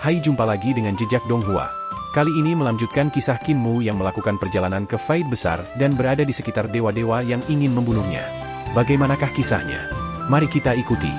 Hai, jumpa lagi dengan Jejak Donghua. Kali ini melanjutkan kisah Qin Mu yang melakukan perjalanan ke Faid besar dan berada di sekitar dewa-dewa yang ingin membunuhnya. Bagaimanakah kisahnya? Mari kita ikuti.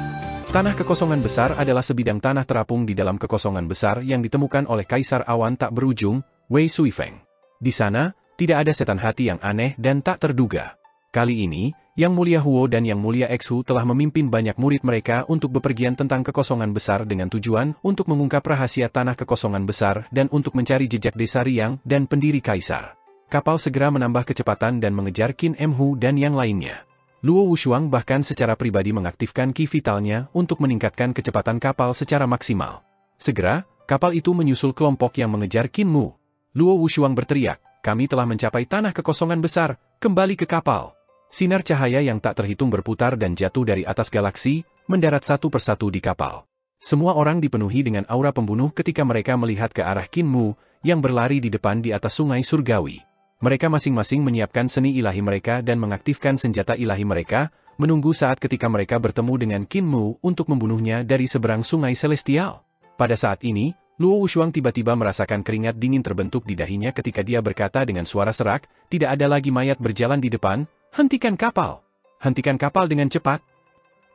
Tanah kekosongan besar adalah sebidang tanah terapung di dalam kekosongan besar yang ditemukan oleh Kaisar Awan tak berujung, Wei Suifeng. Di sana, tidak ada setan hati yang aneh dan tak terduga. Kali ini, Yang Mulia Huo dan Yang Mulia Xu telah memimpin banyak murid mereka untuk bepergian tentang kekosongan besar dengan tujuan untuk mengungkap rahasia tanah kekosongan besar dan untuk mencari jejak desa Riang dan pendiri kaisar. Kapal segera menambah kecepatan dan mengejar Qin Emhu dan yang lainnya. Luo Wushuang bahkan secara pribadi mengaktifkan ki vitalnya untuk meningkatkan kecepatan kapal secara maksimal. Segera, kapal itu menyusul kelompok yang mengejar Qin Mu. Luo Wushuang berteriak, "Kami telah mencapai tanah kekosongan besar, kembali ke kapal." Sinar cahaya yang tak terhitung berputar dan jatuh dari atas galaksi, mendarat satu persatu di kapal. Semua orang dipenuhi dengan aura pembunuh ketika mereka melihat ke arah Qin Mu, yang berlari di depan di atas sungai surgawi. Mereka masing-masing menyiapkan seni ilahi mereka dan mengaktifkan senjata ilahi mereka, menunggu saat ketika mereka bertemu dengan Qin Mu untuk membunuhnya dari seberang sungai celestial. Pada saat ini, Luo Wushuang tiba-tiba merasakan keringat dingin terbentuk di dahinya ketika dia berkata dengan suara serak, "Tidak ada lagi mayat berjalan di depan. Hentikan kapal! Hentikan kapal dengan cepat!"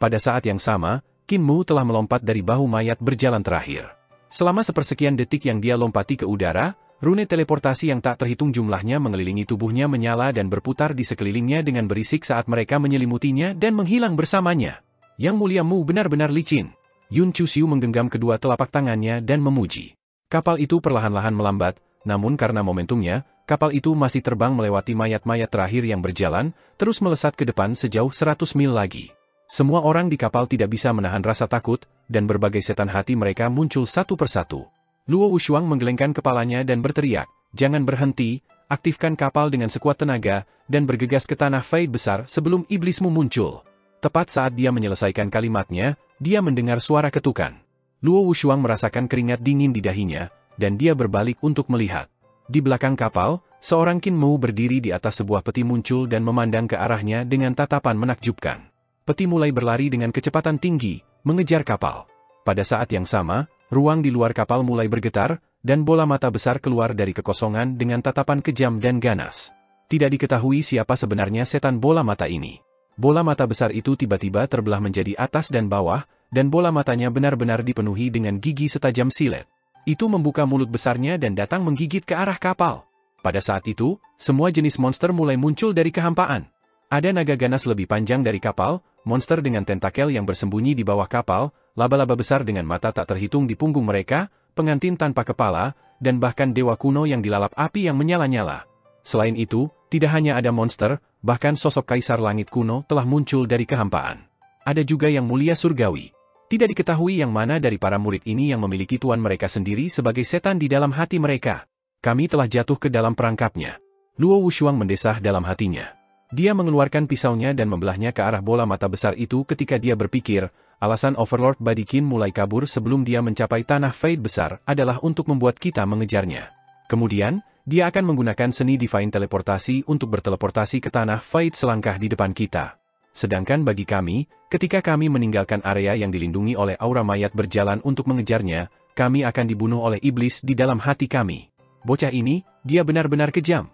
Pada saat yang sama, Qin Mu telah melompat dari bahu mayat berjalan terakhir. Selama sepersekian detik yang dia lompati ke udara, rune teleportasi yang tak terhitung jumlahnya mengelilingi tubuhnya menyala dan berputar di sekelilingnya dengan berisik saat mereka menyelimutinya dan menghilang bersamanya. Yang Mulia Mu benar-benar licin. Yun Chuxiu menggenggam kedua telapak tangannya dan memuji. Kapal itu perlahan-lahan melambat, namun karena momentumnya, kapal itu masih terbang melewati mayat-mayat terakhir yang berjalan, terus melesat ke depan sejauh 100 mil lagi. Semua orang di kapal tidak bisa menahan rasa takut, dan berbagai setan hati mereka muncul satu persatu. Luo Wushuang menggelengkan kepalanya dan berteriak, "Jangan berhenti, aktifkan kapal dengan sekuat tenaga, dan bergegas ke tanah Faid besar sebelum iblismu muncul." Tepat saat dia menyelesaikan kalimatnya, dia mendengar suara ketukan. Luo Wushuang merasakan keringat dingin di dahinya, dan dia berbalik untuk melihat. Di belakang kapal, seorang Qin Mu berdiri di atas sebuah peti muncul dan memandang ke arahnya dengan tatapan menakjubkan. Peti mulai berlari dengan kecepatan tinggi, mengejar kapal. Pada saat yang sama, ruang di luar kapal mulai bergetar, dan bola mata besar keluar dari kekosongan dengan tatapan kejam dan ganas. Tidak diketahui siapa sebenarnya setan bola mata ini. Bola mata besar itu tiba-tiba terbelah menjadi atas dan bawah, dan bola matanya benar-benar dipenuhi dengan gigi setajam silet. Itu membuka mulut besarnya dan datang menggigit ke arah kapal. Pada saat itu, semua jenis monster mulai muncul dari kehampaan. Ada naga ganas lebih panjang dari kapal, monster dengan tentakel yang bersembunyi di bawah kapal, laba-laba besar dengan mata tak terhitung di punggung mereka, pengantin tanpa kepala, dan bahkan dewa kuno yang dilalap api yang menyala-nyala. Selain itu, tidak hanya ada monster, bahkan sosok kaisar langit kuno telah muncul dari kehampaan. Ada juga yang mulia surgawi. Tidak diketahui yang mana dari para murid ini yang memiliki tuan mereka sendiri sebagai setan di dalam hati mereka. Kami telah jatuh ke dalam perangkapnya. Luo Wushuang mendesah dalam hatinya. Dia mengeluarkan pisaunya dan membelahnya ke arah bola mata besar itu ketika dia berpikir, alasan Overlord Badikin mulai kabur sebelum dia mencapai tanah Faid besar adalah untuk membuat kita mengejarnya. Kemudian, dia akan menggunakan seni Divine Teleportasi untuk berteleportasi ke tanah Faid selangkah di depan kita. Sedangkan bagi kami, ketika kami meninggalkan area yang dilindungi oleh aura mayat berjalan untuk mengejarnya, kami akan dibunuh oleh iblis di dalam hati kami. Bocah ini, dia benar-benar kejam.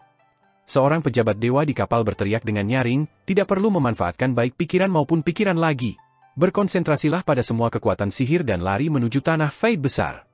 Seorang pejabat dewa di kapal berteriak dengan nyaring, "Tidak perlu memanfaatkan baik pikiran maupun pikiran lagi. Berkonsentrasilah pada semua kekuatan sihir dan lari menuju tanah Faid besar."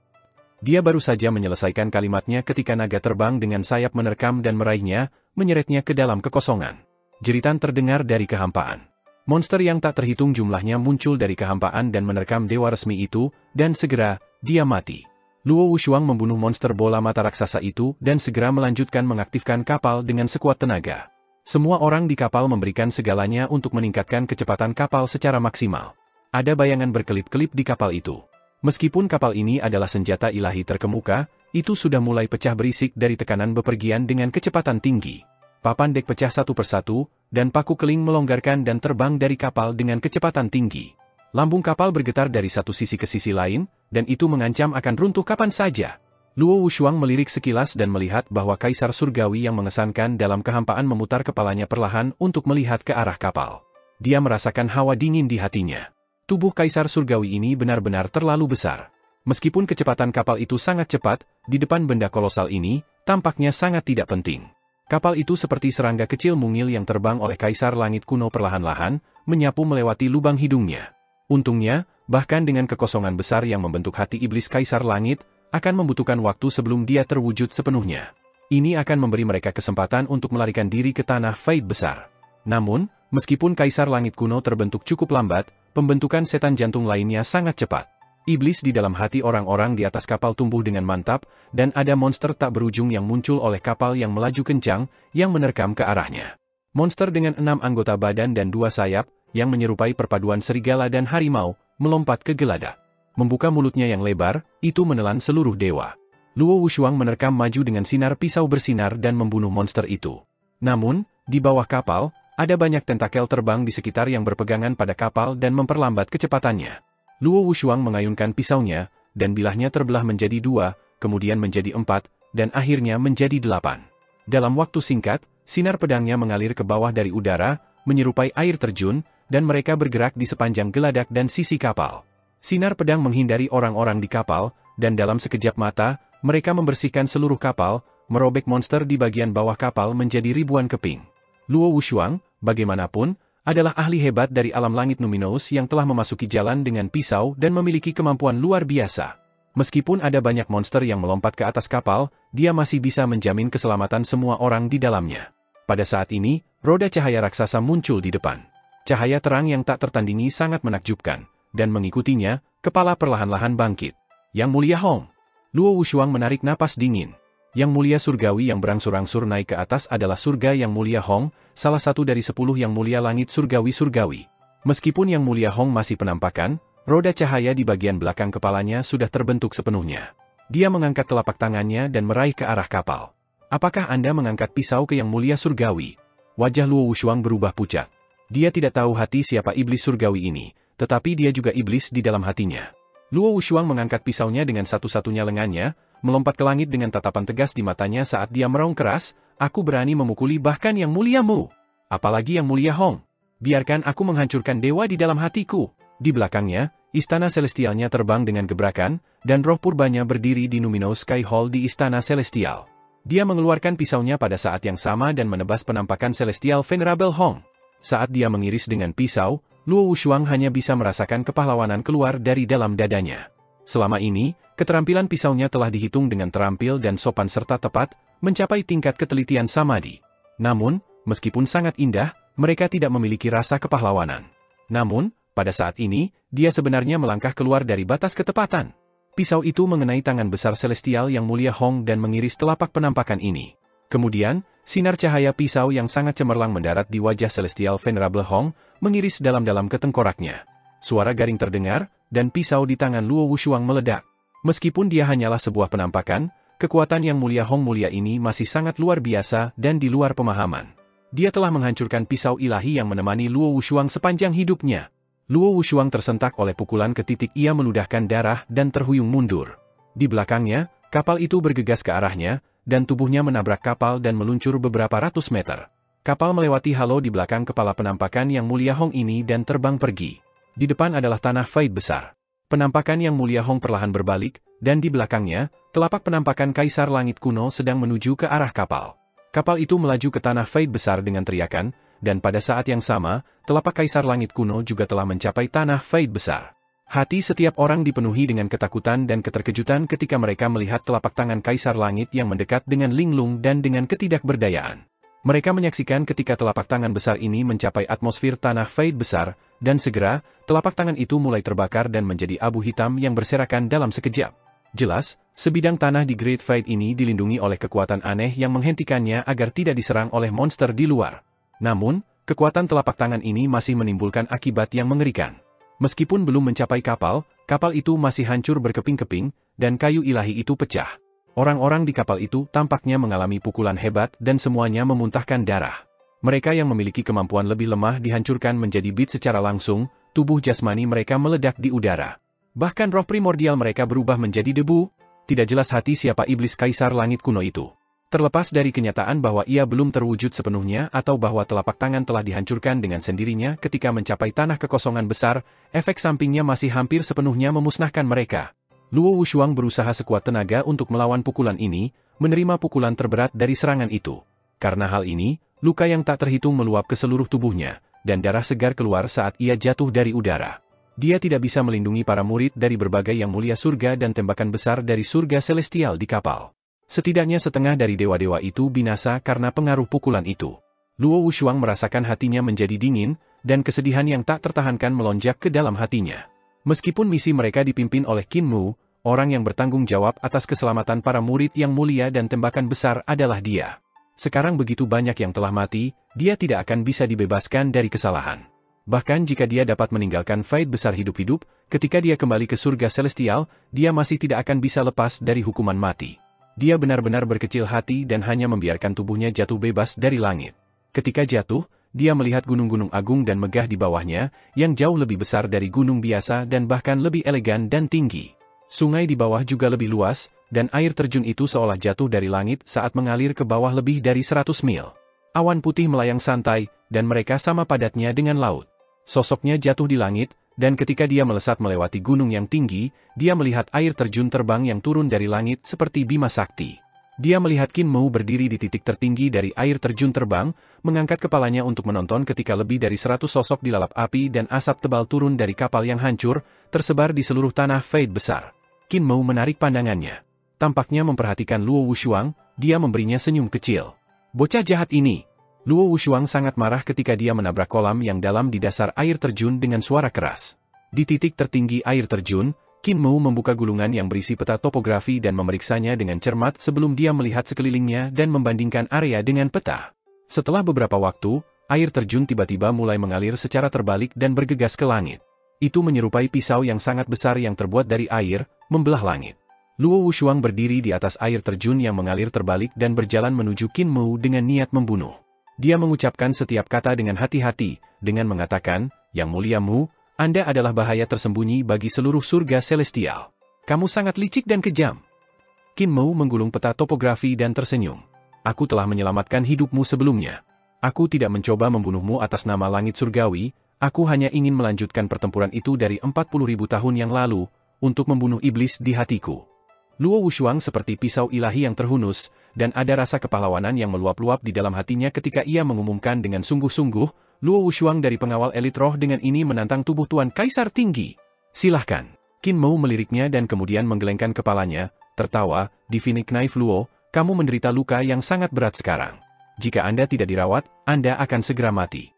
Dia baru saja menyelesaikan kalimatnya ketika naga terbang dengan sayap menerkam dan meraihnya, menyeretnya ke dalam kekosongan. Jeritan terdengar dari kehampaan. Monster yang tak terhitung jumlahnya muncul dari kehampaan dan menerkam dewa resmi itu, dan segera, dia mati. Luo Wushuang membunuh monster bola mata raksasa itu dan segera melanjutkan mengaktifkan kapal dengan sekuat tenaga. Semua orang di kapal memberikan segalanya untuk meningkatkan kecepatan kapal secara maksimal. Ada bayangan berkelip-kelip di kapal itu. Meskipun kapal ini adalah senjata ilahi terkemuka, itu sudah mulai pecah berisik dari tekanan bepergian dengan kecepatan tinggi. Papan dek pecah satu persatu, dan paku keling melonggarkan dan terbang dari kapal dengan kecepatan tinggi. Lambung kapal bergetar dari satu sisi ke sisi lain, dan itu mengancam akan runtuh kapan saja. Luo Wushuang melirik sekilas dan melihat bahwa Kaisar Surgawi yang mengesankan dalam kehampaan memutar kepalanya perlahan untuk melihat ke arah kapal. Dia merasakan hawa dingin di hatinya. Tubuh Kaisar Surgawi ini benar-benar terlalu besar. Meskipun kecepatan kapal itu sangat cepat, di depan benda kolosal ini, tampaknya sangat tidak penting. Kapal itu seperti serangga kecil mungil yang terbang oleh Kaisar Langit kuno perlahan-lahan, menyapu melewati lubang hidungnya. Untungnya, bahkan dengan kekosongan besar yang membentuk hati iblis Kaisar Langit, akan membutuhkan waktu sebelum dia terwujud sepenuhnya. Ini akan memberi mereka kesempatan untuk melarikan diri ke tanah Fade besar. Namun, meskipun Kaisar Langit kuno terbentuk cukup lambat, pembentukan setan jantung lainnya sangat cepat. Iblis di dalam hati orang-orang di atas kapal tumbuh dengan mantap, dan ada monster tak berujung yang muncul oleh kapal yang melaju kencang, yang menerkam ke arahnya. Monster dengan 6 anggota badan dan 2 sayap, yang menyerupai perpaduan serigala dan harimau, melompat ke geladak. Membuka mulutnya yang lebar, itu menelan seluruh dewa. Luo Wushuang menerkam maju dengan sinar pisau bersinar dan membunuh monster itu. Namun, di bawah kapal, ada banyak tentakel terbang di sekitar yang berpegangan pada kapal dan memperlambat kecepatannya. Luo Wushuang mengayunkan pisaunya, dan bilahnya terbelah menjadi 2, kemudian menjadi 4, dan akhirnya menjadi 8. Dalam waktu singkat, sinar pedangnya mengalir ke bawah dari udara, menyerupai air terjun, dan mereka bergerak di sepanjang geladak dan sisi kapal. Sinar pedang menghindari orang-orang di kapal, dan dalam sekejap mata, mereka membersihkan seluruh kapal, merobek monster di bagian bawah kapal menjadi ribuan keping. Luo Wushuang, bagaimanapun, adalah ahli hebat dari alam langit Numinous yang telah memasuki jalan dengan pisau dan memiliki kemampuan luar biasa. Meskipun ada banyak monster yang melompat ke atas kapal, dia masih bisa menjamin keselamatan semua orang di dalamnya. Pada saat ini, roda cahaya raksasa muncul di depan. Cahaya terang yang tak tertandingi sangat menakjubkan, dan mengikutinya, kepala perlahan-lahan bangkit. Yang Mulia Hong. Luo Wushuang menarik napas dingin. Yang Mulia Surgawi yang berangsur-angsur naik ke atas adalah surga Yang Mulia Hong, salah satu dari 10 Yang Mulia Langit Surgawi-Surgawi. Meskipun Yang Mulia Hong masih penampakan, roda cahaya di bagian belakang kepalanya sudah terbentuk sepenuhnya. Dia mengangkat telapak tangannya dan meraih ke arah kapal. Apakah Anda mengangkat pisau ke Yang Mulia Surgawi? Wajah Luo Wushuang berubah pucat. Dia tidak tahu hati siapa iblis surgawi ini, tetapi dia juga iblis di dalam hatinya. Luo Wushuang mengangkat pisaunya dengan satu-satunya lengannya, melompat ke langit dengan tatapan tegas di matanya saat dia meraung keras, "Aku berani memukuli bahkan Yang Muliamu. Apalagi Yang Mulia Hong. Biarkan aku menghancurkan dewa di dalam hatiku." Di belakangnya, istana celestialnya terbang dengan gebrakan, dan roh purbanya berdiri di Numinous Sky Hall di istana celestial. Dia mengeluarkan pisaunya pada saat yang sama dan menebas penampakan celestial Venerable Hong. Saat dia mengiris dengan pisau, Luo Wushuang hanya bisa merasakan kepahlawanan keluar dari dalam dadanya. Selama ini, keterampilan pisaunya telah dihitung dengan terampil dan sopan serta tepat, mencapai tingkat ketelitian samadhi. Namun, meskipun sangat indah, mereka tidak memiliki rasa kepahlawanan. Namun, pada saat ini, dia sebenarnya melangkah keluar dari batas ketepatan. Pisau itu mengenai tangan besar celestial Yang Mulia Hong dan mengiris telapak penampakan ini. Kemudian, sinar cahaya pisau yang sangat cemerlang mendarat di wajah celestial Venerable Hong, mengiris dalam-dalam ke tengkoraknya. Suara garing terdengar, dan pisau di tangan Luo Wushuang meledak. Meskipun dia hanyalah sebuah penampakan, kekuatan Yang Mulia Hong mulia ini masih sangat luar biasa dan di luar pemahaman. Dia telah menghancurkan pisau ilahi yang menemani Luo Wushuang sepanjang hidupnya. Luo Wushuang tersentak oleh pukulan ke titik ia meludahkan darah dan terhuyung mundur. Di belakangnya, kapal itu bergegas ke arahnya, dan tubuhnya menabrak kapal dan meluncur beberapa ratus meter. Kapal melewati halo di belakang kepala penampakan Yang Mulia Hong ini dan terbang pergi. Di depan adalah tanah Fade besar. Penampakan Yang Mulia Hong perlahan berbalik, dan di belakangnya, telapak penampakan Kaisar Langit kuno sedang menuju ke arah kapal. Kapal itu melaju ke tanah Fade besar dengan teriakan, dan pada saat yang sama, telapak Kaisar Langit kuno juga telah mencapai tanah Fade besar. Hati setiap orang dipenuhi dengan ketakutan dan keterkejutan ketika mereka melihat telapak tangan Kaisar Langit yang mendekat dengan linglung dan dengan ketidakberdayaan. Mereka menyaksikan ketika telapak tangan besar ini mencapai atmosfer tanah Fade besar, dan segera, telapak tangan itu mulai terbakar dan menjadi abu hitam yang berserakan dalam sekejap. Jelas, sebidang tanah di Great Fade ini dilindungi oleh kekuatan aneh yang menghentikannya agar tidak diserang oleh monster di luar. Namun, kekuatan telapak tangan ini masih menimbulkan akibat yang mengerikan. Meskipun belum mencapai kapal, kapal itu masih hancur berkeping-keping, dan kayu ilahi itu pecah. Orang-orang di kapal itu tampaknya mengalami pukulan hebat dan semuanya memuntahkan darah. Mereka yang memiliki kemampuan lebih lemah dihancurkan menjadi bit secara langsung, tubuh jasmani mereka meledak di udara. Bahkan roh primordial mereka berubah menjadi debu. Tidak jelas hati siapa iblis Kaisar Langit kuno itu. Terlepas dari kenyataan bahwa ia belum terwujud sepenuhnya atau bahwa telapak tangan telah dihancurkan dengan sendirinya ketika mencapai tanah kekosongan besar, efek sampingnya masih hampir sepenuhnya memusnahkan mereka. Luo Wushuang berusaha sekuat tenaga untuk melawan pukulan ini, menerima pukulan terberat dari serangan itu. Karena hal ini, luka yang tak terhitung meluap ke seluruh tubuhnya, dan darah segar keluar saat ia jatuh dari udara. Dia tidak bisa melindungi para murid dari berbagai yang mulia surga dan tembakan besar dari surga celestial di kapal. Setidaknya setengah dari dewa-dewa itu binasa karena pengaruh pukulan itu. Luo Wushuang merasakan hatinya menjadi dingin, dan kesedihan yang tak tertahankan melonjak ke dalam hatinya. Meskipun misi mereka dipimpin oleh Qin Mu, orang yang bertanggung jawab atas keselamatan para murid yang mulia dan tembakan besar adalah dia. Sekarang begitu banyak yang telah mati, dia tidak akan bisa dibebaskan dari kesalahan. Bahkan jika dia dapat meninggalkan Fate besar hidup-hidup, ketika dia kembali ke surga celestial, dia masih tidak akan bisa lepas dari hukuman mati. Dia benar-benar berkecil hati dan hanya membiarkan tubuhnya jatuh bebas dari langit. Ketika jatuh, dia melihat gunung-gunung agung dan megah di bawahnya, yang jauh lebih besar dari gunung biasa dan bahkan lebih elegan dan tinggi. Sungai di bawah juga lebih luas, dan air terjun itu seolah jatuh dari langit saat mengalir ke bawah lebih dari 100 mil. Awan putih melayang santai, dan mereka sama padatnya dengan laut. Sosoknya jatuh di langit, dan ketika dia melesat melewati gunung yang tinggi, dia melihat air terjun terbang yang turun dari langit seperti Bima Sakti. Dia melihat Qin Mu berdiri di titik tertinggi dari air terjun terbang, mengangkat kepalanya untuk menonton ketika lebih dari 100 sosok dilalap api dan asap tebal turun dari kapal yang hancur, tersebar di seluruh tanah Fate besar. Qin Mu menarik pandangannya. Tampaknya memperhatikan Luo Wushuang, dia memberinya senyum kecil. Bocah jahat ini. Luo Wushuang sangat marah ketika dia menabrak kolam yang dalam di dasar air terjun dengan suara keras. Di titik tertinggi air terjun, Qin Mu membuka gulungan yang berisi peta topografi dan memeriksanya dengan cermat sebelum dia melihat sekelilingnya dan membandingkan area dengan peta. Setelah beberapa waktu, air terjun tiba-tiba mulai mengalir secara terbalik dan bergegas ke langit. Itu menyerupai pisau yang sangat besar yang terbuat dari air, membelah langit. Luo Wushuang berdiri di atas air terjun yang mengalir terbalik dan berjalan menuju Qin Mu dengan niat membunuh. Dia mengucapkan setiap kata dengan hati-hati, dengan mengatakan, "Yang mulia Mu, Anda adalah bahaya tersembunyi bagi seluruh surga celestial. Kamu sangat licik dan kejam." Qin Mu menggulung peta topografi dan tersenyum. "Aku telah menyelamatkan hidupmu sebelumnya. Aku tidak mencoba membunuhmu atas nama langit surgawi, aku hanya ingin melanjutkan pertempuran itu dari 40.000 tahun yang lalu, untuk membunuh iblis di hatiku." Luo Wushuang seperti pisau ilahi yang terhunus, dan ada rasa kepahlawanan yang meluap-luap di dalam hatinya ketika ia mengumumkan dengan sungguh-sungguh, Luo Wushuang dari pengawal elit roh dengan ini menantang tubuh Tuan Kaisar tinggi. "Silahkan." Qin Mu meliriknya dan kemudian menggelengkan kepalanya, tertawa, "Divine Knife Luo, kamu menderita luka yang sangat berat sekarang. Jika Anda tidak dirawat, Anda akan segera mati."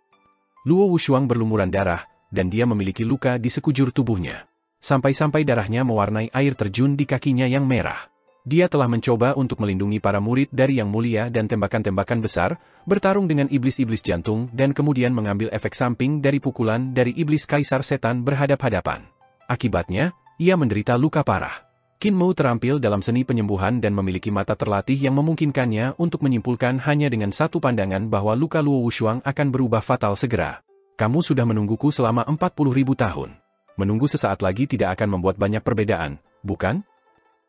Luo Wushuang berlumuran darah, dan dia memiliki luka di sekujur tubuhnya. Sampai-sampai darahnya mewarnai air terjun di kakinya yang merah. Dia telah mencoba untuk melindungi para murid dari yang mulia dan tembakan-tembakan besar, bertarung dengan iblis-iblis jantung dan kemudian mengambil efek samping dari pukulan dari iblis kaisar setan berhadap-hadapan. Akibatnya, ia menderita luka parah. Qin Mu terampil dalam seni penyembuhan dan memiliki mata terlatih yang memungkinkannya untuk menyimpulkan hanya dengan satu pandangan bahwa luka Luo Wushuang akan berubah fatal segera. "Kamu sudah menungguku selama 40.000 tahun. Menunggu sesaat lagi tidak akan membuat banyak perbedaan, bukan?"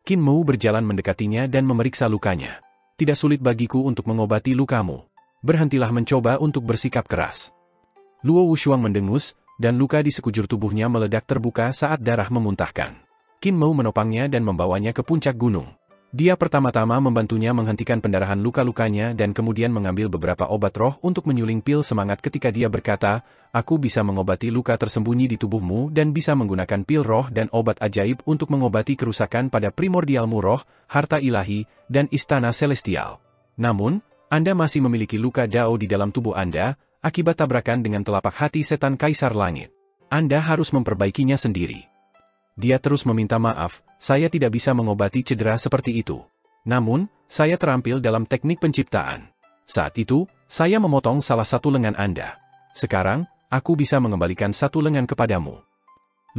Qin Mu berjalan mendekatinya dan memeriksa lukanya. "Tidak sulit bagiku untuk mengobati lukamu. Berhentilah mencoba untuk bersikap keras." Luo Wushuang mendengus, dan luka di sekujur tubuhnya meledak terbuka saat darah memuntahkan. Qin Mu menopangnya dan membawanya ke puncak gunung. Dia pertama-tama membantunya menghentikan pendarahan luka-lukanya dan kemudian mengambil beberapa obat roh untuk menyuling pil semangat ketika dia berkata, "Aku bisa mengobati luka tersembunyi di tubuhmu dan bisa menggunakan pil roh dan obat ajaib untuk mengobati kerusakan pada primordialmu roh, harta ilahi, dan istana celestial. Namun, Anda masih memiliki luka Dao di dalam tubuh Anda, akibat tabrakan dengan telapak hati setan Kaisar Langit. Anda harus memperbaikinya sendiri." Dia terus meminta maaf, "Saya tidak bisa mengobati cedera seperti itu. Namun, saya terampil dalam teknik penciptaan. Saat itu, saya memotong salah satu lengan Anda. Sekarang, aku bisa mengembalikan satu lengan kepadamu."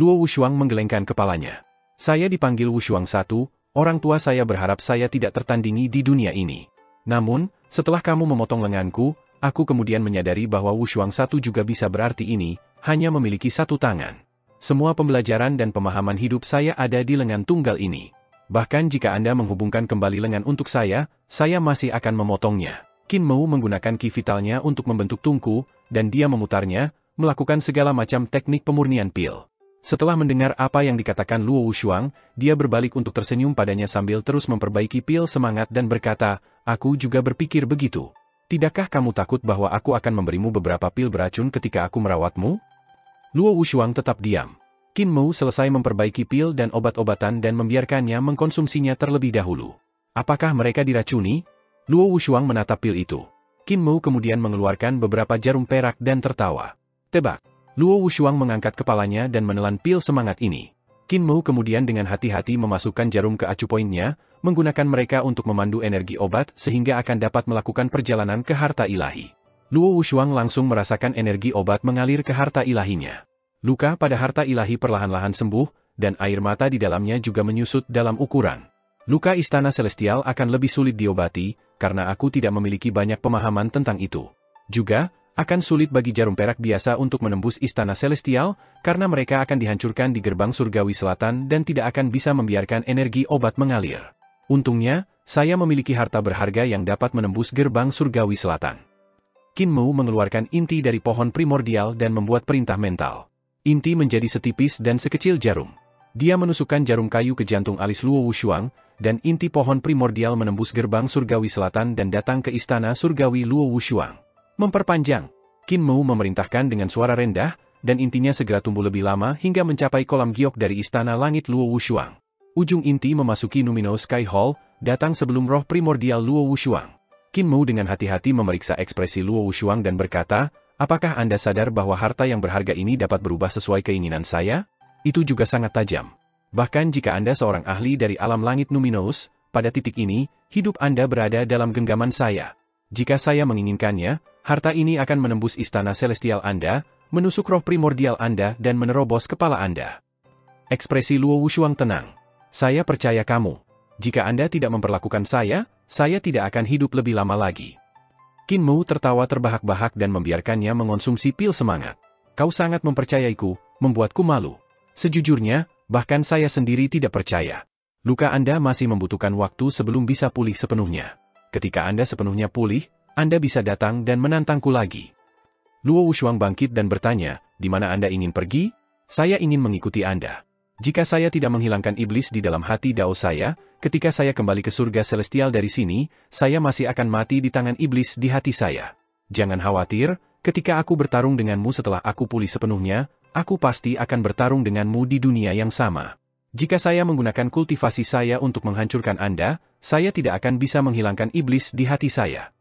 Luo Wushuang menggelengkan kepalanya. "Saya dipanggil Wushuang I, orang tua saya berharap saya tidak tertandingi di dunia ini. Namun, setelah kamu memotong lenganku, aku kemudian menyadari bahwa Wushuang I juga bisa berarti ini, hanya memiliki satu tangan. Semua pembelajaran dan pemahaman hidup saya ada di lengan tunggal ini. Bahkan jika Anda menghubungkan kembali lengan untuk saya masih akan memotongnya." Qin Mu menggunakan ki vitalnya untuk membentuk tungku, dan dia memutarnya, melakukan segala macam teknik pemurnian pil. Setelah mendengar apa yang dikatakan Luo Wushuang, dia berbalik untuk tersenyum padanya sambil terus memperbaiki pil semangat dan berkata, aku juga berpikir begitu. Tidakkah kamu takut bahwa aku akan memberimu beberapa pil beracun ketika aku merawatmu? Luo Wushuang tetap diam. Qin Mu selesai memperbaiki pil dan obat-obatan dan membiarkannya mengkonsumsinya terlebih dahulu. Apakah mereka diracuni? Luo Wushuang menatap pil itu. Qin Mu kemudian mengeluarkan beberapa jarum perak dan tertawa. Tebak. Luo Wushuang mengangkat kepalanya dan menelan pil semangat ini. Qin Mu kemudian dengan hati-hati memasukkan jarum ke acupointnya, menggunakan mereka untuk memandu energi obat sehingga akan dapat melakukan perjalanan ke harta ilahi. Luo Wushuang langsung merasakan energi obat mengalir ke harta ilahinya. Luka pada harta ilahi perlahan-lahan sembuh, dan air mata di dalamnya juga menyusut dalam ukuran. Luka istana celestial akan lebih sulit diobati, karena aku tidak memiliki banyak pemahaman tentang itu. Juga, akan sulit bagi jarum perak biasa untuk menembus istana celestial, karena mereka akan dihancurkan di gerbang surgawi selatan dan tidak akan bisa membiarkan energi obat mengalir. Untungnya, saya memiliki harta berharga yang dapat menembus gerbang surgawi selatan. Qin Mu mengeluarkan inti dari pohon primordial dan membuat perintah mental. Inti menjadi setipis dan sekecil jarum. Dia menusukkan jarum kayu ke jantung alis Luo Wushuang, dan inti pohon primordial menembus gerbang surgawi selatan dan datang ke istana surgawi Luo Wushuang. Memperpanjang. Qin Mu memerintahkan dengan suara rendah, dan intinya segera tumbuh lebih lama hingga mencapai kolam giok dari istana langit Luo Wushuang. Ujung inti memasuki Numino Sky Hall, datang sebelum roh primordial Luo Wushuang. Qin Mu dengan hati-hati memeriksa ekspresi Luo Wushuang dan berkata, apakah Anda sadar bahwa harta yang berharga ini dapat berubah sesuai keinginan saya? Itu juga sangat tajam. Bahkan jika Anda seorang ahli dari alam langit Numinous, pada titik ini, hidup Anda berada dalam genggaman saya. Jika saya menginginkannya, harta ini akan menembus istana celestial Anda, menusuk roh primordial Anda dan menerobos kepala Anda. Ekspresi Luo Wushuang tenang. Saya percaya kamu. Jika Anda tidak memperlakukan saya tidak akan hidup lebih lama lagi. Qin Mu tertawa terbahak-bahak dan membiarkannya mengonsumsi pil semangat. Kau sangat mempercayaiku, membuatku malu. Sejujurnya, bahkan saya sendiri tidak percaya. Luka Anda masih membutuhkan waktu sebelum bisa pulih sepenuhnya. Ketika Anda sepenuhnya pulih, Anda bisa datang dan menantangku lagi. Luo Wushuang bangkit dan bertanya, di mana Anda ingin pergi? Saya ingin mengikuti Anda. Jika saya tidak menghilangkan iblis di dalam hati Dao saya, ketika saya kembali ke surga celestial dari sini, saya masih akan mati di tangan iblis di hati saya. Jangan khawatir, ketika aku bertarung denganmu setelah aku pulih sepenuhnya, aku pasti akan bertarung denganmu di dunia yang sama. Jika saya menggunakan kultivasi saya untuk menghancurkan Anda, saya tidak akan bisa menghilangkan iblis di hati saya.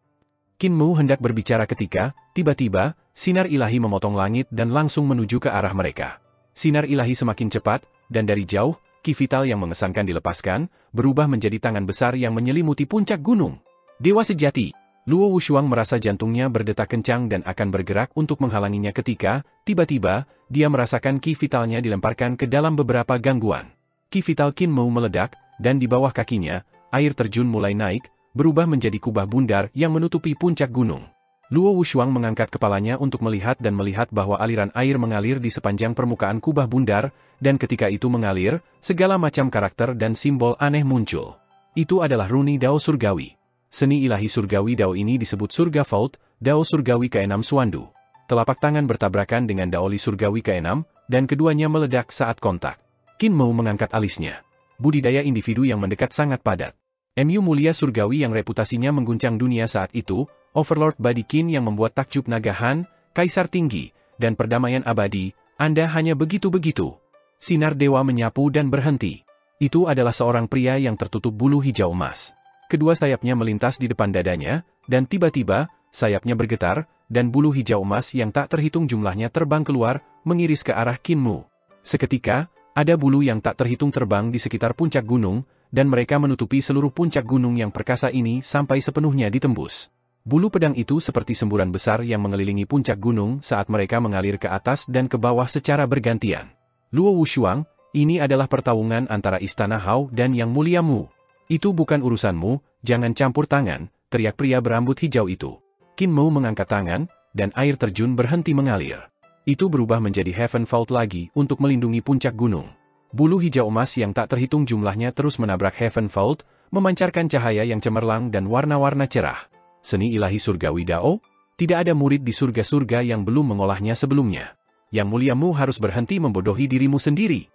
Qin Mu hendak berbicara ketika, tiba-tiba, sinar ilahi memotong langit dan langsung menuju ke arah mereka. Sinar ilahi semakin cepat, dan dari jauh, ki vital yang mengesankan dilepaskan, berubah menjadi tangan besar yang menyelimuti puncak gunung. Dewa sejati. Luo Wushuang merasa jantungnya berdetak kencang dan akan bergerak untuk menghalanginya ketika, tiba-tiba, dia merasakan ki vitalnya dilemparkan ke dalam beberapa gangguan. Ki vital Qin Mu meledak, dan di bawah kakinya, air terjun mulai naik, berubah menjadi kubah bundar yang menutupi puncak gunung. Luo Wushuang mengangkat kepalanya untuk melihat bahwa aliran air mengalir di sepanjang permukaan kubah bundar, dan ketika itu mengalir, segala macam karakter dan simbol aneh muncul. Itu adalah runi Dao Surgawi. Seni ilahi surgawi Dao ini disebut Surga Vault, Dao Surgawi ke-6 Suandu. Telapak tangan bertabrakan dengan Daoli Surgawi ke-6, dan keduanya meledak saat kontak. Qin Mu mengangkat alisnya. Budidaya individu yang mendekat sangat padat. MU mulia surgawi yang reputasinya mengguncang dunia saat itu, Overlord Badi Qin yang membuat takjub nagahan, Kaisar Tinggi, dan perdamaian abadi, Anda hanya begitu-begitu. Sinar dewa menyapu dan berhenti. Itu adalah seorang pria yang tertutup bulu hijau emas. Kedua sayapnya melintas di depan dadanya, dan tiba-tiba, sayapnya bergetar, dan bulu hijau emas yang tak terhitung jumlahnya terbang keluar, mengiris ke arah Qin Mu. Seketika, ada bulu yang tak terhitung terbang di sekitar puncak gunung, dan mereka menutupi seluruh puncak gunung yang perkasa ini sampai sepenuhnya ditembus. Bulu pedang itu seperti semburan besar yang mengelilingi puncak gunung saat mereka mengalir ke atas dan ke bawah secara bergantian. Luo Wushuang, ini adalah pertarungan antara Istana Hao dan Yang Mulia Mu. Itu bukan urusanmu, jangan campur tangan, teriak pria berambut hijau itu. Qin Mu mengangkat tangan, dan air terjun berhenti mengalir. Itu berubah menjadi Heaven Vault lagi untuk melindungi puncak gunung. Bulu hijau emas yang tak terhitung jumlahnya terus menabrak Heaven Vault, memancarkan cahaya yang cemerlang dan warna-warna cerah. Seni ilahi surgawi Dao? Tidak ada murid di surga-surga yang belum mengolahnya sebelumnya. Yang Mulia-mu harus berhenti membodohi dirimu sendiri.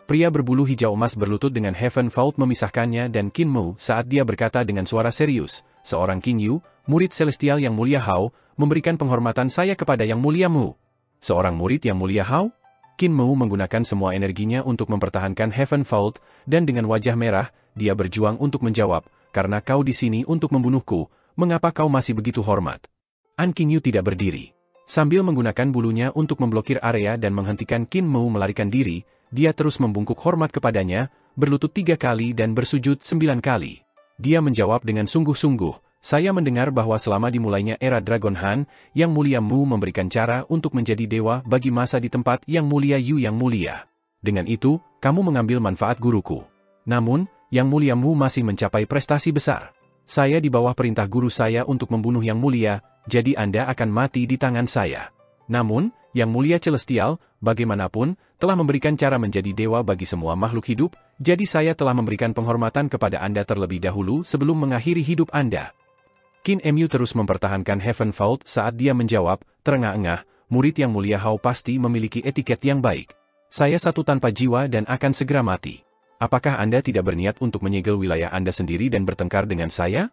Pria berbulu hijau emas berlutut dengan Heaven Vault memisahkannya dan Qin Mu saat dia berkata dengan suara serius, seorang Qin Yu, murid celestial Yang Mulia Hao, memberikan penghormatan saya kepada Yang Mulia Mu. Seorang murid Yang Mulia Hao? Qin Mu menggunakan semua energinya untuk mempertahankan Heaven Vault, dan dengan wajah merah, dia berjuang untuk menjawab, karena kau di sini untuk membunuhku, mengapa kau masih begitu hormat? An Qingyu tidak berdiri. Sambil menggunakan bulunya untuk memblokir area dan menghentikan Qin Mu melarikan diri, dia terus membungkuk hormat kepadanya, berlutut 3 kali dan bersujud 9 kali. Dia menjawab dengan sungguh-sungguh, saya mendengar bahwa selama dimulainya era Dragon Han, Yang Mulia Mu memberikan cara untuk menjadi dewa bagi masa di tempat Yang Mulia Yu yang mulia. Dengan itu, kamu mengambil manfaat guruku. Namun, Yang Mulia Mu masih mencapai prestasi besar. Saya di bawah perintah guru saya untuk membunuh Yang Mulia, jadi Anda akan mati di tangan saya. Namun, Yang Mulia Celestial, bagaimanapun, telah memberikan cara menjadi dewa bagi semua makhluk hidup, jadi saya telah memberikan penghormatan kepada Anda terlebih dahulu sebelum mengakhiri hidup Anda. Qin Mu terus mempertahankan Heaven Vault saat dia menjawab, terengah-engah, murid Yang Mulia Hao pasti memiliki etiket yang baik. Saya satu tanpa jiwa dan akan segera mati. Apakah Anda tidak berniat untuk menyegel wilayah Anda sendiri dan bertengkar dengan saya?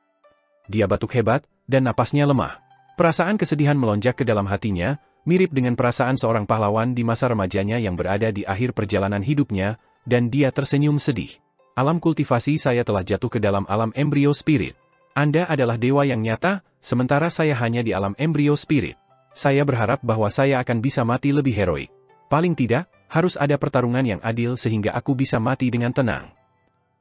Dia batuk hebat, dan napasnya lemah. Perasaan kesedihan melonjak ke dalam hatinya, mirip dengan perasaan seorang pahlawan di masa remajanya yang berada di akhir perjalanan hidupnya, dan dia tersenyum sedih. Alam kultivasi saya telah jatuh ke dalam alam embrio spirit. Anda adalah dewa yang nyata, sementara saya hanya di alam embrio spirit. Saya berharap bahwa saya akan bisa mati lebih heroik. Paling tidak, harus ada pertarungan yang adil sehingga aku bisa mati dengan tenang.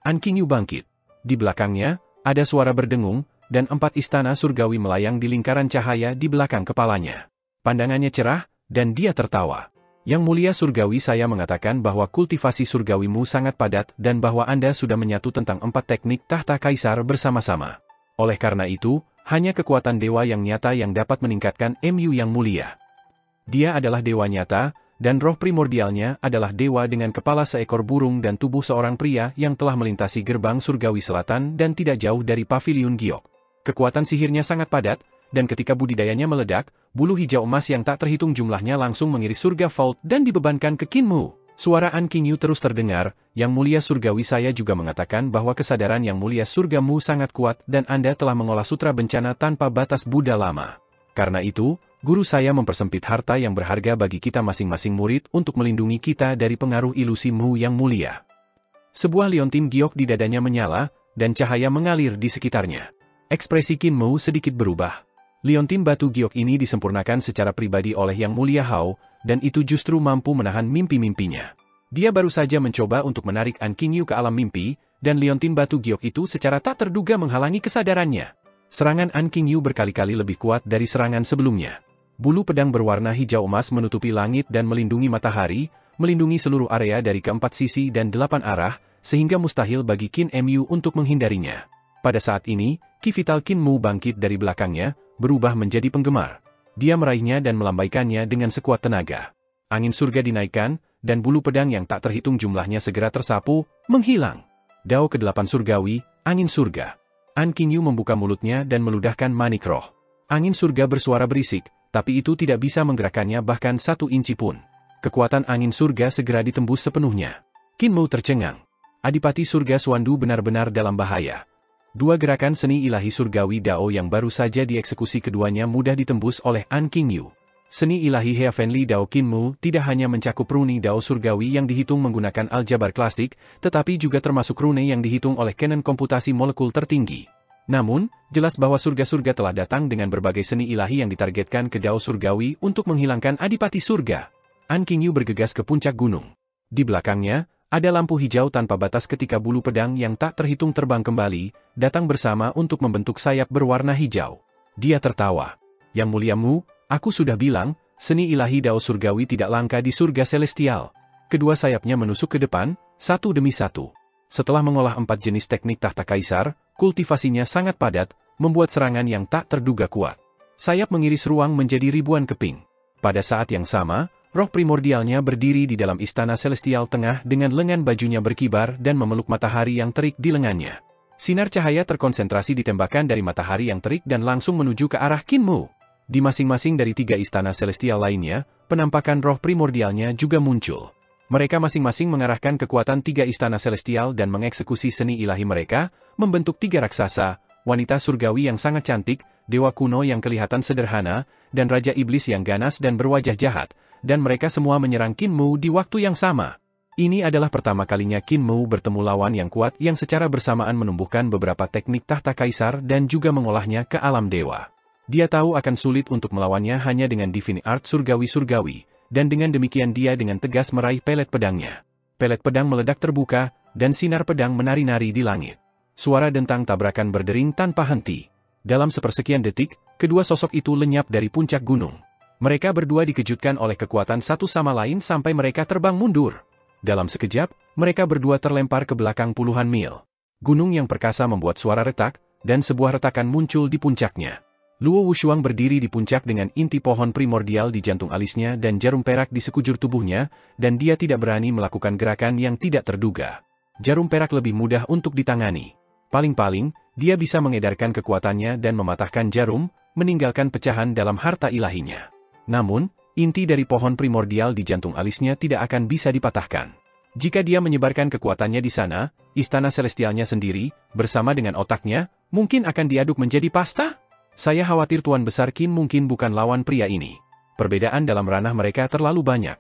An Qingyu bangkit. Di belakangnya, ada suara berdengung, dan 4 istana surgawi melayang di lingkaran cahaya di belakang kepalanya. Pandangannya cerah, dan dia tertawa. Yang Mulia Surgawi, saya mengatakan bahwa kultivasi surgawimu sangat padat dan bahwa Anda sudah menyatu tentang 4 teknik tahta kaisar bersama-sama. Oleh karena itu, hanya kekuatan dewa yang nyata yang dapat meningkatkan Mu yang mulia. Dia adalah dewa nyata, dan roh primordialnya adalah dewa dengan kepala seekor burung dan tubuh seorang pria yang telah melintasi gerbang surgawi selatan dan tidak jauh dari paviliun giok. Kekuatan sihirnya sangat padat, dan ketika budidayanya meledak, bulu hijau emas yang tak terhitung jumlahnya langsung mengiris surga vault dan dibebankan ke Qin Mu. Suara An Qingyu terus terdengar, Yang Mulia Surgawi, saya juga mengatakan bahwa kesadaran Yang Mulia Surgamu sangat kuat dan Anda telah mengolah sutra bencana tanpa batas Buddha lama. Karena itu, guru saya mempersempit harta yang berharga bagi kita masing-masing murid untuk melindungi kita dari pengaruh ilusi Mu yang mulia. Sebuah liontin giok di dadanya menyala, dan cahaya mengalir di sekitarnya. Ekspresi Qin Mu sedikit berubah. Liontin batu giok ini disempurnakan secara pribadi oleh Yang Mulia Hao, dan itu justru mampu menahan mimpi-mimpinya. Dia baru saja mencoba untuk menarik An Qingyu ke alam mimpi, dan liontin batu giok itu secara tak terduga menghalangi kesadarannya. Serangan An Qingyu berkali-kali lebih kuat dari serangan sebelumnya. Bulu pedang berwarna hijau emas menutupi langit dan melindungi matahari, melindungi seluruh area dari keempat sisi dan 8 arah, sehingga mustahil bagi Qin Mu untuk menghindarinya. Pada saat ini, Ki Vital Qin Mu bangkit dari belakangnya, berubah menjadi penggemar. Dia meraihnya dan melambaikannya dengan sekuat tenaga. Angin surga dinaikkan, dan bulu pedang yang tak terhitung jumlahnya segera tersapu, menghilang. Dao ke-8 surgawi, angin surga. An Qingyu membuka mulutnya dan meludahkan manik roh. Angin surga bersuara berisik, tapi itu tidak bisa menggerakkannya bahkan 1 inci pun. Kekuatan angin surga segera ditembus sepenuhnya. Qin Mu tercengang. Adipati surga Suandu benar-benar dalam bahaya. 2 gerakan seni ilahi surgawi Dao yang baru saja dieksekusi keduanya mudah ditembus oleh An Qingyu. Seni ilahi Heavenly Dao Qin Mu tidak hanya mencakup rune Dao surgawi yang dihitung menggunakan aljabar klasik, tetapi juga termasuk rune yang dihitung oleh kanon komputasi molekul tertinggi. Namun, jelas bahwa surga-surga telah datang dengan berbagai seni ilahi yang ditargetkan ke Dao surgawi untuk menghilangkan adipati surga. An Qingyu bergegas ke puncak gunung. Di belakangnya, ada lampu hijau tanpa batas ketika bulu pedang yang tak terhitung terbang kembali, datang bersama untuk membentuk sayap berwarna hijau. Dia tertawa. Yang Mulia Mu, aku sudah bilang, seni ilahi Dao surgawi tidak langka di surga celestial. Kedua sayapnya menusuk ke depan, satu demi satu. Setelah mengolah 4 jenis teknik tahta kaisar, kultivasinya sangat padat, membuat serangan yang tak terduga kuat. Sayap mengiris ruang menjadi ribuan keping. Pada saat yang sama, roh primordialnya berdiri di dalam istana celestial tengah dengan lengan bajunya berkibar dan memeluk matahari yang terik di lengannya. Sinar cahaya terkonsentrasi ditembakkan dari matahari yang terik dan langsung menuju ke arah Qin Mu. Di masing-masing dari 3 istana celestial lainnya, penampakan roh primordialnya juga muncul. Mereka masing-masing mengarahkan kekuatan 3 istana celestial dan mengeksekusi seni ilahi mereka, membentuk 3 raksasa, wanita surgawi yang sangat cantik, dewa kuno yang kelihatan sederhana, dan raja iblis yang ganas dan berwajah jahat, dan mereka semua menyerang Qin Mu di waktu yang sama. Ini adalah pertama kalinya Qin Mu bertemu lawan yang kuat yang secara bersamaan menumbuhkan beberapa teknik tahta kaisar dan juga mengolahnya ke alam dewa. Dia tahu akan sulit untuk melawannya hanya dengan divine art surgawi-surgawi. Dan dengan demikian dia dengan tegas meraih pelet pedangnya. Pelet pedang meledak terbuka, dan sinar pedang menari-nari di langit. Suara dentang tabrakan berdering tanpa henti. Dalam sepersekian detik, kedua sosok itu lenyap dari puncak gunung. Mereka berdua dikejutkan oleh kekuatan satu sama lain sampai mereka terbang mundur. Dalam sekejap, mereka berdua terlempar ke belakang puluhan mil. Gunung yang perkasa membuat suara retak, dan sebuah retakan muncul di puncaknya. Luo Wushuang berdiri di puncak dengan inti pohon primordial di jantung alisnya dan jarum perak di sekujur tubuhnya, dan dia tidak berani melakukan gerakan yang tidak terduga. Jarum perak lebih mudah untuk ditangani. Paling-paling, dia bisa mengedarkan kekuatannya dan mematahkan jarum, meninggalkan pecahan dalam harta ilahinya. Namun, inti dari pohon primordial di jantung alisnya tidak akan bisa dipatahkan. Jika dia menyebarkan kekuatannya di sana, istana celestialnya sendiri, bersama dengan otaknya, mungkin akan diaduk menjadi pasta? Saya khawatir Tuan Besar Qin mungkin bukan lawan pria ini. Perbedaan dalam ranah mereka terlalu banyak.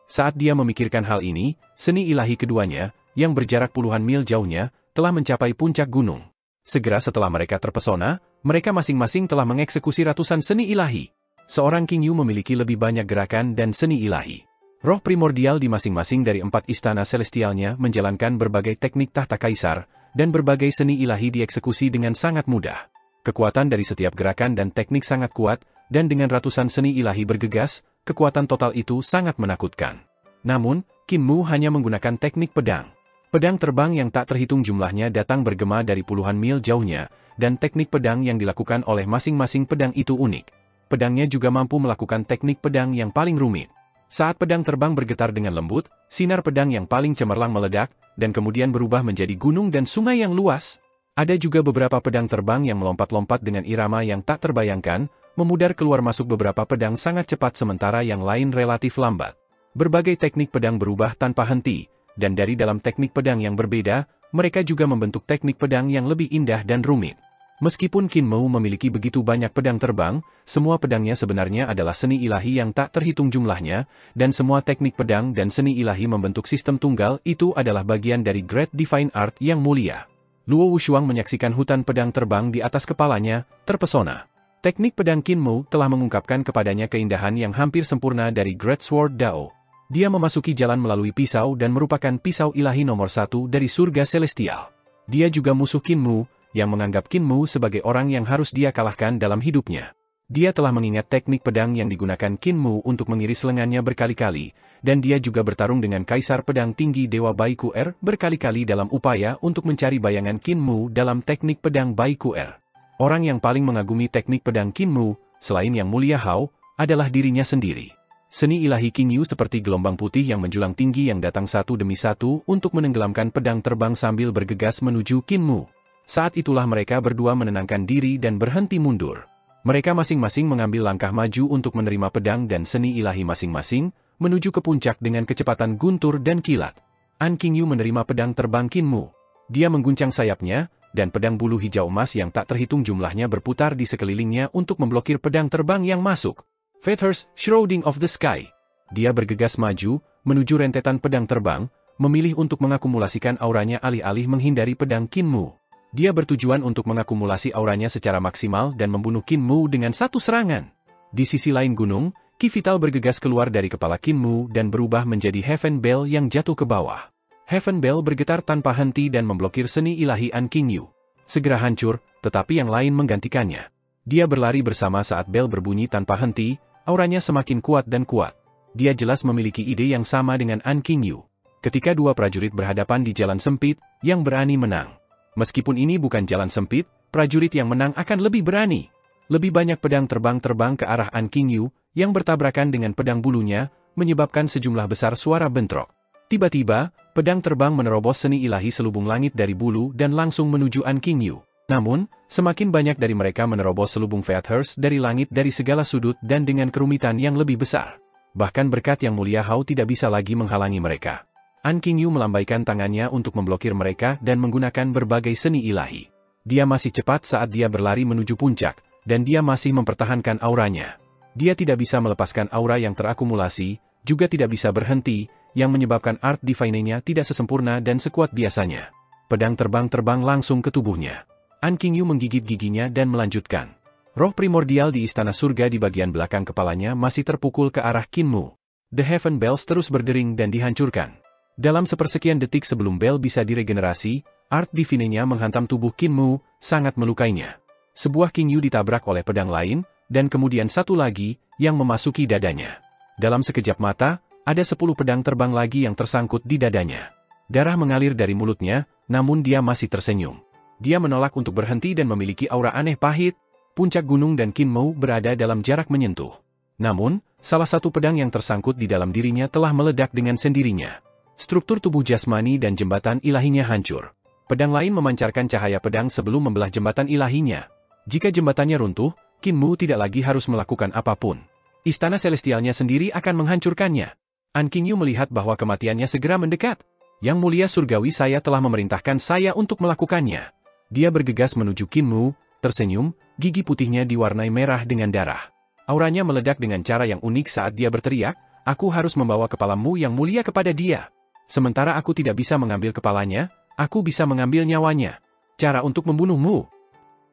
Saat dia memikirkan hal ini, seni ilahi keduanya, yang berjarak puluhan mil jauhnya, telah mencapai puncak gunung. Segera setelah mereka terpesona, mereka masing-masing telah mengeksekusi ratusan seni ilahi. Seorang King Yu memiliki lebih banyak gerakan dan seni ilahi. Roh primordial di masing-masing dari 4 istana celestialnya menjalankan berbagai teknik tahta kaisar, dan berbagai seni ilahi dieksekusi dengan sangat mudah. Kekuatan dari setiap gerakan dan teknik sangat kuat, dan dengan ratusan seni ilahi bergegas, kekuatan total itu sangat menakutkan. Namun, Qin Mu hanya menggunakan teknik pedang. Pedang terbang yang tak terhitung jumlahnya datang bergema dari puluhan mil jauhnya, dan teknik pedang yang dilakukan oleh masing-masing pedang itu unik. Pedangnya juga mampu melakukan teknik pedang yang paling rumit. Saat pedang terbang bergetar dengan lembut, sinar pedang yang paling cemerlang meledak, dan kemudian berubah menjadi gunung dan sungai yang luas. Ada juga beberapa pedang terbang yang melompat-lompat dengan irama yang tak terbayangkan, memudar keluar masuk beberapa pedang sangat cepat sementara yang lain relatif lambat. Berbagai teknik pedang berubah tanpa henti, dan dari dalam teknik pedang yang berbeda, mereka juga membentuk teknik pedang yang lebih indah dan rumit. Meskipun Qin Mu memiliki begitu banyak pedang terbang, semua pedangnya sebenarnya adalah seni ilahi yang tak terhitung jumlahnya, dan semua teknik pedang dan seni ilahi membentuk sistem tunggal itu adalah bagian dari Great Divine Art yang mulia. Luo Wushuang menyaksikan hutan pedang terbang di atas kepalanya, terpesona. Teknik pedang Qin Mu telah mengungkapkan kepadanya keindahan yang hampir sempurna dari Great Sword Dao. Dia memasuki jalan melalui pisau dan merupakan pisau ilahi nomor 1 dari surga celestial. Dia juga musuh Qin Mu, yang menganggap Qin Mu sebagai orang yang harus dia kalahkan dalam hidupnya. Dia telah mengingat teknik pedang yang digunakan Qin Mu untuk mengiris lengannya berkali-kali, dan dia juga bertarung dengan Kaisar Pedang Tinggi Dewa Bai Ku'er berkali-kali dalam upaya untuk mencari bayangan Qin Mu dalam teknik pedang Bai Ku'er. Orang yang paling mengagumi teknik pedang Qin Mu, selain Yang Mulia Hao, adalah dirinya sendiri. Seni ilahi King Yu seperti gelombang putih yang menjulang tinggi yang datang satu demi satu untuk menenggelamkan pedang terbang sambil bergegas menuju Qin Mu. Saat itulah mereka berdua menenangkan diri dan berhenti mundur. Mereka masing-masing mengambil langkah maju untuk menerima pedang dan seni ilahi masing-masing, menuju ke puncak dengan kecepatan guntur dan kilat. An King Yu menerima pedang terbang Qin Mu. Dia mengguncang sayapnya, dan pedang bulu hijau emas yang tak terhitung jumlahnya berputar di sekelilingnya untuk memblokir pedang terbang yang masuk. Feathers, Shrouding of the Sky. Dia bergegas maju, menuju rentetan pedang terbang, memilih untuk mengakumulasikan auranya alih-alih menghindari pedang Qin Mu. Dia bertujuan untuk mengakumulasi auranya secara maksimal dan membunuh Qin Mu dengan satu serangan. Di sisi lain gunung, ki vital bergegas keluar dari kepala Qin Mu dan berubah menjadi Heaven Bell yang jatuh ke bawah. Heaven Bell bergetar tanpa henti dan memblokir seni ilahi An King Yu. Segera hancur, tetapi yang lain menggantikannya. Dia berlari bersama saat bel berbunyi tanpa henti, auranya semakin kuat dan kuat. Dia jelas memiliki ide yang sama dengan An King Yu. Ketika dua prajurit berhadapan di jalan sempit, yang berani menang. Meskipun ini bukan jalan sempit, prajurit yang menang akan lebih berani. Lebih banyak pedang terbang ke arah An King Yu, yang bertabrakan dengan pedang bulunya, menyebabkan sejumlah besar suara bentrok. Tiba-tiba, pedang terbang menerobos seni ilahi selubung langit dari bulu dan langsung menuju An King Yu. Namun, semakin banyak dari mereka menerobos selubung Feathers dari langit dari segala sudut dan dengan kerumitan yang lebih besar. Bahkan berkat Yang Mulia Hao tidak bisa lagi menghalangi mereka. An Qingyu melambaikan tangannya untuk memblokir mereka dan menggunakan berbagai seni ilahi. Dia masih cepat saat dia berlari menuju puncak, dan dia masih mempertahankan auranya. Dia tidak bisa melepaskan aura yang terakumulasi, juga tidak bisa berhenti, yang menyebabkan art divine-nya tidak sesempurna dan sekuat biasanya. Pedang terbang langsung ke tubuhnya. An Qingyu menggigit giginya dan melanjutkan. Roh primordial di istana surga di bagian belakang kepalanya masih terpukul ke arah Qin Mu. The Heaven Bells terus berdering dan dihancurkan. Dalam sepersekian detik sebelum bel bisa diregenerasi, art divine-nya menghantam tubuh Qin Mu, sangat melukainya. Sebuah Qingyu ditabrak oleh pedang lain, dan kemudian satu lagi, yang memasuki dadanya. Dalam sekejap mata, ada 10 pedang terbang lagi yang tersangkut di dadanya. Darah mengalir dari mulutnya, namun dia masih tersenyum. Dia menolak untuk berhenti dan memiliki aura aneh pahit. Puncak gunung dan Qin Mu berada dalam jarak menyentuh. Namun, salah satu pedang yang tersangkut di dalam dirinya telah meledak dengan sendirinya. Struktur tubuh jasmani dan jembatan ilahinya hancur. Pedang lain memancarkan cahaya pedang sebelum membelah jembatan ilahinya. Jika jembatannya runtuh, Qin Mu tidak lagi harus melakukan apapun. Istana celestialnya sendiri akan menghancurkannya. An Qingyu melihat bahwa kematiannya segera mendekat. Yang Mulia Surgawi saya telah memerintahkan saya untuk melakukannya. Dia bergegas menuju Qin Mu, tersenyum, gigi putihnya diwarnai merah dengan darah. Auranya meledak dengan cara yang unik saat dia berteriak, "Aku harus membawa kepalamu yang mulia kepada dia. Sementara aku tidak bisa mengambil kepalanya, aku bisa mengambil nyawanya. Cara untuk membunuhmu.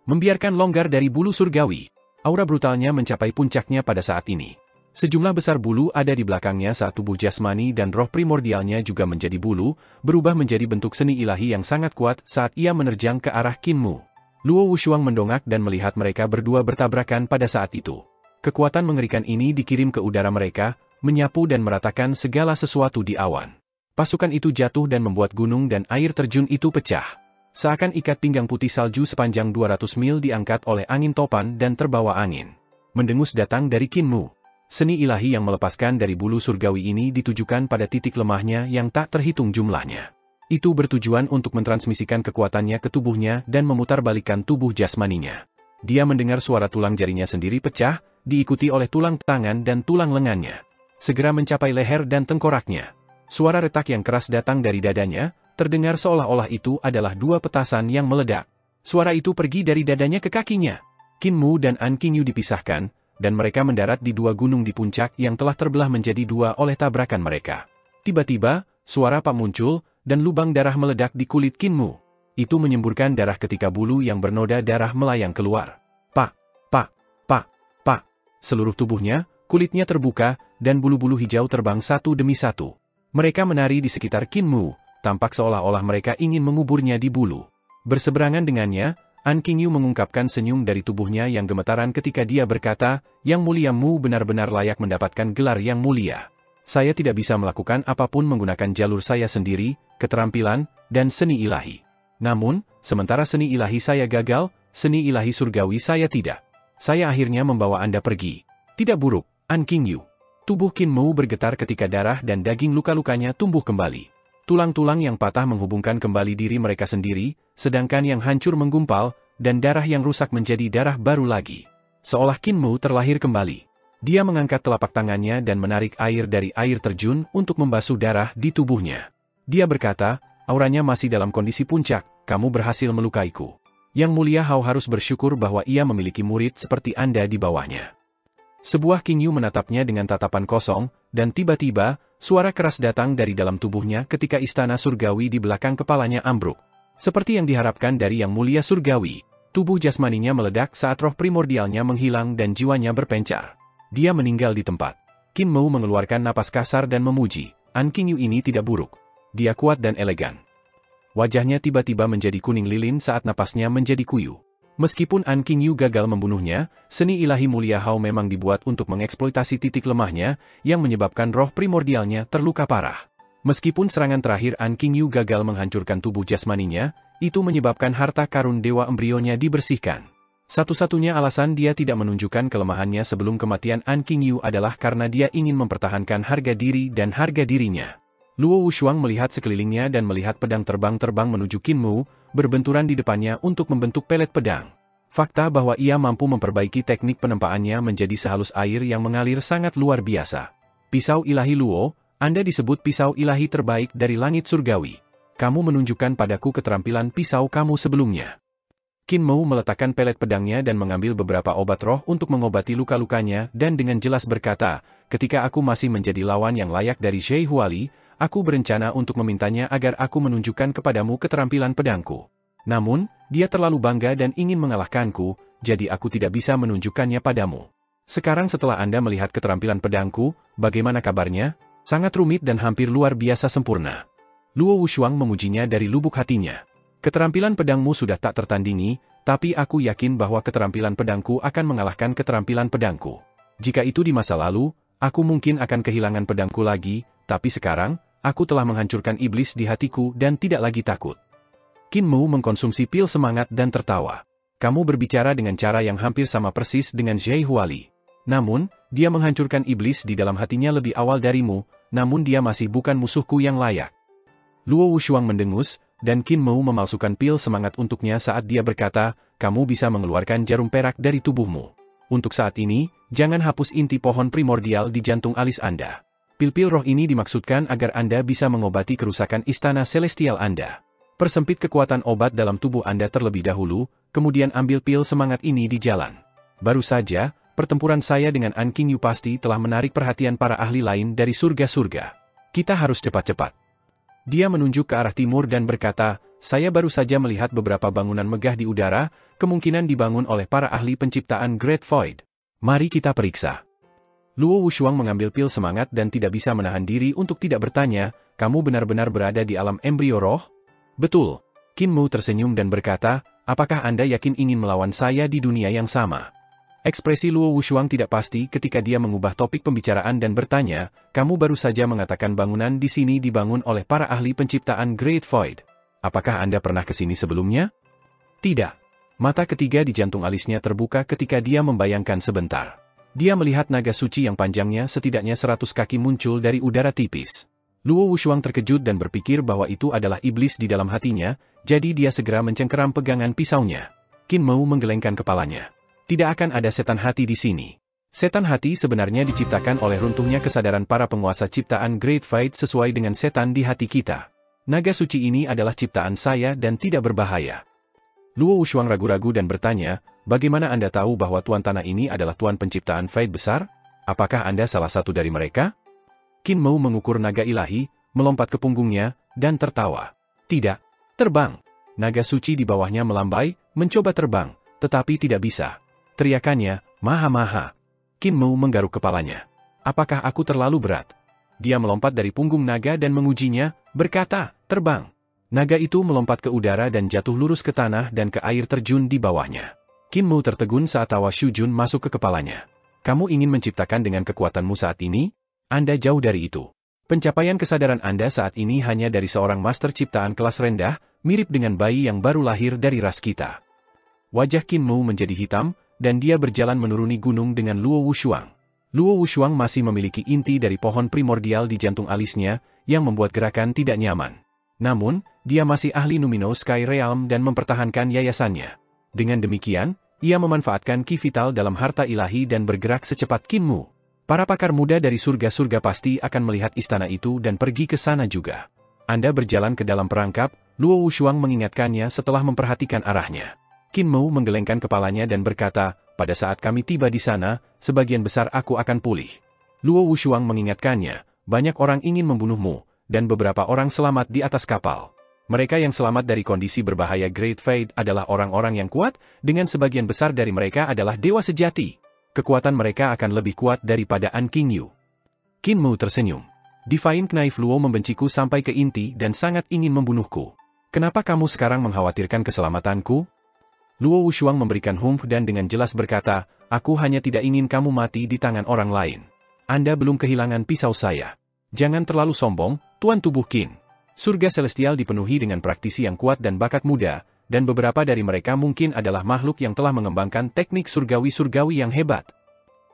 Membiarkan longgar dari bulu surgawi." Aura brutalnya mencapai puncaknya pada saat ini. Sejumlah besar bulu ada di belakangnya saat tubuh jasmani dan roh primordialnya juga menjadi bulu, berubah menjadi bentuk seni ilahi yang sangat kuat saat ia menerjang ke arah Qin Mu. Luo Wushuang mendongak dan melihat mereka berdua bertabrakan pada saat itu. Kekuatan mengerikan ini dikirim ke udara mereka, menyapu dan meratakan segala sesuatu di awan. Pasukan itu jatuh dan membuat gunung dan air terjun itu pecah. Seakan ikat pinggang putih salju sepanjang 200 mil diangkat oleh angin topan dan terbawa angin. Mendengus datang dari Qin Mu. Seni ilahi yang melepaskan dari bulu surgawi ini ditujukan pada titik lemahnya yang tak terhitung jumlahnya. Itu bertujuan untuk mentransmisikan kekuatannya ke tubuhnya dan memutarbalikkan tubuh jasmaninya. Dia mendengar suara tulang jarinya sendiri pecah, diikuti oleh tulang tangan dan tulang lengannya. Segera mencapai leher dan tengkoraknya. Suara retak yang keras datang dari dadanya, terdengar seolah-olah itu adalah 2 petasan yang meledak. Suara itu pergi dari dadanya ke kakinya. Qin Mu dan An Qingyu dipisahkan, dan mereka mendarat di 2 gunung di puncak yang telah terbelah menjadi 2 oleh tabrakan mereka. Tiba-tiba, suara Pak muncul, dan lubang darah meledak di kulit Qin Mu. Itu menyemburkan darah ketika bulu yang bernoda darah melayang keluar. Pak. Seluruh tubuhnya, kulitnya terbuka, dan bulu-bulu hijau terbang satu demi satu. Mereka menari di sekitar Qin Mu, tampak seolah-olah mereka ingin menguburnya di bulu. Berseberangan dengannya, An Qingyu mengungkapkan senyum dari tubuhnya yang gemetaran ketika dia berkata, "Yang Mulia Mu benar-benar layak mendapatkan gelar yang mulia. Saya tidak bisa melakukan apapun menggunakan jalur saya sendiri, keterampilan, dan seni ilahi. Namun, sementara seni ilahi saya gagal, seni ilahi surgawi saya tidak. Saya akhirnya membawa Anda pergi." Tidak buruk, An Qingyu. Tubuh Qin Mu bergetar ketika darah dan daging luka-lukanya tumbuh kembali. Tulang-tulang yang patah menghubungkan kembali diri mereka sendiri, sedangkan yang hancur menggumpal, dan darah yang rusak menjadi darah baru lagi. Seolah Qin Mu terlahir kembali. Dia mengangkat telapak tangannya dan menarik air dari air terjun untuk membasuh darah di tubuhnya. Dia berkata, auranya masih dalam kondisi puncak, "Kamu berhasil melukaiku. Yang Mulia Hao harus bersyukur bahwa ia memiliki murid seperti Anda di bawahnya." Sebuah Qingyu menatapnya dengan tatapan kosong, dan tiba-tiba, suara keras datang dari dalam tubuhnya ketika istana surgawi di belakang kepalanya ambruk. Seperti yang diharapkan dari Yang Mulia Surgawi, tubuh jasmaninya meledak saat roh primordialnya menghilang dan jiwanya berpencar. Dia meninggal di tempat. Qin Mu mengeluarkan napas kasar dan memuji, "An Qingyu ini tidak buruk. Dia kuat dan elegan." Wajahnya tiba-tiba menjadi kuning lilin saat napasnya menjadi kuyu. Meskipun An Qingyu gagal membunuhnya, seni ilahi Mulia Hao memang dibuat untuk mengeksploitasi titik lemahnya, yang menyebabkan roh primordialnya terluka parah. Meskipun serangan terakhir An Qingyu gagal menghancurkan tubuh jasmaninya, itu menyebabkan harta karun dewa embrionya dibersihkan. Satu-satunya alasan dia tidak menunjukkan kelemahannya sebelum kematian An Qingyu adalah karena dia ingin mempertahankan harga diri dan harga dirinya. Luo Wushuang melihat sekelilingnya dan melihat pedang terbang menuju Qin Mu, berbenturan di depannya untuk membentuk pelet pedang. Fakta bahwa ia mampu memperbaiki teknik penempaannya menjadi sehalus air yang mengalir sangat luar biasa. Pisau ilahi Luo, Anda disebut pisau ilahi terbaik dari langit surgawi. Kamu menunjukkan padaku keterampilan pisau kamu sebelumnya. Qin Mu meletakkan pelet pedangnya dan mengambil beberapa obat roh untuk mengobati luka-lukanya dan dengan jelas berkata, ketika aku masih menjadi lawan yang layak dari Zhe Huali, aku berencana untuk memintanya agar aku menunjukkan kepadamu keterampilan pedangku. Namun, dia terlalu bangga dan ingin mengalahkanku, jadi aku tidak bisa menunjukkannya padamu. Sekarang setelah Anda melihat keterampilan pedangku, bagaimana kabarnya? Sangat rumit dan hampir luar biasa sempurna. Luo Wushuang memujinya dari lubuk hatinya. Keterampilan pedangmu sudah tak tertandingi, tapi aku yakin bahwa keterampilan pedangku akan mengalahkan keterampilan pedangku. Jika itu di masa lalu, aku mungkin akan kehilangan pedangku lagi, tapi sekarang, aku telah menghancurkan iblis di hatiku dan tidak lagi takut. Qin Mu mengkonsumsi pil semangat dan tertawa. Kamu berbicara dengan cara yang hampir sama persis dengan Zhe Huali. Namun, dia menghancurkan iblis di dalam hatinya lebih awal darimu, namun dia masih bukan musuhku yang layak. Luo Wushuang mendengus, dan Qin Mu memalsukan pil semangat untuknya saat dia berkata, kamu bisa mengeluarkan jarum perak dari tubuhmu. Untuk saat ini, jangan hapus inti pohon primordial di jantung alis Anda. Pil-pil roh ini dimaksudkan agar Anda bisa mengobati kerusakan istana celestial Anda. Persempit kekuatan obat dalam tubuh Anda terlebih dahulu, kemudian ambil pil semangat ini di jalan. Baru saja, pertempuran saya dengan An King Yu pasti telah menarik perhatian para ahli lain dari surga-surga. Kita harus cepat-cepat. Dia menunjuk ke arah timur dan berkata, saya baru saja melihat beberapa bangunan megah di udara, kemungkinan dibangun oleh para ahli penciptaan Great Void. Mari kita periksa. Luo Wushuang mengambil pil semangat dan tidak bisa menahan diri untuk tidak bertanya, kamu benar-benar berada di alam embrio roh? Betul. Qin Mu tersenyum dan berkata, apakah Anda yakin ingin melawan saya di dunia yang sama? Ekspresi Luo Wushuang tidak pasti ketika dia mengubah topik pembicaraan dan bertanya, kamu baru saja mengatakan bangunan di sini dibangun oleh para ahli penciptaan Great Void. Apakah Anda pernah ke sini sebelumnya? Tidak. Mata ketiga di jantung alisnya terbuka ketika dia membayangkan sebentar. Dia melihat naga suci yang panjangnya setidaknya 100 kaki muncul dari udara tipis. Luo Wushuang terkejut dan berpikir bahwa itu adalah iblis di dalam hatinya, jadi dia segera mencengkeram pegangan pisaunya. Qin Mu menggelengkan kepalanya. Tidak akan ada setan hati di sini. Setan hati sebenarnya diciptakan oleh runtuhnya kesadaran para penguasa ciptaan Great Void sesuai dengan setan di hati kita. Naga suci ini adalah ciptaan saya dan tidak berbahaya. Luo Wushuang ragu-ragu dan bertanya, bagaimana Anda tahu bahwa Tuan Tanah ini adalah Tuan penciptaan Void besar? Apakah Anda salah satu dari mereka? Qin Mu mengukur naga ilahi, melompat ke punggungnya, dan tertawa. Tidak. Terbang. Naga suci di bawahnya melambai, mencoba terbang, tetapi tidak bisa. Teriakannya, maha-maha. Qin Mu menggaruk kepalanya. Apakah aku terlalu berat? Dia melompat dari punggung naga dan mengujinya, berkata, terbang. Naga itu melompat ke udara dan jatuh lurus ke tanah dan ke air terjun di bawahnya. Qin Mu tertegun saat tawa Shujun masuk ke kepalanya. Kamu ingin menciptakan dengan kekuatanmu saat ini? Anda jauh dari itu. Pencapaian kesadaran Anda saat ini hanya dari seorang master ciptaan kelas rendah, mirip dengan bayi yang baru lahir dari ras kita. Wajah Qin Mu menjadi hitam, dan dia berjalan menuruni gunung dengan Luo Wushuang. Luo Wushuang masih memiliki inti dari pohon primordial di jantung alisnya, yang membuat gerakan tidak nyaman. Namun, dia masih ahli Numino Sky Realm dan mempertahankan yayasannya. Dengan demikian, ia memanfaatkan ki vital dalam harta ilahi dan bergerak secepat Qin Mu. Para pakar muda dari surga-surga pasti akan melihat istana itu dan pergi ke sana juga. Anda berjalan ke dalam perangkap, Luo Wushuang mengingatkannya setelah memperhatikan arahnya. Qin Mu menggelengkan kepalanya dan berkata, pada saat kami tiba di sana, sebagian besar aku akan pulih. Luo Wushuang mengingatkannya, banyak orang ingin membunuhmu, dan beberapa orang selamat di atas kapal. Mereka yang selamat dari kondisi berbahaya Great Void adalah orang-orang yang kuat, dengan sebagian besar dari mereka adalah dewa sejati. Kekuatan mereka akan lebih kuat daripada An King Yu. Qin Mu tersenyum. Divine Knife Luo membenciku sampai ke inti dan sangat ingin membunuhku. Kenapa kamu sekarang mengkhawatirkan keselamatanku? Luo Wushuang memberikan humf dan dengan jelas berkata, aku hanya tidak ingin kamu mati di tangan orang lain. Anda belum kehilangan pisau saya. Jangan terlalu sombong, Tuan Tubuh Qin. Surga Celestial dipenuhi dengan praktisi yang kuat dan bakat muda, dan beberapa dari mereka mungkin adalah makhluk yang telah mengembangkan teknik surgawi-surgawi yang hebat.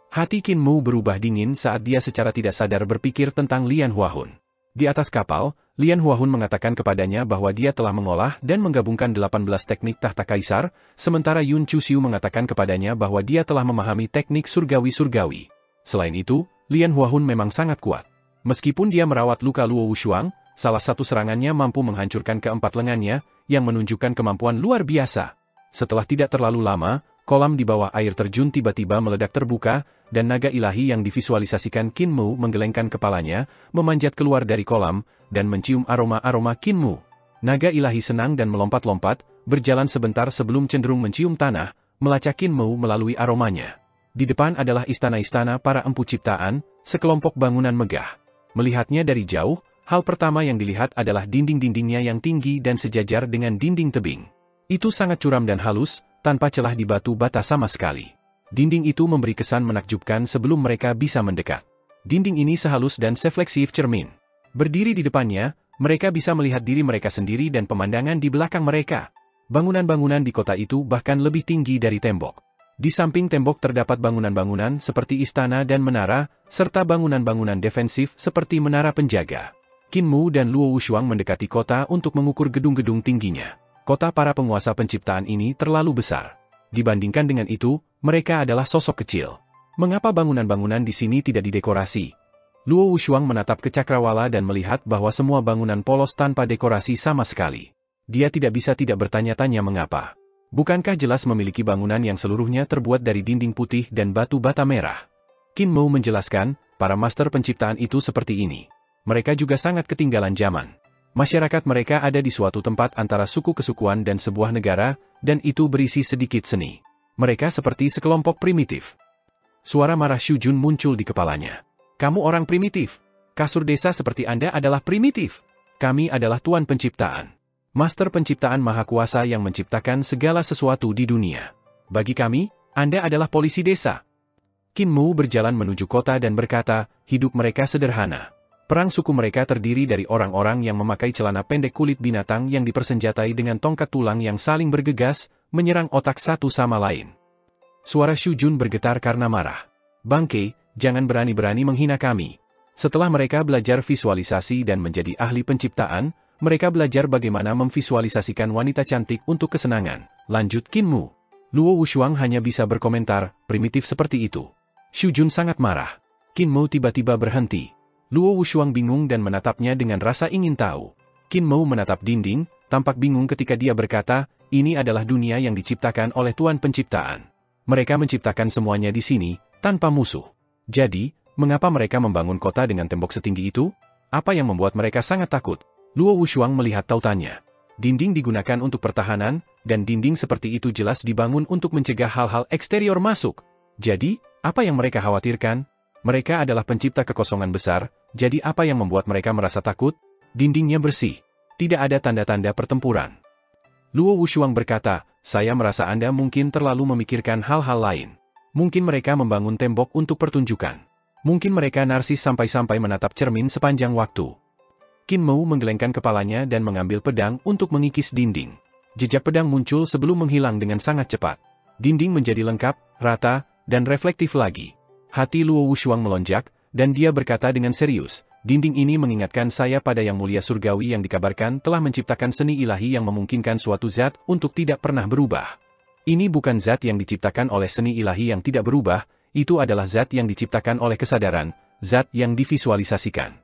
Hati Qin Mu berubah dingin saat dia secara tidak sadar berpikir tentang Lian Huahun. Di atas kapal, Lian Huahun mengatakan kepadanya bahwa dia telah mengolah dan menggabungkan 18 teknik tahta kaisar, sementara Yun Chuxiu mengatakan kepadanya bahwa dia telah memahami teknik surgawi-surgawi. Selain itu, Lian Huahun memang sangat kuat. Meskipun dia merawat luka Luo Wushuang, salah satu serangannya mampu menghancurkan keempat lengannya, yang menunjukkan kemampuan luar biasa. Setelah tidak terlalu lama, kolam di bawah air terjun tiba-tiba meledak terbuka, dan naga ilahi yang divisualisasikan Qin Mu menggelengkan kepalanya, memanjat keluar dari kolam, dan mencium aroma-aroma Qin Mu. Naga ilahi senang dan melompat-lompat, berjalan sebentar sebelum cenderung mencium tanah, melacak Qin Mu melalui aromanya. Di depan adalah istana-istana para empu ciptaan, sekelompok bangunan megah. Melihatnya dari jauh, hal pertama yang dilihat adalah dinding-dindingnya yang tinggi dan sejajar dengan dinding tebing. Itu sangat curam dan halus, tanpa celah di batu bata sama sekali. Dinding itu memberi kesan menakjubkan sebelum mereka bisa mendekat. Dinding ini sehalus dan sefleksif cermin. Berdiri di depannya, mereka bisa melihat diri mereka sendiri dan pemandangan di belakang mereka. Bangunan-bangunan di kota itu bahkan lebih tinggi dari tembok. Di samping tembok terdapat bangunan-bangunan seperti istana dan menara, serta bangunan-bangunan defensif seperti menara penjaga. Qin Mu dan Luo Wushuang mendekati kota untuk mengukur gedung-gedung tingginya. Kota para penguasa penciptaan ini terlalu besar. Dibandingkan dengan itu, mereka adalah sosok kecil. Mengapa bangunan-bangunan di sini tidak didekorasi? Luo Wushuang menatap ke cakrawala dan melihat bahwa semua bangunan polos tanpa dekorasi sama sekali. Dia tidak bisa tidak bertanya-tanya mengapa. Bukankah jelas memiliki bangunan yang seluruhnya terbuat dari dinding putih dan batu bata merah? Qin Mu menjelaskan, para master penciptaan itu seperti ini. Mereka juga sangat ketinggalan zaman. Masyarakat mereka ada di suatu tempat antara suku kesukuan dan sebuah negara, dan itu berisi sedikit seni. Mereka seperti sekelompok primitif. Suara marah Xu Jun muncul di kepalanya. Kamu orang primitif. Kasur desa seperti Anda adalah primitif. Kami adalah Tuan Penciptaan. Master penciptaan maha kuasa yang menciptakan segala sesuatu di dunia. Bagi kami, Anda adalah polisi desa. Qin Mu berjalan menuju kota dan berkata, hidup mereka sederhana. Perang suku mereka terdiri dari orang-orang yang memakai celana pendek kulit binatang yang dipersenjatai dengan tongkat tulang yang saling bergegas, menyerang otak satu sama lain. Suara Xu Jun bergetar karena marah. Bangke, jangan berani-berani menghina kami. Setelah mereka belajar visualisasi dan menjadi ahli penciptaan, mereka belajar bagaimana memvisualisasikan wanita cantik untuk kesenangan, lanjut Qin Mu. Luo Wushuang hanya bisa berkomentar, primitif seperti itu. Xu Jun sangat marah. Qin Mu tiba-tiba berhenti. Luo Wushuang bingung dan menatapnya dengan rasa ingin tahu. Qin Mu menatap dinding, tampak bingung ketika dia berkata, ini adalah dunia yang diciptakan oleh Tuan Penciptaan. Mereka menciptakan semuanya di sini, tanpa musuh. Jadi, mengapa mereka membangun kota dengan tembok setinggi itu? Apa yang membuat mereka sangat takut? Luo Wushuang melihat tautannya. Dinding digunakan untuk pertahanan, dan dinding seperti itu jelas dibangun untuk mencegah hal-hal eksterior masuk. Jadi, apa yang mereka khawatirkan? Mereka adalah pencipta kekosongan besar, jadi apa yang membuat mereka merasa takut? Dindingnya bersih. Tidak ada tanda-tanda pertempuran. Luo Wushuang berkata, saya merasa Anda mungkin terlalu memikirkan hal-hal lain. Mungkin mereka membangun tembok untuk pertunjukan. Mungkin mereka narsis sampai-sampai menatap cermin sepanjang waktu. Qin Mu menggelengkan kepalanya dan mengambil pedang untuk mengikis dinding. Jejak pedang muncul sebelum menghilang dengan sangat cepat. Dinding menjadi lengkap, rata, dan reflektif lagi. Hati Luo Wushuang melonjak, dan dia berkata dengan serius, dinding ini mengingatkan saya pada Yang Mulia Surgawi yang dikabarkan telah menciptakan seni ilahi yang memungkinkan suatu zat untuk tidak pernah berubah. Ini bukan zat yang diciptakan oleh seni ilahi yang tidak berubah, itu adalah zat yang diciptakan oleh kesadaran, zat yang divisualisasikan.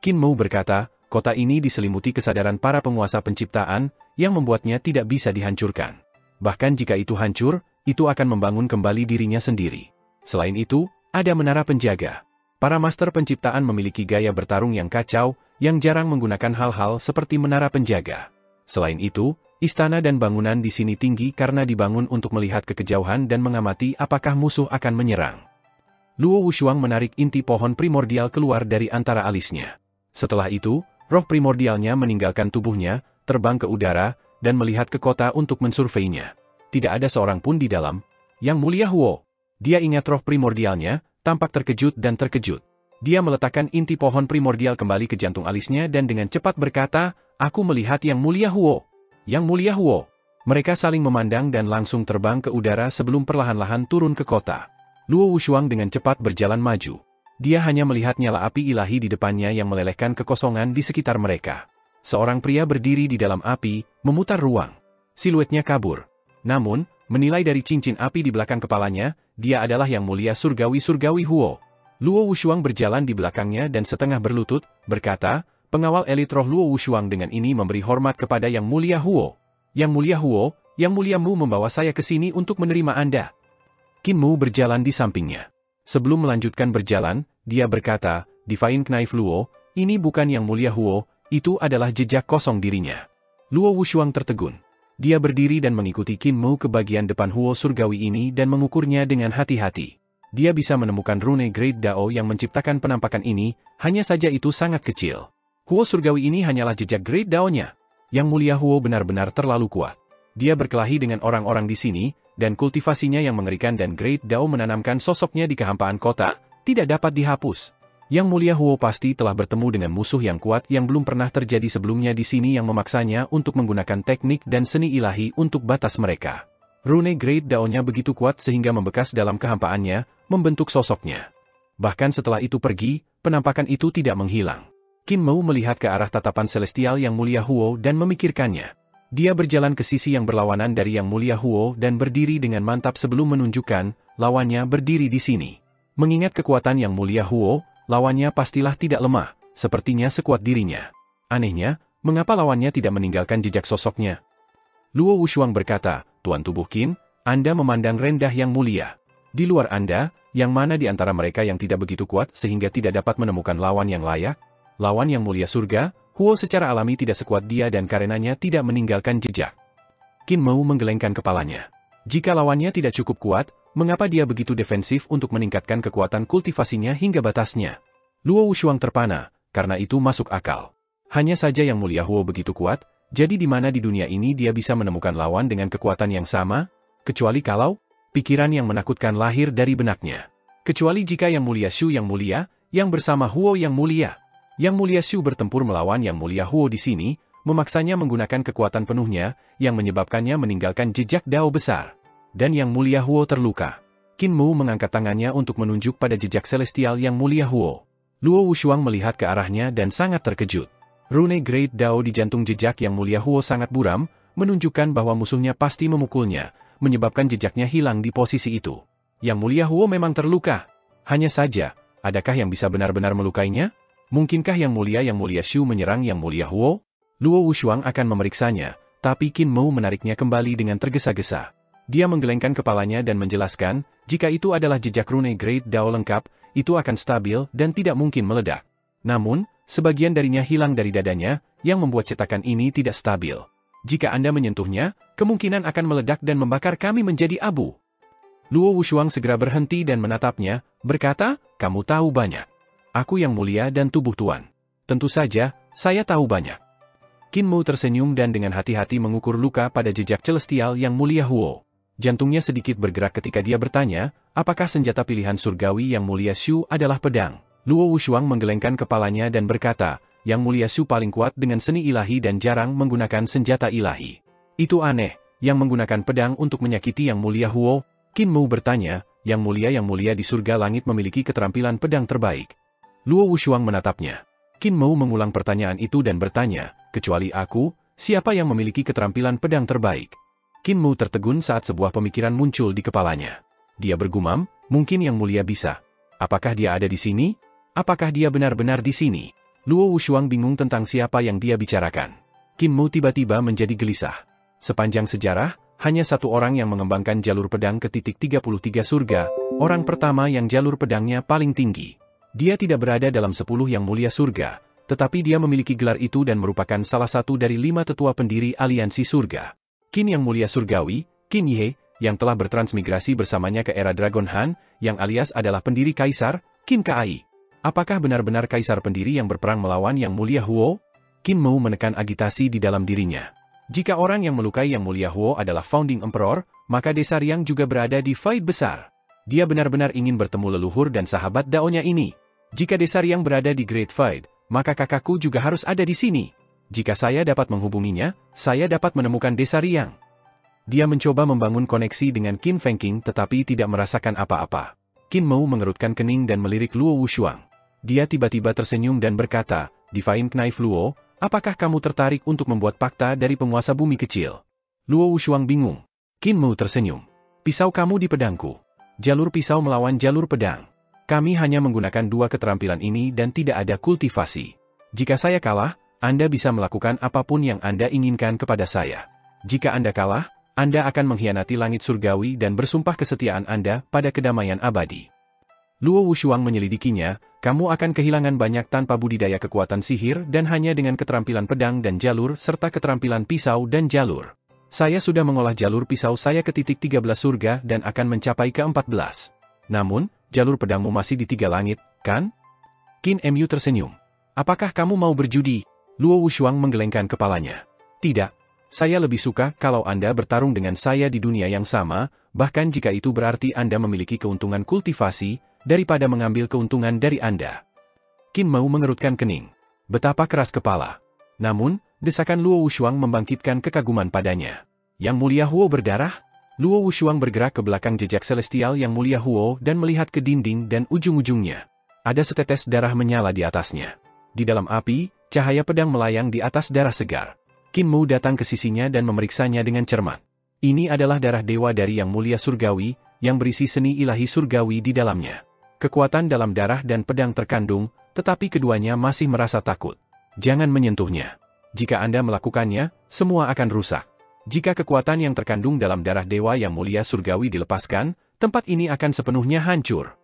Qin Mu berkata, kota ini diselimuti kesadaran para penguasa penciptaan, yang membuatnya tidak bisa dihancurkan. Bahkan jika itu hancur, itu akan membangun kembali dirinya sendiri. Selain itu, ada menara penjaga. Para master penciptaan memiliki gaya bertarung yang kacau, yang jarang menggunakan hal-hal seperti menara penjaga. Selain itu, istana dan bangunan di sini tinggi karena dibangun untuk melihat ke kejauhan dan mengamati apakah musuh akan menyerang. Luo Wushuang menarik inti pohon primordial keluar dari antara alisnya. Setelah itu, roh primordialnya meninggalkan tubuhnya, terbang ke udara, dan melihat ke kota untuk mensurveinya. Tidak ada seorang pun di dalam. Yang Mulia Huo. Dia ingat roh primordialnya, tampak terkejut dan terkejut. Dia meletakkan inti pohon primordial kembali ke jantung alisnya dan dengan cepat berkata, aku melihat Yang Mulia Huo. Yang Mulia Huo. Mereka saling memandang dan langsung terbang ke udara sebelum perlahan-lahan turun ke kota. Luo Wushuang dengan cepat berjalan maju. Dia hanya melihat nyala api ilahi di depannya yang melelehkan kekosongan di sekitar mereka. Seorang pria berdiri di dalam api, memutar ruang. Siluetnya kabur. Namun, menilai dari cincin api di belakang kepalanya, dia adalah Yang Mulia Surgawi Huo. Luo Wushuang berjalan di belakangnya dan setengah berlutut, berkata, pengawal elit roh Luo Wushuang dengan ini memberi hormat kepada Yang Mulia Huo. Yang Mulia Huo, Yang Mulia Mu membawa saya ke sini untuk menerima Anda. Qin Mu berjalan di sampingnya. Sebelum melanjutkan berjalan, dia berkata, Divine Knife Luo, ini bukan Yang Mulia Huo, itu adalah jejak kosong dirinya. Luo Wushuang tertegun. Dia berdiri dan mengikuti Qin Mu ke bagian depan Huo surgawi ini dan mengukurnya dengan hati-hati. Dia bisa menemukan rune Great Dao yang menciptakan penampakan ini, hanya saja itu sangat kecil. Huo surgawi ini hanyalah jejak Great Dao-nya. Yang Mulia Huo benar-benar terlalu kuat. Dia berkelahi dengan orang-orang di sini, dan kultivasinya yang mengerikan dan Great Dao menanamkan sosoknya di kehampaan kota, tidak dapat dihapus. Yang Mulia Huo pasti telah bertemu dengan musuh yang kuat yang belum pernah terjadi sebelumnya di sini yang memaksanya untuk menggunakan teknik dan seni ilahi untuk batas mereka. Rune Great Dao-nya begitu kuat sehingga membekas dalam kehampaannya, membentuk sosoknya. Bahkan setelah itu pergi, penampakan itu tidak menghilang. Qin Mu melihat ke arah tatapan celestial Yang Mulia Huo dan memikirkannya. Dia berjalan ke sisi yang berlawanan dari Yang Mulia Huo dan berdiri dengan mantap sebelum menunjukkan, lawannya berdiri di sini. Mengingat kekuatan Yang Mulia Huo, lawannya pastilah tidak lemah, sepertinya sekuat dirinya. Anehnya, mengapa lawannya tidak meninggalkan jejak sosoknya? Luo Wushuang berkata, Tuan Tubuh Qin, Anda memandang rendah Yang Mulia. Di luar Anda, yang mana di antara mereka yang tidak begitu kuat sehingga tidak dapat menemukan lawan yang layak? Lawan Yang Mulia Surga, Huo secara alami tidak sekuat dia dan karenanya tidak meninggalkan jejak. Qin Mu menggelengkan kepalanya. Jika lawannya tidak cukup kuat, mengapa dia begitu defensif untuk meningkatkan kekuatan kultivasinya hingga batasnya? Luo Wushuang terpana, karena itu masuk akal. Hanya saja Yang Mulia Huo begitu kuat, jadi di mana di dunia ini dia bisa menemukan lawan dengan kekuatan yang sama? Kecuali kalau, pikiran yang menakutkan lahir dari benaknya. Kecuali jika Yang Mulia Shu yang mulia, yang bersama Huo yang mulia. Yang Mulia Shu bertempur melawan Yang Mulia Huo di sini, memaksanya menggunakan kekuatan penuhnya, yang menyebabkannya meninggalkan jejak Dao besar. Dan Yang Mulia Huo terluka. Qin Mu mengangkat tangannya untuk menunjuk pada jejak celestial Yang Mulia Huo. Luo Wushuang melihat ke arahnya dan sangat terkejut. Rune Great Dao di jantung jejak Yang Mulia Huo sangat buram, menunjukkan bahwa musuhnya pasti memukulnya, menyebabkan jejaknya hilang di posisi itu. Yang Mulia Huo memang terluka. Hanya saja, adakah yang bisa benar-benar melukainya? Mungkinkah Yang Mulia Shu menyerang Yang Mulia Huo? Luo Wushuang akan memeriksanya, tapi Qin Mu menariknya kembali dengan tergesa-gesa. Dia menggelengkan kepalanya dan menjelaskan, jika itu adalah jejak rune Great Dao lengkap, itu akan stabil dan tidak mungkin meledak. Namun, sebagian darinya hilang dari dadanya, yang membuat cetakan ini tidak stabil. Jika Anda menyentuhnya, kemungkinan akan meledak dan membakar kami menjadi abu. Luo Wushuang segera berhenti dan menatapnya, berkata, kamu tahu banyak. Aku yang mulia dan tubuh Tuan. Tentu saja, saya tahu banyak. Qin Mu tersenyum dan dengan hati-hati mengukur luka pada jejak celestial Yang Mulia Huo. Jantungnya sedikit bergerak ketika dia bertanya, apakah senjata pilihan surgawi Yang Mulia Shu adalah pedang? Luo Wushuang menggelengkan kepalanya dan berkata, Yang Mulia Shu paling kuat dengan seni ilahi dan jarang menggunakan senjata ilahi. Itu aneh, yang menggunakan pedang untuk menyakiti Yang Mulia Huo. Qin Mu bertanya, Yang Mulia di surga langit memiliki keterampilan pedang terbaik. Luo Wushuang menatapnya. Qin Mu mengulang pertanyaan itu dan bertanya, kecuali aku, siapa yang memiliki keterampilan pedang terbaik? Qin Mu tertegun saat sebuah pemikiran muncul di kepalanya. Dia bergumam, mungkin Yang Mulia bisa. Apakah dia ada di sini? Apakah dia benar-benar di sini? Luo Wushuang bingung tentang siapa yang dia bicarakan. Qin Mu tiba-tiba menjadi gelisah. Sepanjang sejarah, hanya satu orang yang mengembangkan jalur pedang ke titik 33 surga, orang pertama yang jalur pedangnya paling tinggi. Dia tidak berada dalam 10 Yang Mulia Surga, tetapi dia memiliki gelar itu dan merupakan salah satu dari 5 tetua pendiri aliansi surga. Qin Yang Mulia Surgawi, Qin Ye, yang telah bertransmigrasi bersamanya ke era Dragon Han, yang alias adalah pendiri Kaisar, Qin Kai. Apakah benar-benar Kaisar pendiri yang berperang melawan Yang Mulia Huo? Qin Mu menekan agitasi di dalam dirinya. Jika orang yang melukai Yang Mulia Huo adalah Founding Emperor, maka Desa Riang juga berada di fight besar. Dia benar-benar ingin bertemu leluhur dan sahabat Dao-nya ini. Jika Desa Riang berada di Great Fight, maka kakakku juga harus ada di sini. Jika saya dapat menghubunginya, saya dapat menemukan Desa Riang. Dia mencoba membangun koneksi dengan Qin Fengqing tetapi tidak merasakan apa-apa. Qin Mu mengerutkan kening dan melirik Luo Wushuang. Dia tiba-tiba tersenyum dan berkata, Divine Knife Luo, apakah kamu tertarik untuk membuat fakta dari penguasa bumi kecil? Luo Wushuang bingung. Qin Mu tersenyum. Pisau kamu di pedangku. Jalur pisau melawan jalur pedang. Kami hanya menggunakan dua keterampilan ini dan tidak ada kultivasi. Jika saya kalah, Anda bisa melakukan apapun yang Anda inginkan kepada saya. Jika Anda kalah, Anda akan mengkhianati langit surgawi dan bersumpah kesetiaan Anda pada kedamaian abadi. Luo Wushuang menyelidikinya, kamu akan kehilangan banyak tanpa budidaya kekuatan sihir dan hanya dengan keterampilan pedang dan jalur serta keterampilan pisau dan jalur. Saya sudah mengolah jalur pisau saya ke titik 13 surga dan akan mencapai ke 14. Namun, jalur pedangmu masih di 3 langit, kan? Qin Mu tersenyum. Apakah kamu mau berjudi? Luo Wushuang menggelengkan kepalanya. Tidak. Saya lebih suka kalau Anda bertarung dengan saya di dunia yang sama, bahkan jika itu berarti Anda memiliki keuntungan kultivasi, daripada mengambil keuntungan dari Anda. Qin Mu mengerutkan kening. Betapa keras kepala. Namun, desakan Luo Wushuang membangkitkan kekaguman padanya. Yang Mulia Huo berdarah? Luo Wushuang bergerak ke belakang jejak celestial Yang Mulia Huo dan melihat ke dinding dan ujung-ujungnya. Ada setetes darah menyala di atasnya. Di dalam api, cahaya pedang melayang di atas darah segar. Qin Mu datang ke sisinya dan memeriksanya dengan cermat. Ini adalah darah dewa dari Yang Mulia Surgawi, yang berisi seni ilahi surgawi di dalamnya. Kekuatan dalam darah dan pedang terkandung, tetapi keduanya masih merasa takut. Jangan menyentuhnya. Jika Anda melakukannya, semua akan rusak. Jika kekuatan yang terkandung dalam darah dewa Yang Mulia Surgawi dilepaskan, tempat ini akan sepenuhnya hancur.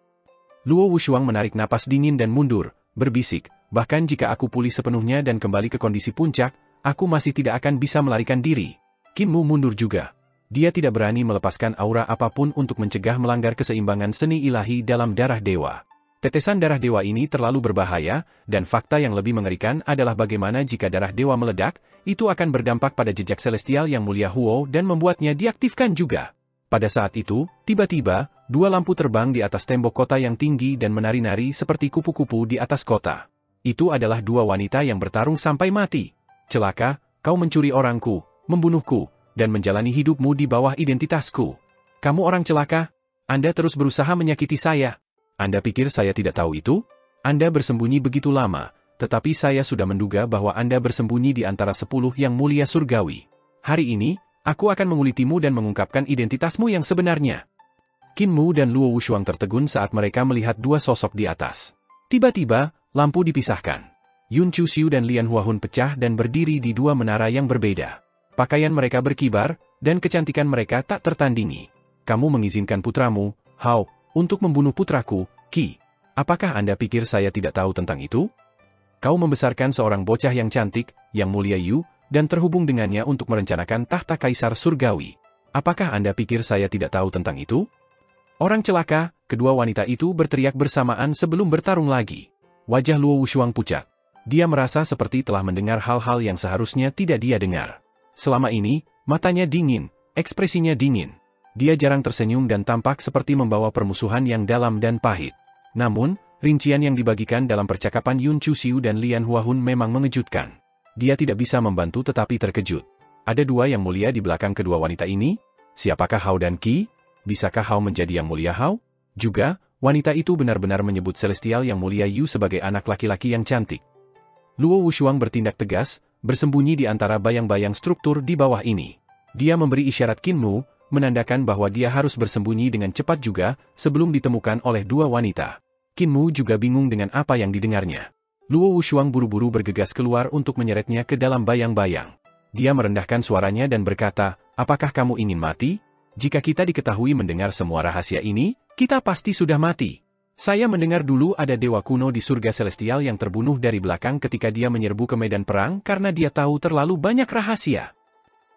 Luo Wushuang menarik napas dingin dan mundur, berbisik, bahkan jika aku pulih sepenuhnya dan kembali ke kondisi puncak, aku masih tidak akan bisa melarikan diri. Qin Mu mundur juga. Dia tidak berani melepaskan aura apapun untuk mencegah melanggar keseimbangan seni ilahi dalam darah dewa. Tetesan darah dewa ini terlalu berbahaya, dan fakta yang lebih mengerikan adalah bagaimana jika darah dewa meledak, itu akan berdampak pada jejak celestial Yang Mulia Huo dan membuatnya diaktifkan juga. Pada saat itu, tiba-tiba, dua lampu terbang di atas tembok kota yang tinggi dan menari-nari seperti kupu-kupu di atas kota. Itu adalah dua wanita yang bertarung sampai mati. Celaka, kau mencuri orangku, membunuhku, dan menjalani hidupmu di bawah identitasku. Kamu orang celaka? Anda terus berusaha menyakiti saya. Anda pikir saya tidak tahu itu? Anda bersembunyi begitu lama, tetapi saya sudah menduga bahwa Anda bersembunyi di antara 10 Yang Mulia Surgawi. Hari ini, aku akan mengulitimu dan mengungkapkan identitasmu yang sebenarnya. Qin Mu dan Luo Wushuang tertegun saat mereka melihat dua sosok di atas. Tiba-tiba, lampu dipisahkan. Yun Chuxiu dan Lian Huahun pecah dan berdiri di dua menara yang berbeda. Pakaian mereka berkibar, dan kecantikan mereka tak tertandingi. Kamu mengizinkan putramu, Hao, untuk membunuh putraku, Qi. Apakah Anda pikir saya tidak tahu tentang itu? Kau membesarkan seorang bocah yang cantik, Yang Mulia Yu, dan terhubung dengannya untuk merencanakan tahta kaisar surgawi. Apakah Anda pikir saya tidak tahu tentang itu? Orang celaka, kedua wanita itu berteriak bersamaan sebelum bertarung lagi. Wajah Luo Wushuang pucat. Dia merasa seperti telah mendengar hal-hal yang seharusnya tidak dia dengar. Selama ini, matanya dingin, ekspresinya dingin. Dia jarang tersenyum dan tampak seperti membawa permusuhan yang dalam dan pahit. Namun, rincian yang dibagikan dalam percakapan Yun Chuxiu dan Lian Huahun memang mengejutkan. Dia tidak bisa membantu tetapi terkejut. Ada dua Yang Mulia di belakang kedua wanita ini? Siapakah Hao dan Qi? Bisakah Hao menjadi Yang Mulia Hao? Juga, wanita itu benar-benar menyebut Celestial Yang Mulia Yu sebagai anak laki-laki yang cantik. Luo Wushuang bertindak tegas, bersembunyi di antara bayang-bayang struktur di bawah ini. Dia memberi isyarat Qin Mu, menandakan bahwa dia harus bersembunyi dengan cepat juga, sebelum ditemukan oleh dua wanita. Qin Mu juga bingung dengan apa yang didengarnya. Luo Wushuang buru-buru bergegas keluar untuk menyeretnya ke dalam bayang-bayang. Dia merendahkan suaranya dan berkata, apakah kamu ingin mati? Jika kita diketahui mendengar semua rahasia ini, kita pasti sudah mati. Saya mendengar dulu ada dewa kuno di surga celestial yang terbunuh dari belakang ketika dia menyerbu ke medan perang karena dia tahu terlalu banyak rahasia.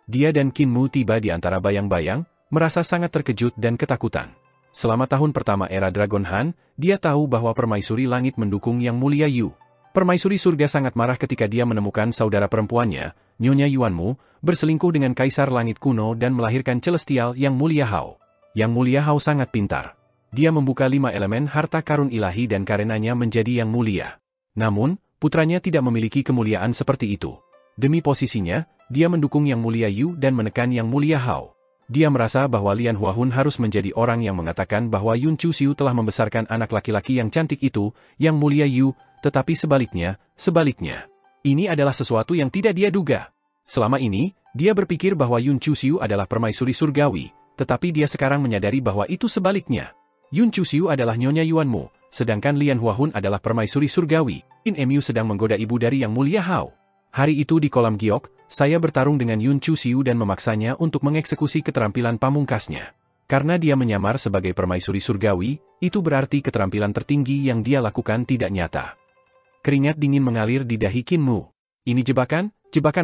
Dia dan Qin Mu tiba di antara bayang-bayang, merasa sangat terkejut dan ketakutan. Selama tahun pertama era Dragon Han, dia tahu bahwa permaisuri langit mendukung Yang Mulia Yu. Permaisuri surga sangat marah ketika dia menemukan saudara perempuannya, Nyonya Yuanmu, berselingkuh dengan kaisar langit kuno dan melahirkan celestial Yang Mulia Hao. Yang Mulia Hao sangat pintar. Dia membuka 5 elemen harta karun ilahi dan karenanya menjadi yang mulia. Namun, putranya tidak memiliki kemuliaan seperti itu. Demi posisinya, dia mendukung Yang Mulia Yu dan menekan Yang Mulia Hao. Dia merasa bahwa Lian Huahun harus menjadi orang yang mengatakan bahwa Yun Chuxiu telah membesarkan anak laki-laki yang cantik itu, Yang Mulia Yu, tetapi sebaliknya. Ini adalah sesuatu yang tidak dia duga. Selama ini, dia berpikir bahwa Yun Chuxiu adalah permaisuri surgawi, tetapi dia sekarang menyadari bahwa itu sebaliknya. Yun Chuxiu adalah Nyonya Yuanmu, sedangkan Lian Huahun adalah permaisuri surgawi. Qin Emu sedang menggoda ibu dari Yang Mulia Hao. Hari itu di kolam giok, saya bertarung dengan Yun Chu Siu dan memaksanya untuk mengeksekusi keterampilan pamungkasnya. Karena dia menyamar sebagai permaisuri surgawi, itu berarti keterampilan tertinggi yang dia lakukan tidak nyata. Keringat dingin mengalir di dahi Qin Mu. Ini jebakan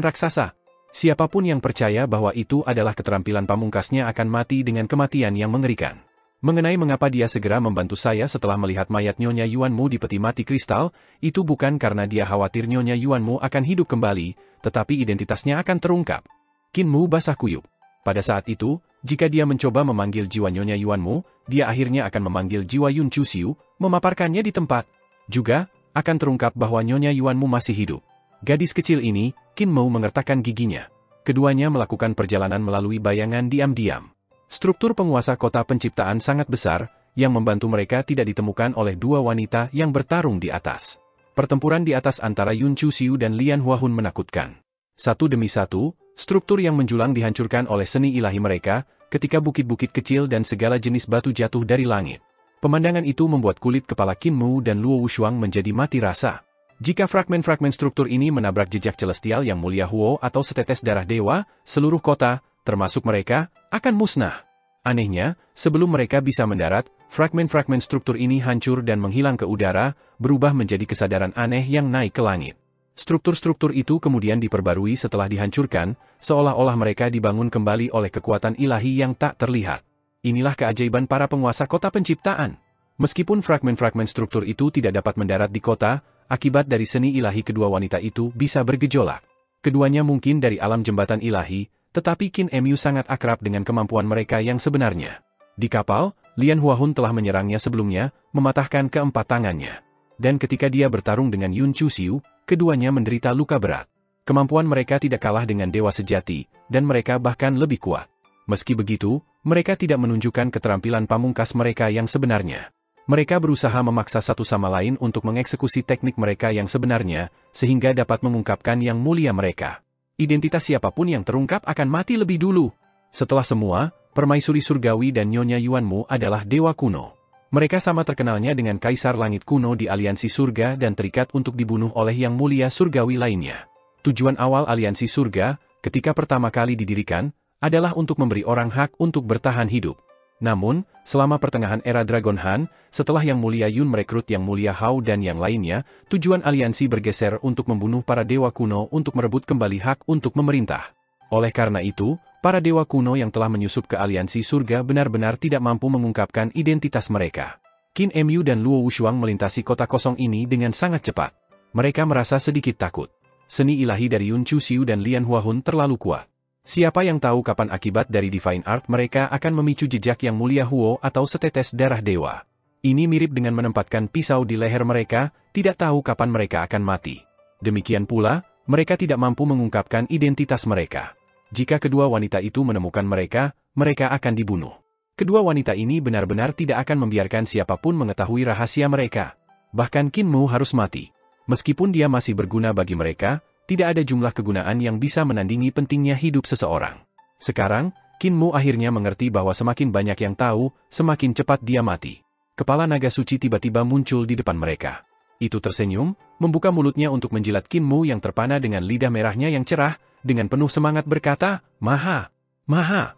raksasa. Siapapun yang percaya bahwa itu adalah keterampilan pamungkasnya akan mati dengan kematian yang mengerikan. Mengenai mengapa dia segera membantu saya setelah melihat mayat Nyonya Yuanmu di peti mati kristal, itu bukan karena dia khawatir Nyonya Yuanmu akan hidup kembali, tetapi identitasnya akan terungkap. Qin Mu basah kuyup. Pada saat itu, jika dia mencoba memanggil jiwa Nyonya Yuanmu, dia akhirnya akan memanggil jiwa Yun Chu Siu, memaparkannya di tempat. Juga, akan terungkap bahwa Nyonya Yuanmu masih hidup. Gadis kecil ini, Qin Mu mengertakkan giginya. Keduanya melakukan perjalanan melalui bayangan diam-diam. Struktur penguasa kota penciptaan sangat besar, yang membantu mereka tidak ditemukan oleh dua wanita yang bertarung di atas. Pertempuran di atas antara Yun Chu Siu dan Lian Huahun menakutkan. Satu demi satu, struktur yang menjulang dihancurkan oleh seni ilahi mereka, ketika bukit-bukit kecil dan segala jenis batu jatuh dari langit. Pemandangan itu membuat kulit kepala Qin Mu dan Luo Wushuang menjadi mati rasa. Jika fragmen-fragmen struktur ini menabrak jejak celestial Yang Mulia Huo atau setetes darah dewa, seluruh kota, termasuk mereka, akan musnah. Anehnya, sebelum mereka bisa mendarat, fragmen-fragmen struktur ini hancur dan menghilang ke udara, berubah menjadi kesadaran aneh yang naik ke langit. Struktur-struktur itu kemudian diperbarui setelah dihancurkan, seolah-olah mereka dibangun kembali oleh kekuatan ilahi yang tak terlihat. Inilah keajaiban para penguasa kota penciptaan. Meskipun fragmen-fragmen struktur itu tidak dapat mendarat di kota, akibat dari seni ilahi kedua wanita itu bisa bergejolak. Keduanya mungkin dari alam jembatan ilahi, tetapi Qin Emu sangat akrab dengan kemampuan mereka yang sebenarnya. Di kapal, Lian Huahun telah menyerangnya sebelumnya, mematahkan keempat tangannya. Dan ketika dia bertarung dengan Yun Chu Siu, keduanya menderita luka berat. Kemampuan mereka tidak kalah dengan dewa sejati, dan mereka bahkan lebih kuat. Meski begitu, mereka tidak menunjukkan keterampilan pamungkas mereka yang sebenarnya. Mereka berusaha memaksa satu sama lain untuk mengeksekusi teknik mereka yang sebenarnya, sehingga dapat mengungkapkan yang mulia mereka. Identitas siapapun yang terungkap akan mati lebih dulu. Setelah semua, permaisuri surgawi dan Nyonya Yuanmu adalah dewa kuno. Mereka sama terkenalnya dengan Kaisar Langit kuno di aliansi surga dan terikat untuk dibunuh oleh yang mulia surgawi lainnya. Tujuan awal aliansi surga, ketika pertama kali didirikan, adalah untuk memberi orang hak untuk bertahan hidup. Namun, selama pertengahan era Dragon Han, setelah Yang Mulia Yun merekrut Yang Mulia Hao dan yang lainnya, tujuan aliansi bergeser untuk membunuh para dewa kuno untuk merebut kembali hak untuk memerintah. Oleh karena itu, para dewa kuno yang telah menyusup ke aliansi surga benar-benar tidak mampu mengungkapkan identitas mereka. Qin Emu dan Luo Wushuang melintasi kota kosong ini dengan sangat cepat. Mereka merasa sedikit takut. Seni ilahi dari Yun Chu Siu dan Lian Huahun terlalu kuat. Siapa yang tahu kapan akibat dari Divine Art mereka akan memicu jejak Yang Mulia Huo atau setetes darah dewa. Ini mirip dengan menempatkan pisau di leher mereka, tidak tahu kapan mereka akan mati. Demikian pula, mereka tidak mampu mengungkapkan identitas mereka. Jika kedua wanita itu menemukan mereka, mereka akan dibunuh. Kedua wanita ini benar-benar tidak akan membiarkan siapapun mengetahui rahasia mereka. Bahkan Qin Mu harus mati. Meskipun dia masih berguna bagi mereka, tidak ada jumlah kegunaan yang bisa menandingi pentingnya hidup seseorang. Sekarang, Qin Mu akhirnya mengerti bahwa semakin banyak yang tahu, semakin cepat dia mati. Kepala naga suci tiba-tiba muncul di depan mereka. Itu tersenyum, membuka mulutnya untuk menjilat Qin Mu yang terpana dengan lidah merahnya yang cerah, dengan penuh semangat berkata, "Maha! Maha!"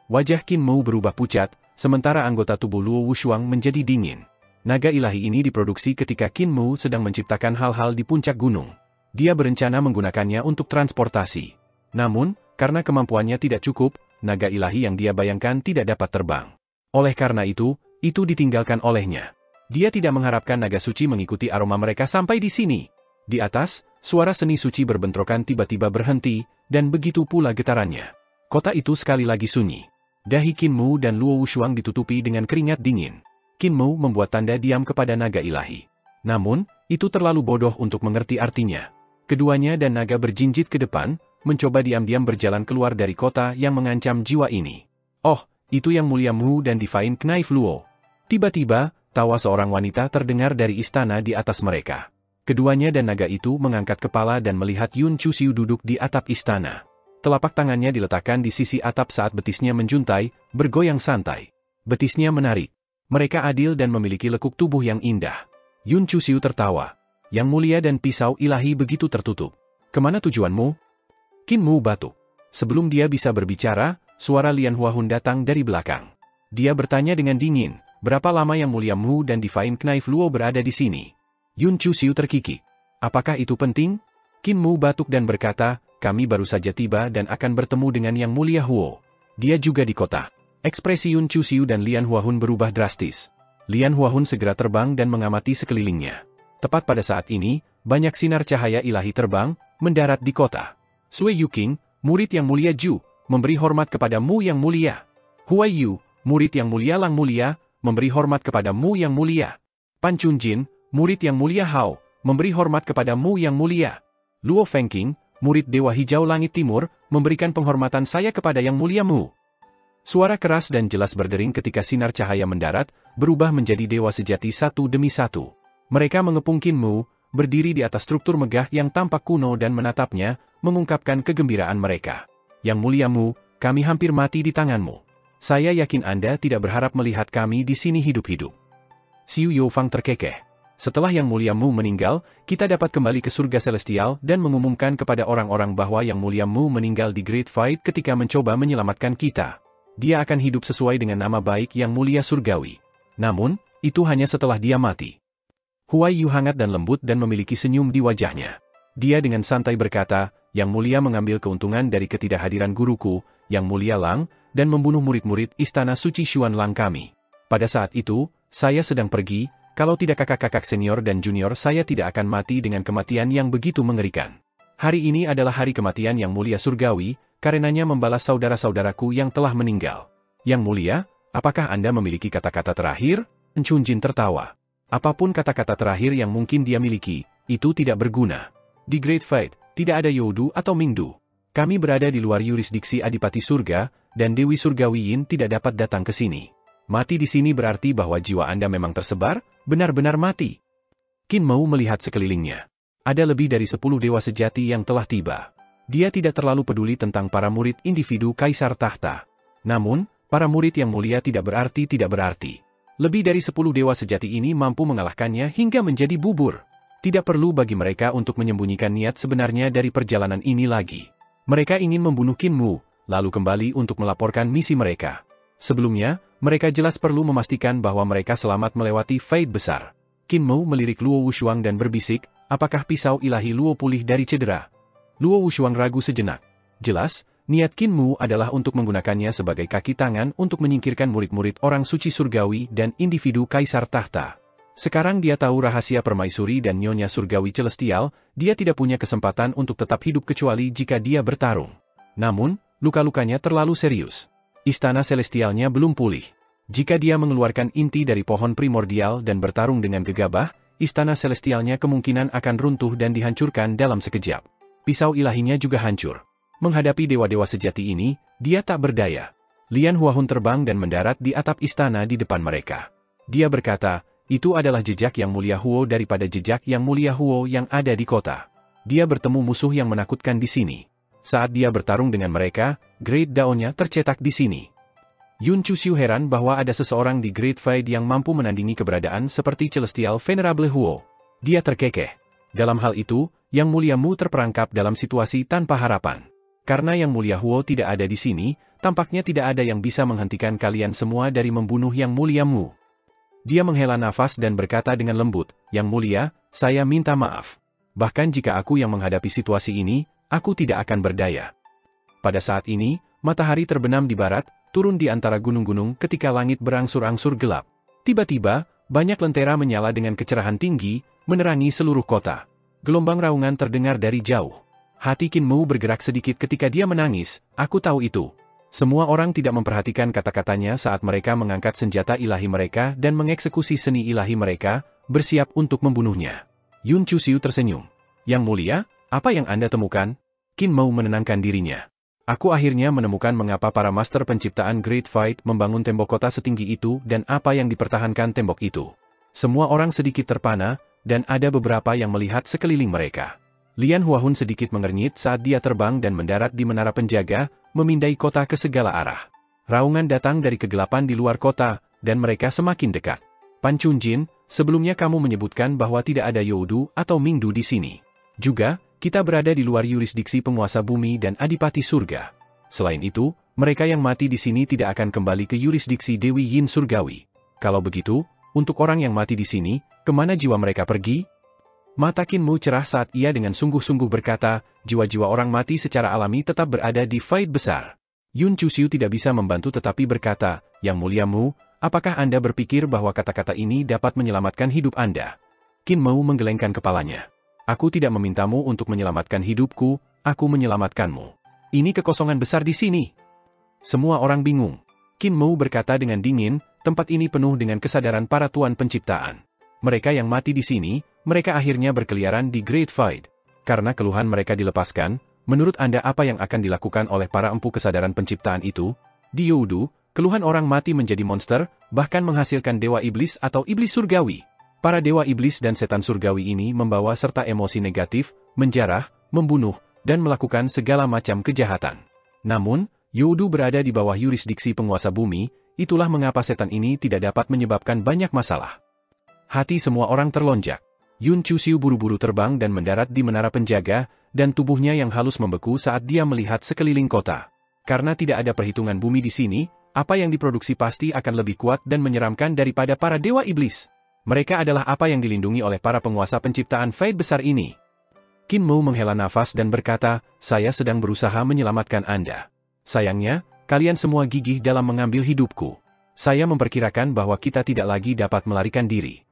Wajah Qin Mu berubah pucat, sementara anggota tubuh Luo Wushuang menjadi dingin. Naga ilahi ini diproduksi ketika Qin Mu sedang menciptakan hal-hal di puncak gunung. Dia berencana menggunakannya untuk transportasi. Namun, karena kemampuannya tidak cukup, naga ilahi yang dia bayangkan tidak dapat terbang. Oleh karena itu ditinggalkan olehnya. Dia tidak mengharapkan naga suci mengikuti aroma mereka sampai di sini. Di atas, suara seni suci berbentrokan tiba-tiba berhenti, dan begitu pula getarannya. Kota itu sekali lagi sunyi. Dahi Qin Mu dan Luo Wushuang ditutupi dengan keringat dingin. Qin Mu membuat tanda diam kepada naga ilahi. Namun, itu terlalu bodoh untuk mengerti artinya. Keduanya dan naga berjinjit ke depan, mencoba diam-diam berjalan keluar dari kota yang mengancam jiwa ini. Oh, itu Yang Mulia Mu dan Divine Knife Luo. Tiba-tiba, tawa seorang wanita terdengar dari istana di atas mereka. Keduanya dan naga itu mengangkat kepala dan melihat Yun Chu Siu duduk di atap istana. Telapak tangannya diletakkan di sisi atap saat betisnya menjuntai, bergoyang santai. Betisnya menarik. Mereka adil dan memiliki lekuk tubuh yang indah. Yun Chuxiu tertawa. Yang mulia dan pisau ilahi begitu tertutup. Kemana tujuanmu? Qin Mu batuk. Sebelum dia bisa berbicara, suara Lian Huahun datang dari belakang. Dia bertanya dengan dingin, berapa lama Yang Mulia Mu dan Divine Knife Luo berada di sini? Yun Chuxiu terkikik. Apakah itu penting? Qin Mu batuk dan berkata, kami baru saja tiba dan akan bertemu dengan Yang Mulia Huo. Dia juga di kota. Ekspresi Yun Chuxiu dan Lian Huahun berubah drastis. Lian Huahun segera terbang dan mengamati sekelilingnya. Tepat pada saat ini, banyak sinar cahaya ilahi terbang, mendarat di kota. Sui Yuqing, murid Yang Mulia Ju, memberi hormat kepada Mu Yang Mulia. Huai Yu, murid Yang Mulia Lang Mulia, memberi hormat kepada Mu Yang Mulia. Pan Chunjin, murid Yang Mulia Hao, memberi hormat kepada Mu Yang Mulia. Luo Fengqing, murid Dewa Hijau Langit Timur, memberikan penghormatan saya kepada Yang Mulia Mu. Suara keras dan jelas berdering ketika sinar cahaya mendarat, berubah menjadi dewa sejati satu demi satu. Mereka mengepung Qin Mu, berdiri di atas struktur megah yang tampak kuno dan menatapnya, mengungkapkan kegembiraan mereka. Yang Mulia Mu, kami hampir mati di tanganmu. Saya yakin Anda tidak berharap melihat kami di sini hidup-hidup. Xiu Youfang terkekeh. Setelah Yang Mulia Mu meninggal, kita dapat kembali ke surga celestial dan mengumumkan kepada orang-orang bahwa Yang Mulia Mu meninggal di Great Fight ketika mencoba menyelamatkan kita. Dia akan hidup sesuai dengan nama baik Yang Mulia Surgawi. Namun, itu hanya setelah dia mati. Huai Yu hangat dan lembut dan memiliki senyum di wajahnya. Dia dengan santai berkata, Yang Mulia mengambil keuntungan dari ketidakhadiran guruku, Yang Mulia Lang, dan membunuh murid-murid Istana Suci Xuan Lang kami. Pada saat itu, saya sedang pergi, kalau tidak kakak-kakak senior dan junior saya tidak akan mati dengan kematian yang begitu mengerikan. Hari ini adalah hari kematian Yang Mulia Surgawi, karenanya membalas saudara-saudaraku yang telah meninggal. Yang Mulia, apakah Anda memiliki kata-kata terakhir? Chunjin tertawa. Apapun kata-kata terakhir yang mungkin dia miliki, itu tidak berguna. Di Great Fight, tidak ada Youdu atau Mingdu. Kami berada di luar yurisdiksi Adipati Surga, dan Dewi Surgawi Yin tidak dapat datang ke sini. Mati di sini berarti bahwa jiwa Anda memang tersebar, benar-benar mati. Qin Mu melihat sekelilingnya. Ada lebih dari 10 dewa sejati yang telah tiba. Dia tidak terlalu peduli tentang para murid individu Kaisar Tahta. Namun, para murid yang mulia tidak berarti. Lebih dari 10 dewa sejati ini mampu mengalahkannya hingga menjadi bubur. Tidak perlu bagi mereka untuk menyembunyikan niat sebenarnya dari perjalanan ini lagi. Mereka ingin membunuh Qin Mu, lalu kembali untuk melaporkan misi mereka. Sebelumnya, mereka jelas perlu memastikan bahwa mereka selamat melewati Fate besar. Qin Mu melirik Luo Wushuang dan berbisik, apakah pisau ilahi Luo pulih dari cedera? Luo Wushuang ragu sejenak. Jelas, niat Qin Mu adalah untuk menggunakannya sebagai kaki tangan untuk menyingkirkan murid-murid orang suci surgawi dan individu Kaisar Tahta. Sekarang dia tahu rahasia permaisuri dan nyonya surgawi celestial, dia tidak punya kesempatan untuk tetap hidup kecuali jika dia bertarung. Namun, luka-lukanya terlalu serius. Istana celestialnya belum pulih. Jika dia mengeluarkan inti dari pohon primordial dan bertarung dengan gegabah, istana celestialnya kemungkinan akan runtuh dan dihancurkan dalam sekejap. Pisau ilahinya juga hancur. Menghadapi dewa-dewa sejati ini, dia tak berdaya. Lian Huahun terbang dan mendarat di atap istana di depan mereka. Dia berkata, itu adalah jejak Yang Mulia Huo daripada jejak Yang Mulia Huo yang ada di kota. Dia bertemu musuh yang menakutkan di sini. Saat dia bertarung dengan mereka, Great Dawn-nya tercetak di sini. Yun Chuxiu heran bahwa ada seseorang di Great Fight yang mampu menandingi keberadaan seperti Celestial Venerable Huo. Dia terkekeh. Dalam hal itu, Yang Mulia Mu terperangkap dalam situasi tanpa harapan. Karena Yang Mulia Huo tidak ada di sini, tampaknya tidak ada yang bisa menghentikan kalian semua dari membunuh Yang Mulia Mu. Dia menghela nafas dan berkata dengan lembut, Yang Mulia, saya minta maaf. Bahkan jika aku yang menghadapi situasi ini, aku tidak akan berdaya. Pada saat ini, matahari terbenam di barat, turun di antara gunung-gunung ketika langit berangsur-angsur gelap. Tiba-tiba, banyak lentera menyala dengan kecerahan tinggi, menerangi seluruh kota. Gelombang raungan terdengar dari jauh. Hati Qin Mu bergerak sedikit ketika dia menangis, aku tahu itu. Semua orang tidak memperhatikan kata-katanya saat mereka mengangkat senjata ilahi mereka dan mengeksekusi seni ilahi mereka, bersiap untuk membunuhnya. Yun Chuxiu tersenyum. Yang Mulia, apa yang Anda temukan? Qin Mu menenangkan dirinya. Aku akhirnya menemukan mengapa para master penciptaan Great Fight membangun tembok kota setinggi itu dan apa yang dipertahankan tembok itu. Semua orang sedikit terpana, dan ada beberapa yang melihat sekeliling mereka. Lian Huahun sedikit mengernyit saat dia terbang dan mendarat di menara penjaga, memindai kota ke segala arah. Raungan datang dari kegelapan di luar kota, dan mereka semakin dekat. Pan Chunjin, sebelumnya kamu menyebutkan bahwa tidak ada Youdu atau Mingdu di sini. Juga, kita berada di luar yurisdiksi penguasa bumi dan adipati surga. Selain itu, mereka yang mati di sini tidak akan kembali ke yurisdiksi Dewi Yin Surgawi. Kalau begitu, untuk orang yang mati di sini, kemana jiwa mereka pergi? Mata Qin Mu cerah saat ia dengan sungguh-sungguh berkata, jiwa-jiwa orang mati secara alami tetap berada di Faid besar. Yun Chuxiu tidak bisa membantu tetapi berkata, Yang Mulia Mu, apakah Anda berpikir bahwa kata-kata ini dapat menyelamatkan hidup Anda? Qin Mu menggelengkan kepalanya. Aku tidak memintamu untuk menyelamatkan hidupku, aku menyelamatkanmu. Ini kekosongan besar di sini. Semua orang bingung. Qin Mu berkata dengan dingin, tempat ini penuh dengan kesadaran para tuan penciptaan. Mereka yang mati di sini, mereka akhirnya berkeliaran di Great Void. Karena keluhan mereka dilepaskan, menurut Anda apa yang akan dilakukan oleh para empu kesadaran penciptaan itu? Di Youdu, keluhan orang mati menjadi monster, bahkan menghasilkan dewa iblis atau iblis surgawi. Para dewa iblis dan setan surgawi ini membawa serta emosi negatif, menjarah, membunuh, dan melakukan segala macam kejahatan. Namun, Youdu berada di bawah yurisdiksi penguasa bumi, itulah mengapa setan ini tidak dapat menyebabkan banyak masalah. Hati semua orang terlonjak. Yun Chuxiu buru-buru terbang dan mendarat di menara penjaga, dan tubuhnya yang halus membeku saat dia melihat sekeliling kota. Karena tidak ada perhitungan bumi di sini, apa yang diproduksi pasti akan lebih kuat dan menyeramkan daripada para dewa iblis. Mereka adalah apa yang dilindungi oleh para penguasa penciptaan Faid besar ini. Qin Mu menghela nafas dan berkata, saya sedang berusaha menyelamatkan Anda. Sayangnya, kalian semua gigih dalam mengambil hidupku. Saya memperkirakan bahwa kita tidak lagi dapat melarikan diri.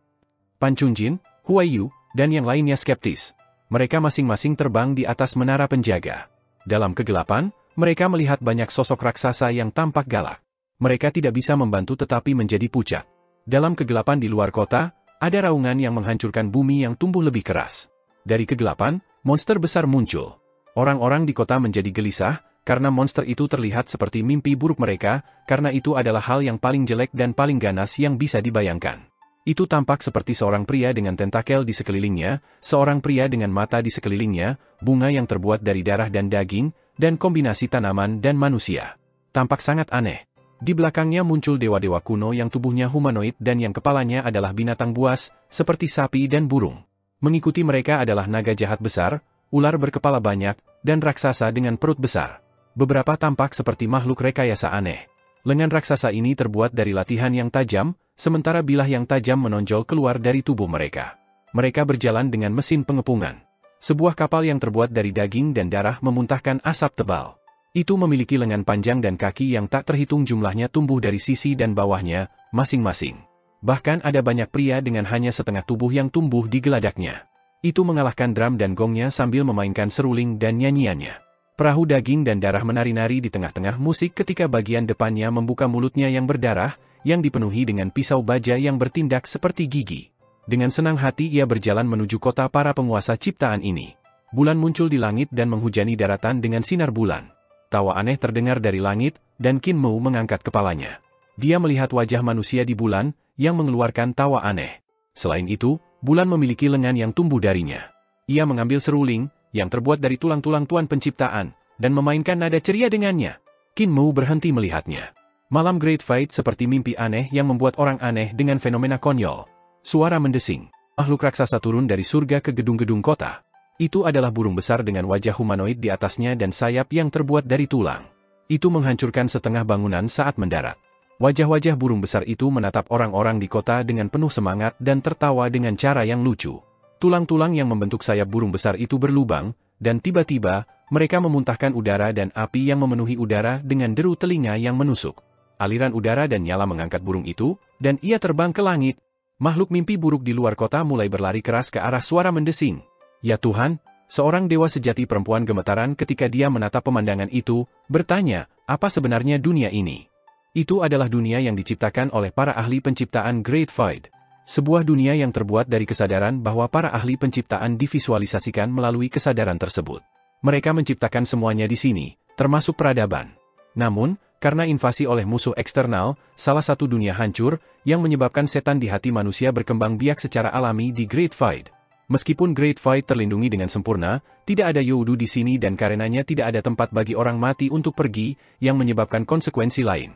Pan Chunjin, Huai Yu, dan yang lainnya skeptis. Mereka masing-masing terbang di atas menara penjaga. Dalam kegelapan, mereka melihat banyak sosok raksasa yang tampak galak. Mereka tidak bisa membantu tetapi menjadi pucat. Dalam kegelapan di luar kota, ada raungan yang menghancurkan bumi yang tumbuh lebih keras. Dari kegelapan, monster besar muncul. Orang-orang di kota menjadi gelisah, karena monster itu terlihat seperti mimpi buruk mereka, karena itu adalah hal yang paling jelek dan paling ganas yang bisa dibayangkan. Itu tampak seperti seorang pria dengan tentakel di sekelilingnya, seorang pria dengan mata di sekelilingnya, bunga yang terbuat dari darah dan daging, dan kombinasi tanaman dan manusia. Tampak sangat aneh. Di belakangnya muncul dewa-dewa kuno yang tubuhnya humanoid dan yang kepalanya adalah binatang buas, seperti sapi dan burung. Mengikuti mereka adalah naga jahat besar, ular berkepala banyak, dan raksasa dengan perut besar. Beberapa tampak seperti makhluk rekayasa aneh. Lengan raksasa ini terbuat dari latihan yang tajam, sementara bilah yang tajam menonjol keluar dari tubuh mereka. Mereka berjalan dengan mesin pengepungan. Sebuah kapal yang terbuat dari daging dan darah memuntahkan asap tebal. Itu memiliki lengan panjang dan kaki yang tak terhitung jumlahnya tumbuh dari sisi dan bawahnya, masing-masing. Bahkan ada banyak pria dengan hanya setengah tubuh yang tumbuh di geladaknya. Itu mengalahkan drum dan gongnya sambil memainkan seruling dan nyanyiannya. Perahu daging dan darah menari-nari di tengah-tengah musik ketika bagian depannya membuka mulutnya yang berdarah, yang dipenuhi dengan pisau baja yang bertindak seperti gigi. Dengan senang hati ia berjalan menuju kota para penguasa ciptaan ini. Bulan muncul di langit dan menghujani daratan dengan sinar bulan. Tawa aneh terdengar dari langit, dan Qin Mu mengangkat kepalanya. Dia melihat wajah manusia di bulan, yang mengeluarkan tawa aneh. Selain itu, bulan memiliki lengan yang tumbuh darinya. Ia mengambil seruling, yang terbuat dari tulang-tulang tuan penciptaan, dan memainkan nada ceria dengannya. Qin Mu berhenti melihatnya. Malam Great Fight seperti mimpi aneh yang membuat orang aneh dengan fenomena konyol. Suara mendesing. Makhluk raksasa turun dari surga ke gedung-gedung kota. Itu adalah burung besar dengan wajah humanoid di atasnya dan sayap yang terbuat dari tulang. Itu menghancurkan setengah bangunan saat mendarat. Wajah-wajah burung besar itu menatap orang-orang di kota dengan penuh semangat dan tertawa dengan cara yang lucu. Tulang-tulang yang membentuk sayap burung besar itu berlubang, dan tiba-tiba, mereka memuntahkan udara dan api yang memenuhi udara dengan deru telinga yang menusuk. Aliran udara dan nyala mengangkat burung itu, dan ia terbang ke langit. Makhluk mimpi buruk di luar kota mulai berlari keras ke arah suara mendesing. Ya Tuhan, seorang dewa sejati perempuan gemetaran ketika dia menatap pemandangan itu, bertanya, apa sebenarnya dunia ini? Itu adalah dunia yang diciptakan oleh para ahli penciptaan Great Void. Sebuah dunia yang terbuat dari kesadaran bahwa para ahli penciptaan divisualisasikan melalui kesadaran tersebut. Mereka menciptakan semuanya di sini, termasuk peradaban. Namun, karena invasi oleh musuh eksternal, salah satu dunia hancur, yang menyebabkan setan di hati manusia berkembang biak secara alami di Great Void. Meskipun Great Void terlindungi dengan sempurna, tidak ada Youdu di sini dan karenanya tidak ada tempat bagi orang mati untuk pergi, yang menyebabkan konsekuensi lain.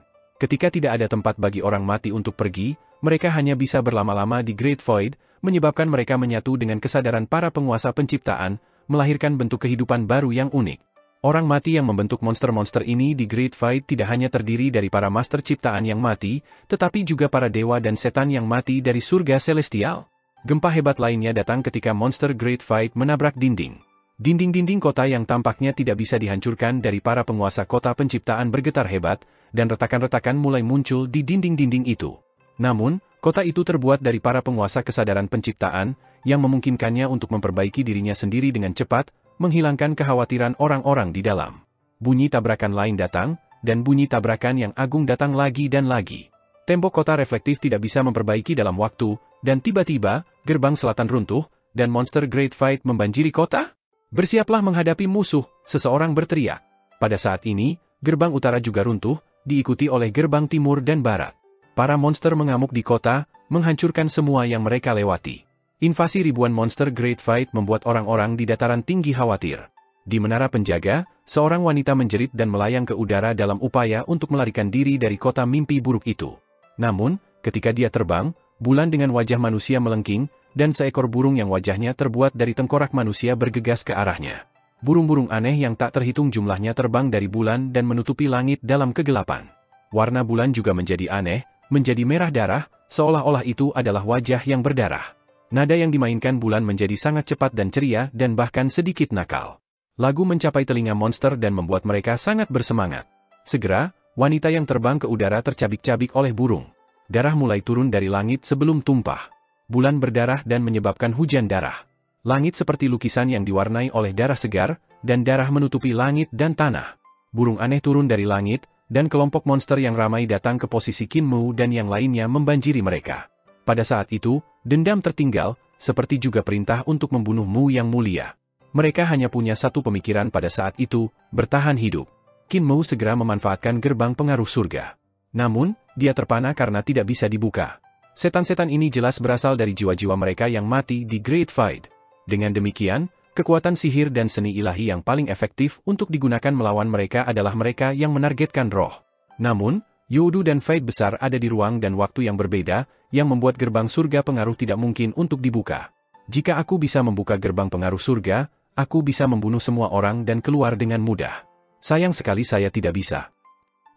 Ketika tidak ada tempat bagi orang mati untuk pergi, mereka hanya bisa berlama-lama di Great Void, menyebabkan mereka menyatu dengan kesadaran para penguasa penciptaan, melahirkan bentuk kehidupan baru yang unik. Orang mati yang membentuk monster-monster ini di Great Void tidak hanya terdiri dari para master ciptaan yang mati, tetapi juga para dewa dan setan yang mati dari surga celestial. Gempa hebat lainnya datang ketika monster Great Void menabrak dinding. Dinding-dinding kota yang tampaknya tidak bisa dihancurkan dari para penguasa kota penciptaan bergetar hebat, dan retakan-retakan mulai muncul di dinding-dinding itu. Namun, kota itu terbuat dari para penguasa kesadaran penciptaan, yang memungkinkannya untuk memperbaiki dirinya sendiri dengan cepat, menghilangkan kekhawatiran orang-orang di dalam. Bunyi tabrakan lain datang, dan bunyi tabrakan yang agung datang lagi dan lagi. Tembok kota reflektif tidak bisa memperbaiki dalam waktu, dan tiba-tiba, gerbang selatan runtuh, dan monster Great Void membanjiri kota? Bersiaplah menghadapi musuh, seseorang berteriak. Pada saat ini, gerbang utara juga runtuh, diikuti oleh gerbang timur dan barat. Para monster mengamuk di kota, menghancurkan semua yang mereka lewati. Invasi ribuan monster Great Void membuat orang-orang di dataran tinggi khawatir. Di menara penjaga, seorang wanita menjerit dan melayang ke udara dalam upaya untuk melarikan diri dari kota mimpi buruk itu. Namun, ketika dia terbang, bulan dengan wajah manusia melengking, dan seekor burung yang wajahnya terbuat dari tengkorak manusia bergegas ke arahnya. Burung-burung aneh yang tak terhitung jumlahnya terbang dari bulan dan menutupi langit dalam kegelapan. Warna bulan juga menjadi aneh, menjadi merah darah, seolah-olah itu adalah wajah yang berdarah. Nada yang dimainkan bulan menjadi sangat cepat dan ceria dan bahkan sedikit nakal. Lagu mencapai telinga monster dan membuat mereka sangat bersemangat. Segera, wanita yang terbang ke udara tercabik-cabik oleh burung. Darah mulai turun dari langit sebelum tumpah. Bulan berdarah dan menyebabkan hujan darah. Langit seperti lukisan yang diwarnai oleh darah segar, dan darah menutupi langit dan tanah. Burung aneh turun dari langit, dan kelompok monster yang ramai datang ke posisi Kinmu dan yang lainnya membanjiri mereka. Pada saat itu, dendam tertinggal, seperti juga perintah untuk membunuh Mu yang mulia. Mereka hanya punya satu pemikiran pada saat itu, bertahan hidup. Kinmu segera memanfaatkan gerbang pengaruh surga. Namun, dia terpana karena tidak bisa dibuka. Setan-setan ini jelas berasal dari jiwa-jiwa mereka yang mati di Great Void. Dengan demikian, kekuatan sihir dan seni ilahi yang paling efektif untuk digunakan melawan mereka adalah mereka yang menargetkan roh. Namun, Youdu dan Void besar ada di ruang dan waktu yang berbeda, yang membuat gerbang surga pengaruh tidak mungkin untuk dibuka. Jika aku bisa membuka gerbang pengaruh surga, aku bisa membunuh semua orang dan keluar dengan mudah. Sayang sekali saya tidak bisa.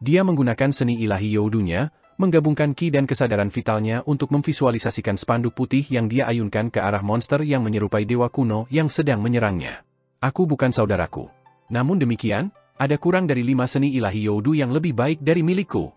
Dia menggunakan seni ilahi Youdunya, menggabungkan ki dan kesadaran vitalnya untuk memvisualisasikan spanduk putih yang dia ayunkan ke arah monster yang menyerupai dewa kuno yang sedang menyerangnya. Aku bukan saudaraku. Namun demikian, ada kurang dari 5 seni ilahi Youdu yang lebih baik dari milikku.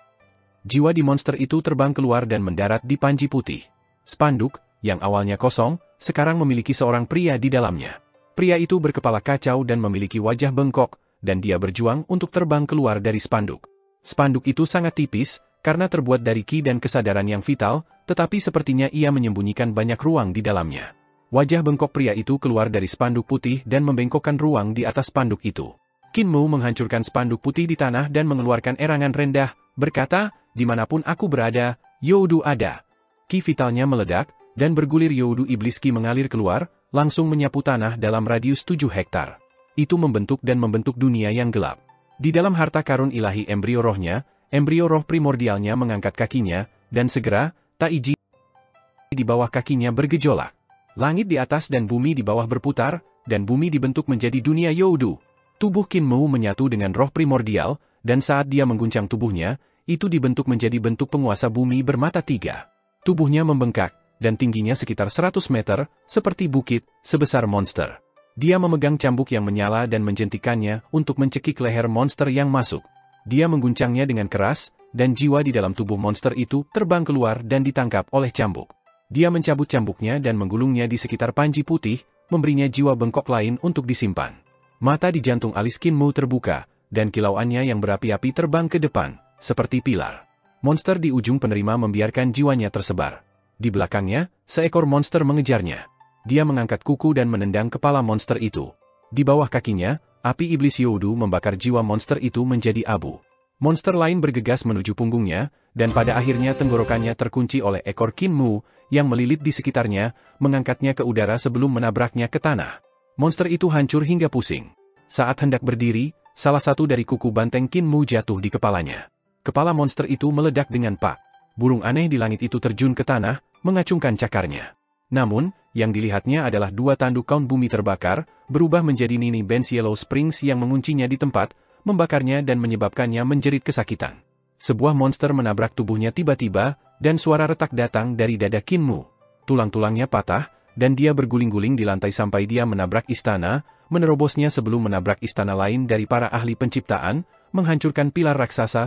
Jiwa di monster itu terbang keluar dan mendarat di panji putih. Spanduk, yang awalnya kosong, sekarang memiliki seorang pria di dalamnya. Pria itu berkepala kacau dan memiliki wajah bengkok, dan dia berjuang untuk terbang keluar dari spanduk. Spanduk itu sangat tipis, karena terbuat dari ki dan kesadaran yang vital, tetapi sepertinya ia menyembunyikan banyak ruang di dalamnya. Wajah bengkok pria itu keluar dari spanduk putih dan membengkokkan ruang di atas spanduk itu. Kinmu menghancurkan spanduk putih di tanah dan mengeluarkan erangan rendah, berkata, "Dimanapun aku berada, Youdu ada." Ki vitalnya meledak, dan bergulir Youdu iblis ki mengalir keluar, langsung menyapu tanah dalam radius 7 hektar. Itu membentuk dan membentuk dunia yang gelap. Di dalam harta karun ilahi embrio rohnya, embrio roh primordialnya mengangkat kakinya, dan segera, Taiji di bawah kakinya bergejolak. Langit di atas dan bumi di bawah berputar, dan bumi dibentuk menjadi dunia Youdu. Tubuh Kinmu menyatu dengan roh primordial, dan saat dia mengguncang tubuhnya, itu dibentuk menjadi bentuk penguasa bumi bermata 3. Tubuhnya membengkak, dan tingginya sekitar 100 meter, seperti bukit, sebesar monster. Dia memegang cambuk yang menyala dan menjentikannya untuk mencekik leher monster yang masuk. Dia mengguncangnya dengan keras, dan jiwa di dalam tubuh monster itu terbang keluar dan ditangkap oleh cambuk. Dia mencabut cambuknya dan menggulungnya di sekitar panji putih, memberinya jiwa bengkok lain untuk disimpan. Mata di jantung alis Kinmu terbuka, dan kilauannya yang berapi-api terbang ke depan, seperti pilar. Monster di ujung penerima membiarkan jiwanya tersebar. Di belakangnya, seekor monster mengejarnya. Dia mengangkat kuku dan menendang kepala monster itu. Di bawah kakinya, api iblis Youdu membakar jiwa monster itu menjadi abu. Monster lain bergegas menuju punggungnya, dan pada akhirnya tenggorokannya terkunci oleh ekor Kinmu, yang melilit di sekitarnya, mengangkatnya ke udara sebelum menabraknya ke tanah. Monster itu hancur hingga pusing. Saat hendak berdiri, salah satu dari kuku banteng Kinmu jatuh di kepalanya. Kepala monster itu meledak dengan pak. Burung aneh di langit itu terjun ke tanah, mengacungkan cakarnya. Namun, yang dilihatnya adalah dua tanduk kaun bumi terbakar, berubah menjadi Nini Benz Yellow Springs yang menguncinya di tempat, membakarnya dan menyebabkannya menjerit kesakitan. Sebuah monster menabrak tubuhnya tiba-tiba, dan suara retak datang dari dada Kinmu. Tulang-tulangnya patah, dan dia berguling-guling di lantai sampai dia menabrak istana, menerobosnya sebelum menabrak istana lain dari para ahli penciptaan, menghancurkan pilar raksasa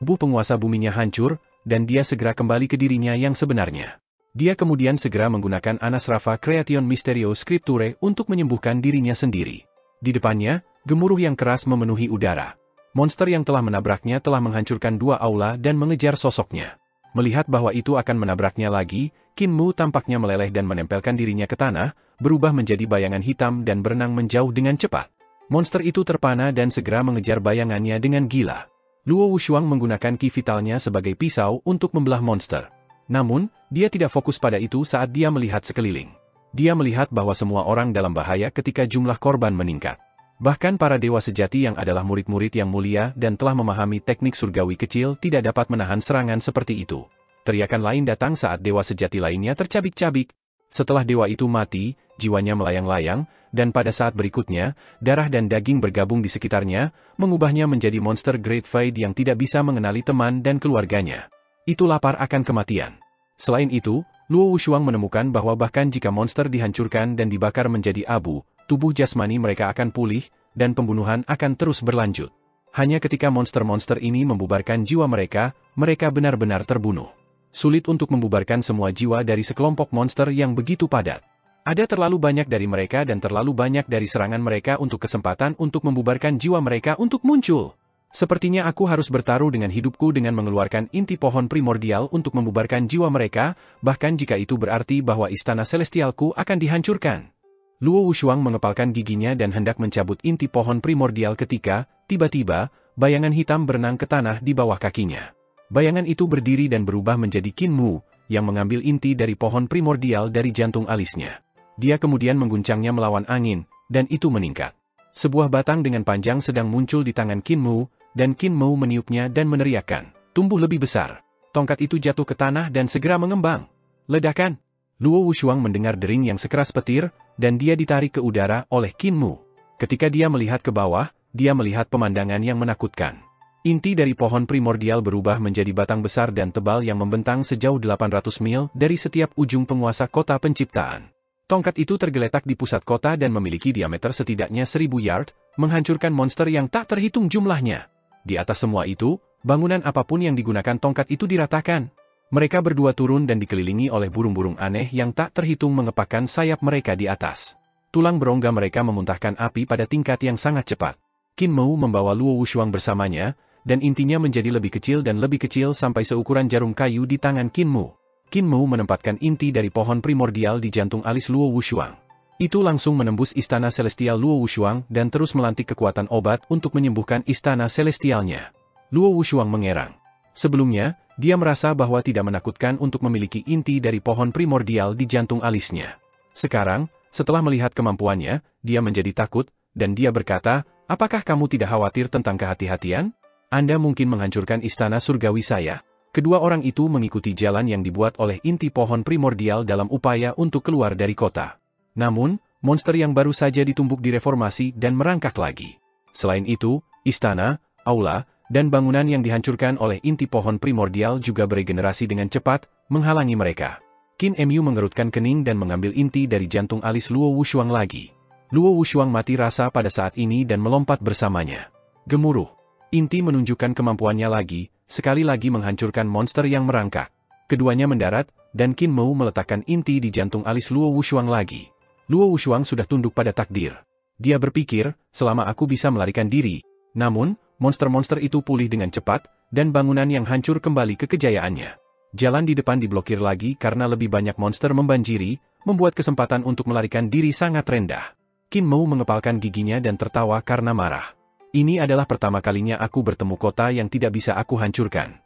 tubuh penguasa buminya hancur, dan dia segera kembali ke dirinya yang sebenarnya. Dia kemudian segera menggunakan Anas Rafa Creation Mysterio Scripture untuk menyembuhkan dirinya sendiri. Di depannya, gemuruh yang keras memenuhi udara. Monster yang telah menabraknya telah menghancurkan dua aula dan mengejar sosoknya. Melihat bahwa itu akan menabraknya lagi, Kinmu tampaknya meleleh dan menempelkan dirinya ke tanah, berubah menjadi bayangan hitam dan berenang menjauh dengan cepat. Monster itu terpana dan segera mengejar bayangannya dengan gila. Luo Wushuang menggunakan ki vitalnya sebagai pisau untuk membelah monster. Namun, dia tidak fokus pada itu saat dia melihat sekeliling. Dia melihat bahwa semua orang dalam bahaya ketika jumlah korban meningkat. Bahkan para dewa sejati yang adalah murid-murid yang mulia dan telah memahami teknik surgawi kecil tidak dapat menahan serangan seperti itu. Teriakan lain datang saat dewa sejati lainnya tercabik-cabik. Setelah dewa itu mati, jiwanya melayang-layang, dan pada saat berikutnya, darah dan daging bergabung di sekitarnya, mengubahnya menjadi monster Great Fade yang tidak bisa mengenali teman dan keluarganya. Itu lapar akan kematian. Selain itu, Luo Wushuang menemukan bahwa bahkan jika monster dihancurkan dan dibakar menjadi abu, tubuh jasmani mereka akan pulih, dan pembunuhan akan terus berlanjut. Hanya ketika monster-monster ini membubarkan jiwa mereka, mereka benar-benar terbunuh. Sulit untuk membubarkan semua jiwa dari sekelompok monster yang begitu padat. Ada terlalu banyak dari mereka dan terlalu banyak dari serangan mereka untuk kesempatan untuk membubarkan jiwa mereka untuk muncul. Sepertinya aku harus bertaruh dengan hidupku dengan mengeluarkan inti pohon primordial untuk membubarkan jiwa mereka, bahkan jika itu berarti bahwa istana celestialku akan dihancurkan. Luo Wushuang mengepalkan giginya dan hendak mencabut inti pohon primordial ketika, tiba-tiba, bayangan hitam berenang ke tanah di bawah kakinya. Bayangan itu berdiri dan berubah menjadi Kinmu, yang mengambil inti dari pohon primordial dari jantung alisnya. Dia kemudian mengguncangnya melawan angin, dan itu meningkat. Sebuah batang dengan panjang sedang muncul di tangan Kinmu, dan Kinmu meniupnya dan meneriakkan, "Tumbuh lebih besar." Tongkat itu jatuh ke tanah dan segera mengembang. Ledakan! Luo Wushuang mendengar dering yang sekeras petir, dan dia ditarik ke udara oleh Kinmu. Ketika dia melihat ke bawah, dia melihat pemandangan yang menakutkan. Inti dari pohon primordial berubah menjadi batang besar dan tebal yang membentang sejauh 800 mil dari setiap ujung penguasa kota penciptaan. Tongkat itu tergeletak di pusat kota dan memiliki diameter setidaknya 1000 yard, menghancurkan monster yang tak terhitung jumlahnya. Di atas semua itu, bangunan apapun yang digunakan tongkat itu diratakan. Mereka berdua turun dan dikelilingi oleh burung-burung aneh yang tak terhitung mengepakkan sayap mereka di atas. Tulang berongga mereka memuntahkan api pada tingkat yang sangat cepat. Kinmu membawa Luo Wushuang bersamanya, dan intinya menjadi lebih kecil dan lebih kecil sampai seukuran jarum kayu di tangan Kinmu. Kinmu menempatkan inti dari pohon primordial di jantung alis Luo Wushuang. Itu langsung menembus istana celestial Luo Wushuang dan terus melantik kekuatan obat untuk menyembuhkan istana celestialnya. Luo Wushuang mengerang. Sebelumnya, dia merasa bahwa tidak menakutkan untuk memiliki inti dari pohon primordial di jantung alisnya. Sekarang, setelah melihat kemampuannya, dia menjadi takut, dan dia berkata, "Apakah kamu tidak khawatir tentang kehati-hatian? Anda mungkin menghancurkan istana surgawi saya." Kedua orang itu mengikuti jalan yang dibuat oleh inti pohon primordial dalam upaya untuk keluar dari kota. Namun, monster yang baru saja ditumbuk direformasi dan merangkak lagi. Selain itu, istana, aula, dan bangunan yang dihancurkan oleh inti pohon primordial juga beregenerasi dengan cepat, menghalangi mereka. Qin Mu mengerutkan kening dan mengambil inti dari jantung alis Luo Wushuang lagi. Luo Wushuang mati rasa pada saat ini dan melompat bersamanya. Gemuruh. Inti menunjukkan kemampuannya lagi, sekali lagi menghancurkan monster yang merangkak. Keduanya mendarat, dan Qin Mu meletakkan inti di jantung alis Luo Wushuang lagi. Luo Wushuang sudah tunduk pada takdir. Dia berpikir, selama aku bisa melarikan diri. Namun, monster-monster itu pulih dengan cepat, dan bangunan yang hancur kembali ke kejayaannya. Jalan di depan diblokir lagi karena lebih banyak monster membanjiri, membuat kesempatan untuk melarikan diri sangat rendah. Qin Mu mengepalkan giginya dan tertawa karena marah. Ini adalah pertama kalinya aku bertemu kota yang tidak bisa aku hancurkan.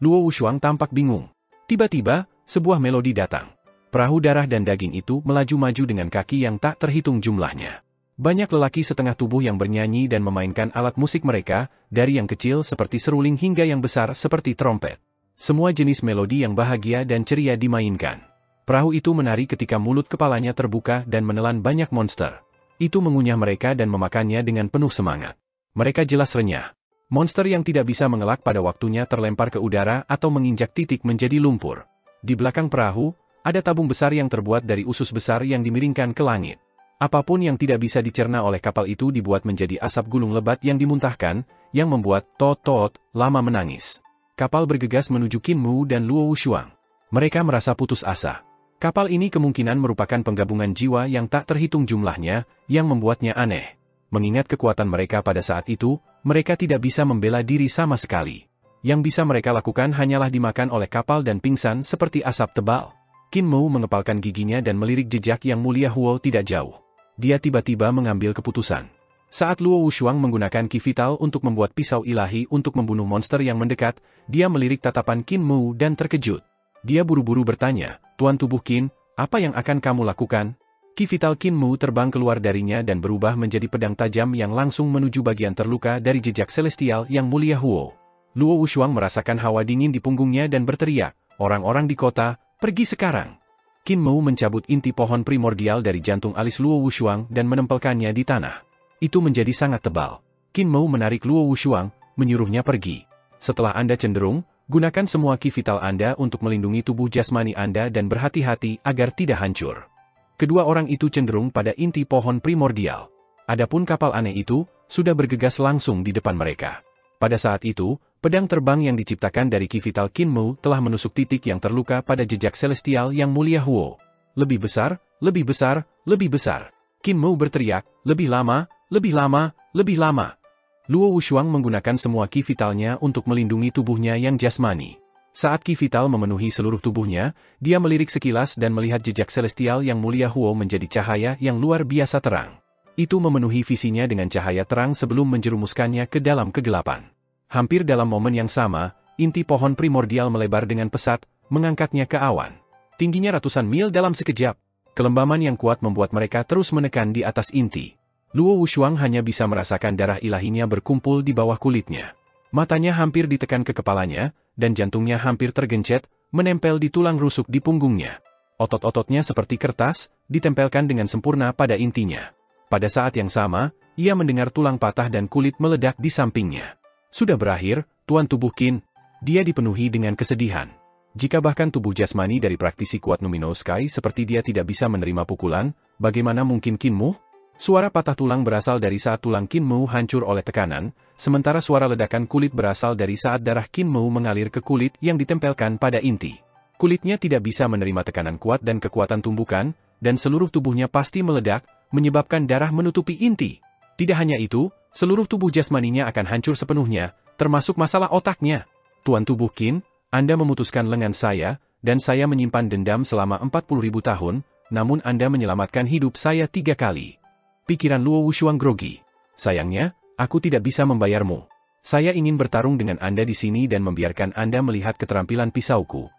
Luo Wushuang tampak bingung. Tiba-tiba, sebuah melodi datang. Perahu darah dan daging itu melaju-maju dengan kaki yang tak terhitung jumlahnya. Banyak lelaki setengah tubuh yang bernyanyi dan memainkan alat musik mereka, dari yang kecil seperti seruling hingga yang besar seperti trompet. Semua jenis melodi yang bahagia dan ceria dimainkan. Perahu itu menari ketika mulut kepalanya terbuka dan menelan banyak monster. Itu mengunyah mereka dan memakannya dengan penuh semangat. Mereka jelas renyah. Monster yang tidak bisa mengelak pada waktunya terlempar ke udara atau menginjak titik menjadi lumpur. Di belakang perahu, ada tabung besar yang terbuat dari usus besar yang dimiringkan ke langit. Apapun yang tidak bisa dicerna oleh kapal itu dibuat menjadi asap gulung lebat yang dimuntahkan, yang membuat Tot lama menangis. Kapal bergegas menuju Kinmu dan Luo Wushuang. Mereka merasa putus asa. Kapal ini kemungkinan merupakan penggabungan jiwa yang tak terhitung jumlahnya, yang membuatnya aneh. Mengingat kekuatan mereka pada saat itu, mereka tidak bisa membela diri sama sekali. Yang bisa mereka lakukan hanyalah dimakan oleh kapal dan pingsan seperti asap tebal. Kinmu mengepalkan giginya dan melirik jejak Yang Mulia Huo tidak jauh. Dia tiba-tiba mengambil keputusan. Saat Luo Wushuang menggunakan ki vital untuk membuat pisau ilahi untuk membunuh monster yang mendekat, dia melirik tatapan Kinmu dan terkejut. Dia buru-buru bertanya, "Tuan Tubuh Qin, apa yang akan kamu lakukan?" Ki vital Kinmu terbang keluar darinya dan berubah menjadi pedang tajam yang langsung menuju bagian terluka dari jejak celestial Yang Mulia Huo. Luo Wushuang merasakan hawa dingin di punggungnya dan berteriak, "Orang-orang di kota, pergi sekarang!" Kinmu mencabut inti pohon primordial dari jantung alis Luo Wushuang dan menempelkannya di tanah. Itu menjadi sangat tebal. Kinmu menarik Luo Wushuang, menyuruhnya pergi. Setelah Anda cenderung, gunakan semua ki vital Anda untuk melindungi tubuh jasmani Anda dan berhati-hati agar tidak hancur. Kedua orang itu cenderung pada inti pohon primordial. Adapun kapal aneh itu, sudah bergegas langsung di depan mereka. Pada saat itu, pedang terbang yang diciptakan dari ki vital Kinmu telah menusuk titik yang terluka pada jejak celestial Yang Mulia Huo. Lebih besar, lebih besar, lebih besar. Kinmu berteriak, lebih lama, lebih lama, lebih lama. Luo Wushuang menggunakan semua ki vitalnya untuk melindungi tubuhnya yang jasmani. Saat ki vital memenuhi seluruh tubuhnya, dia melirik sekilas dan melihat jejak celestial Yang Mulia Huo menjadi cahaya yang luar biasa terang. Itu memenuhi visinya dengan cahaya terang sebelum menjerumuskannya ke dalam kegelapan. Hampir dalam momen yang sama, inti pohon primordial melebar dengan pesat, mengangkatnya ke awan. Tingginya ratusan mil dalam sekejap. Kelembaman yang kuat membuat mereka terus menekan di atas inti. Luo Wushuang hanya bisa merasakan darah ilahinya berkumpul di bawah kulitnya. Matanya hampir ditekan ke kepalanya, dan jantungnya hampir tergencet, menempel di tulang rusuk di punggungnya. Otot-ototnya seperti kertas, ditempelkan dengan sempurna pada intinya. Pada saat yang sama, ia mendengar tulang patah dan kulit meledak di sampingnya. Sudah berakhir, Tuan Tubuh Qin. Dia dipenuhi dengan kesedihan. Jika bahkan tubuh jasmani dari praktisi kuat Luminous Sky seperti dia tidak bisa menerima pukulan, bagaimana mungkin Kinmu? Suara patah tulang berasal dari saat tulang Kinmu hancur oleh tekanan, sementara suara ledakan kulit berasal dari saat darah Kinmu mengalir ke kulit yang ditempelkan pada inti. Kulitnya tidak bisa menerima tekanan kuat dan kekuatan tumbukan, dan seluruh tubuhnya pasti meledak, menyebabkan darah menutupi inti. Tidak hanya itu, seluruh tubuh jasmaninya akan hancur sepenuhnya, termasuk masalah otaknya. Tuan Tubuh Qin, Anda memutuskan lengan saya, dan saya menyimpan dendam selama 40.000 tahun, namun Anda menyelamatkan hidup saya 3 kali. Pikiran Luo Wushuang grogi. Sayangnya, aku tidak bisa membayarmu. Saya ingin bertarung dengan Anda di sini dan membiarkan Anda melihat keterampilan pisauku.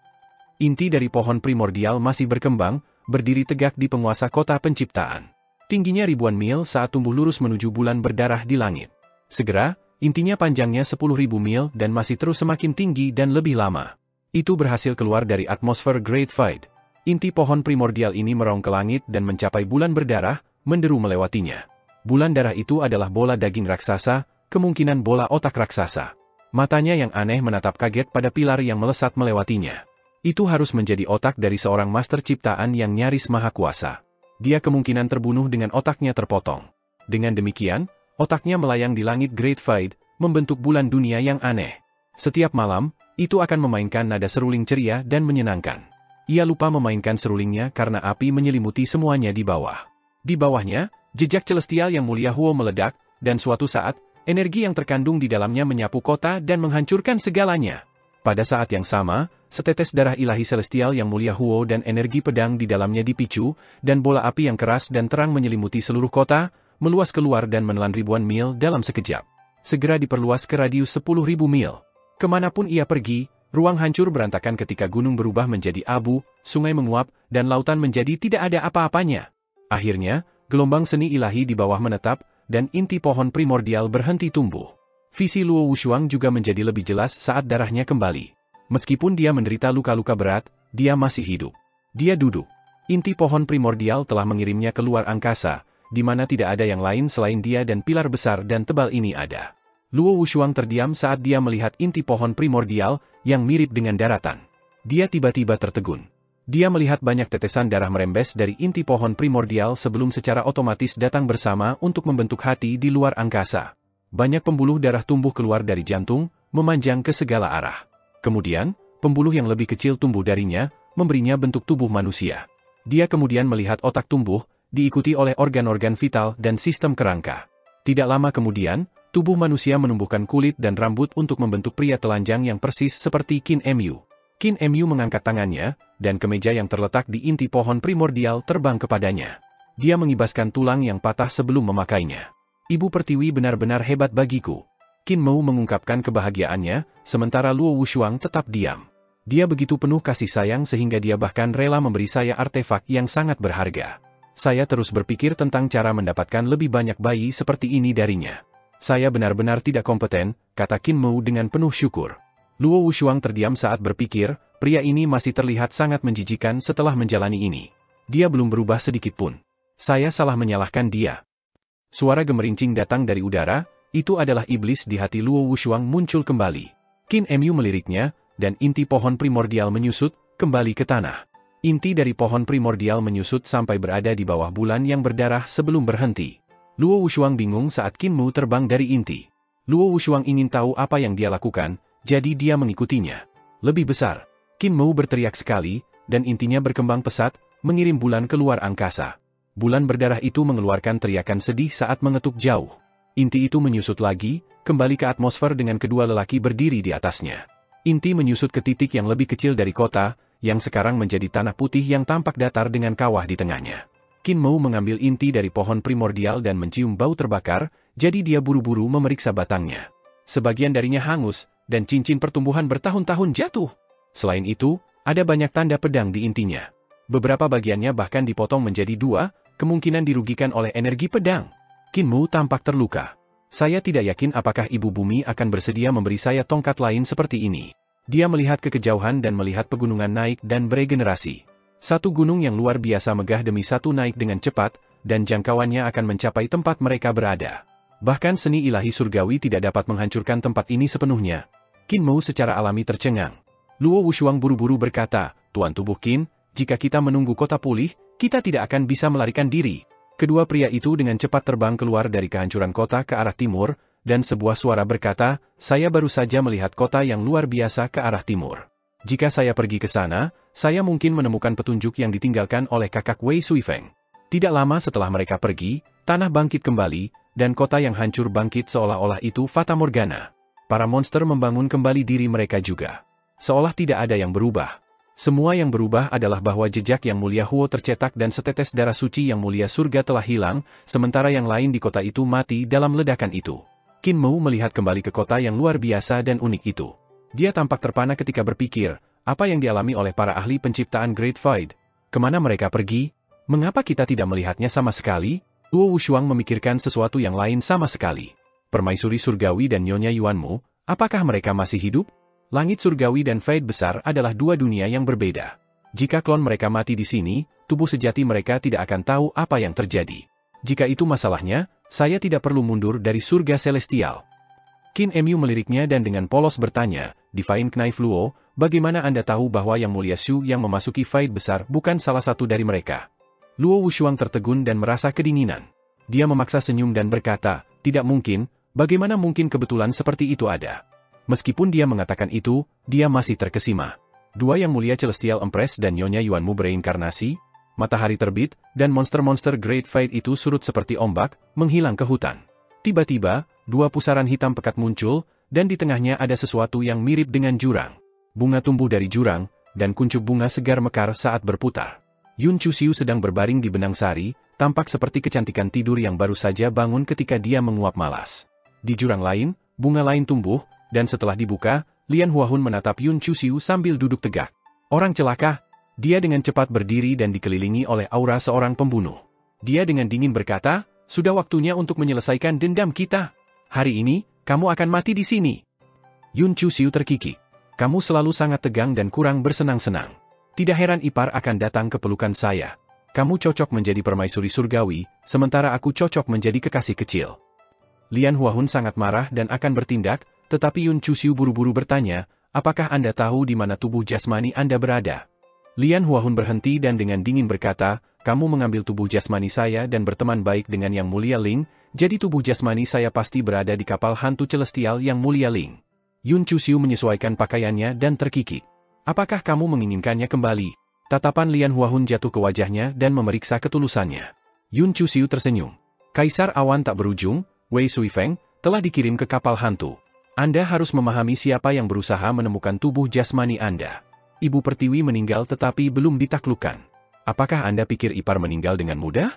Inti dari pohon primordial masih berkembang, berdiri tegak di penguasa kota penciptaan. Tingginya ribuan mil saat tumbuh lurus menuju bulan berdarah di langit. Segera, intinya panjangnya 10.000 mil dan masih terus semakin tinggi dan lebih lama. Itu berhasil keluar dari atmosfer Great Void. Inti pohon primordial ini merong ke langit dan mencapai bulan berdarah, menderu melewatinya. Bulan darah itu adalah bola daging raksasa, kemungkinan bola otak raksasa. Matanya yang aneh menatap kaget pada pilar yang melesat melewatinya. Itu harus menjadi otak dari seorang master ciptaan yang nyaris maha kuasa. Dia kemungkinan terbunuh dengan otaknya terpotong. Dengan demikian, otaknya melayang di langit Great Void, membentuk bulan dunia yang aneh. Setiap malam, itu akan memainkan nada seruling ceria dan menyenangkan. Ia lupa memainkan serulingnya karena api menyelimuti semuanya di bawah. Di bawahnya, jejak celestial Yang Mulia Huo meledak, dan suatu saat, energi yang terkandung di dalamnya menyapu kota dan menghancurkan segalanya. Pada saat yang sama, setetes darah ilahi celestial Yang Mulia Huo dan energi pedang di dalamnya dipicu, dan bola api yang keras dan terang menyelimuti seluruh kota, meluas keluar dan menelan ribuan mil dalam sekejap. Segera diperluas ke radius 10.000 mil. Kemanapun ia pergi, ruang hancur berantakan ketika gunung berubah menjadi abu, sungai menguap, dan lautan menjadi tidak ada apa-apanya. Akhirnya, Gelombang seni ilahi di bawah menetap, dan inti pohon primordial berhenti tumbuh. Visi Luo Wushuang juga menjadi lebih jelas saat darahnya kembali. Meskipun dia menderita luka-luka berat, dia masih hidup. Dia duduk. Inti pohon primordial telah mengirimnya keluar angkasa, di mana tidak ada yang lain selain dia dan pilar besar dan tebal ini ada. Luo Wushuang terdiam saat dia melihat inti pohon primordial yang mirip dengan daratan. Dia tiba-tiba tertegun. Dia melihat banyak tetesan darah merembes dari inti pohon primordial sebelum secara otomatis datang bersama untuk membentuk hati di luar angkasa. Banyak pembuluh darah tumbuh keluar dari jantung, memanjang ke segala arah. Kemudian, pembuluh yang lebih kecil tumbuh darinya, memberinya bentuk tubuh manusia. Dia kemudian melihat otak tumbuh, diikuti oleh organ-organ vital dan sistem kerangka. Tidak lama kemudian, tubuh manusia menumbuhkan kulit dan rambut untuk membentuk pria telanjang yang persis seperti Qin Mu. Qin Mu mengangkat tangannya, dan kemeja yang terletak di inti pohon primordial terbang kepadanya. Dia mengibaskan tulang yang patah sebelum memakainya. Ibu Pertiwi benar-benar hebat bagiku. Qin Mu mengungkapkan kebahagiaannya, sementara Luo Wushuang tetap diam. Dia begitu penuh kasih sayang sehingga dia bahkan rela memberi saya artefak yang sangat berharga. Saya terus berpikir tentang cara mendapatkan lebih banyak bayi seperti ini darinya. Saya benar-benar tidak kompeten, kata Qin Mu dengan penuh syukur. Luo Wushuang terdiam saat berpikir, pria ini masih terlihat sangat menjijikan setelah menjalani ini. Dia belum berubah sedikit pun. Saya salah menyalahkan dia. Suara gemerincing datang dari udara, itu adalah iblis di hati Luo Wushuang muncul kembali. Qin Mu meliriknya, dan inti pohon primordial menyusut, kembali ke tanah. Inti dari pohon primordial menyusut sampai berada di bawah bulan yang berdarah sebelum berhenti. Luo Wushuang bingung saat Qin Mu terbang dari inti. Luo Wushuang ingin tahu apa yang dia lakukan, jadi dia mengikutinya. Lebih besar. Qin Mu berteriak sekali, dan intinya berkembang pesat, mengirim bulan keluar angkasa. Bulan berdarah itu mengeluarkan teriakan sedih saat mengetuk jauh. Inti itu menyusut lagi, kembali ke atmosfer dengan kedua lelaki berdiri di atasnya. Inti menyusut ke titik yang lebih kecil dari kota, yang sekarang menjadi tanah putih yang tampak datar dengan kawah di tengahnya. Qin Mu mengambil inti dari pohon primordial dan mencium bau terbakar, jadi dia buru-buru memeriksa batangnya. Sebagian darinya hangus, dan cincin pertumbuhan bertahun-tahun jatuh. Selain itu, ada banyak tanda pedang di intinya. Beberapa bagiannya bahkan dipotong menjadi dua, kemungkinan dirugikan oleh energi pedang. Qin Mu tampak terluka. Saya tidak yakin apakah Ibu Bumi akan bersedia memberi saya tongkat lain seperti ini. Dia melihat ke kejauhan dan melihat pegunungan naik dan beregenerasi. Satu gunung yang luar biasa megah demi satu naik dengan cepat, dan jangkauannya akan mencapai tempat mereka berada. Bahkan seni ilahi surgawi tidak dapat menghancurkan tempat ini sepenuhnya. Qin Mu secara alami tercengang. Luo Wushuang buru-buru berkata, Tuan Tubuh Qin, jika kita menunggu kota pulih, kita tidak akan bisa melarikan diri. Kedua pria itu dengan cepat terbang keluar dari kehancuran kota ke arah timur, dan sebuah suara berkata, saya baru saja melihat kota yang luar biasa ke arah timur. Jika saya pergi ke sana, saya mungkin menemukan petunjuk yang ditinggalkan oleh kakak Wei Suifeng. Tidak lama setelah mereka pergi, tanah bangkit kembali, dan kota yang hancur bangkit seolah-olah itu fata morgana. Para monster membangun kembali diri mereka juga. Seolah tidak ada yang berubah. Semua yang berubah adalah bahwa jejak yang mulia Huo tercetak dan setetes darah suci yang mulia surga telah hilang, sementara yang lain di kota itu mati dalam ledakan itu. Qin Mu melihat kembali ke kota yang luar biasa dan unik itu. Dia tampak terpana ketika berpikir, apa yang dialami oleh para ahli penciptaan Great Void? Kemana mereka pergi? Mengapa kita tidak melihatnya sama sekali? Luo Wushuang memikirkan sesuatu yang lain sama sekali. Permaisuri surgawi dan Nyonya Yuanmu, apakah mereka masih hidup? Langit surgawi dan Void besar adalah dua dunia yang berbeda. Jika klon mereka mati di sini, tubuh sejati mereka tidak akan tahu apa yang terjadi. Jika itu masalahnya, saya tidak perlu mundur dari surga celestial. Qin Mu meliriknya dan dengan polos bertanya, Divine Knife Luo, bagaimana Anda tahu bahwa Yang Mulia Shu yang memasuki Void besar bukan salah satu dari mereka? Luo Wushuang tertegun dan merasa kedinginan. Dia memaksa senyum dan berkata, tidak mungkin, bagaimana mungkin kebetulan seperti itu ada? Meskipun dia mengatakan itu, dia masih terkesima. Dua Yang Mulia Celestial Empress dan Nyonya Yuanmu bereinkarnasi, matahari terbit, dan monster-monster Great Void itu surut seperti ombak, menghilang ke hutan. Tiba-tiba, dua pusaran hitam pekat muncul, dan di tengahnya ada sesuatu yang mirip dengan jurang. Bunga tumbuh dari jurang, dan kuncup bunga segar mekar saat berputar. Yun Chuxiu sedang berbaring di benang sari, tampak seperti kecantikan tidur yang baru saja bangun ketika dia menguap malas. Di jurang lain, bunga lain tumbuh, dan setelah dibuka, Lian Huahun menatap Yun Chuxiu sambil duduk tegak. Orang celaka? Dia dengan cepat berdiri dan dikelilingi oleh aura seorang pembunuh. Dia dengan dingin berkata, sudah waktunya untuk menyelesaikan dendam kita. Hari ini, kamu akan mati di sini. Yun Chusiu terkikik. Kamu selalu sangat tegang dan kurang bersenang-senang. Tidak heran ipar akan datang ke pelukan saya. Kamu cocok menjadi permaisuri surgawi, sementara aku cocok menjadi kekasih kecil. Lian Huahun sangat marah dan akan bertindak, tetapi Yun Chusiu buru-buru bertanya, apakah Anda tahu di mana tubuh jasmani Anda berada? Lian Huahun berhenti dan dengan dingin berkata, kamu mengambil tubuh jasmani saya dan berteman baik dengan Yang Mulia Ling, jadi tubuh jasmani saya pasti berada di kapal hantu celestial Yang Mulia Ling. Yun Chusiu menyesuaikan pakaiannya dan terkikik. Apakah kamu menginginkannya kembali? Tatapan Lian Huahun jatuh ke wajahnya dan memeriksa ketulusannya. Yun Chusiu tersenyum. Kaisar awan tak berujung, Wei Suifeng, telah dikirim ke kapal hantu. Anda harus memahami siapa yang berusaha menemukan tubuh jasmani Anda. Ibu Pertiwi meninggal tetapi belum ditaklukkan. Apakah Anda pikir ipar meninggal dengan mudah?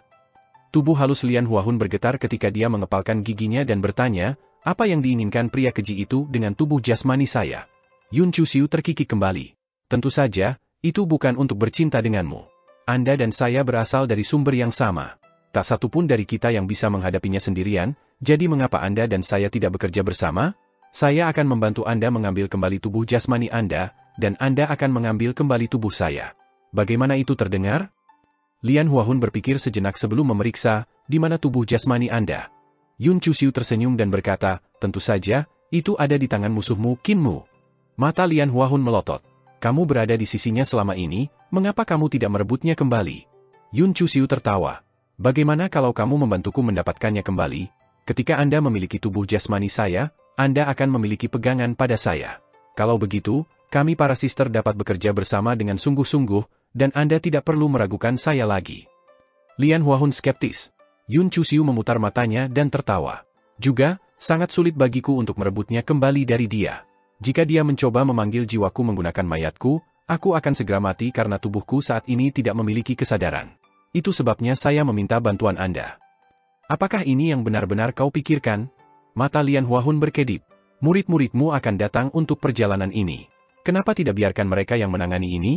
Tubuh halus Lian Huahun bergetar ketika dia mengepalkan giginya dan bertanya, apa yang diinginkan pria keji itu dengan tubuh jasmani saya? Yun Chusiu terkikik kembali. Tentu saja, itu bukan untuk bercinta denganmu. Anda dan saya berasal dari sumber yang sama. Tak satu pun dari kita yang bisa menghadapinya sendirian, jadi mengapa Anda dan saya tidak bekerja bersama? Saya akan membantu Anda mengambil kembali tubuh jasmani Anda, dan Anda akan mengambil kembali tubuh saya. Bagaimana itu terdengar? Lian Huahun berpikir sejenak sebelum memeriksa, di mana tubuh jasmani Anda. Yun Chusiu tersenyum dan berkata, tentu saja, itu ada di tangan musuhmu, Qin Mu. Mata Lian Huahun melotot. Kamu berada di sisinya selama ini, mengapa kamu tidak merebutnya kembali? Yun Chusiu tertawa. Bagaimana kalau kamu membantuku mendapatkannya kembali? Ketika Anda memiliki tubuh jasmani saya, Anda akan memiliki pegangan pada saya. Kalau begitu, kami para sister dapat bekerja bersama dengan sungguh-sungguh, dan Anda tidak perlu meragukan saya lagi. Lian Huahun skeptis. Yun Chusiu memutar matanya dan tertawa. Juga, sangat sulit bagiku untuk merebutnya kembali dari dia. Jika dia mencoba memanggil jiwaku menggunakan mayatku, aku akan segera mati karena tubuhku saat ini tidak memiliki kesadaran. Itu sebabnya saya meminta bantuan Anda. Apakah ini yang benar-benar kau pikirkan? Mata Lian Huahun berkedip. Murid-muridmu akan datang untuk perjalanan ini. Kenapa tidak biarkan mereka yang menangani ini?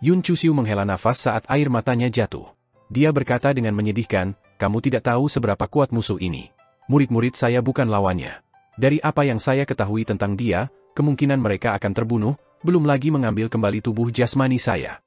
Yun Chusiu menghela nafas saat air matanya jatuh. Dia berkata dengan menyedihkan, kamu tidak tahu seberapa kuat musuh ini. Murid-murid saya bukan lawannya. Dari apa yang saya ketahui tentang dia, kemungkinan mereka akan terbunuh, belum lagi mengambil kembali tubuh jasmani saya.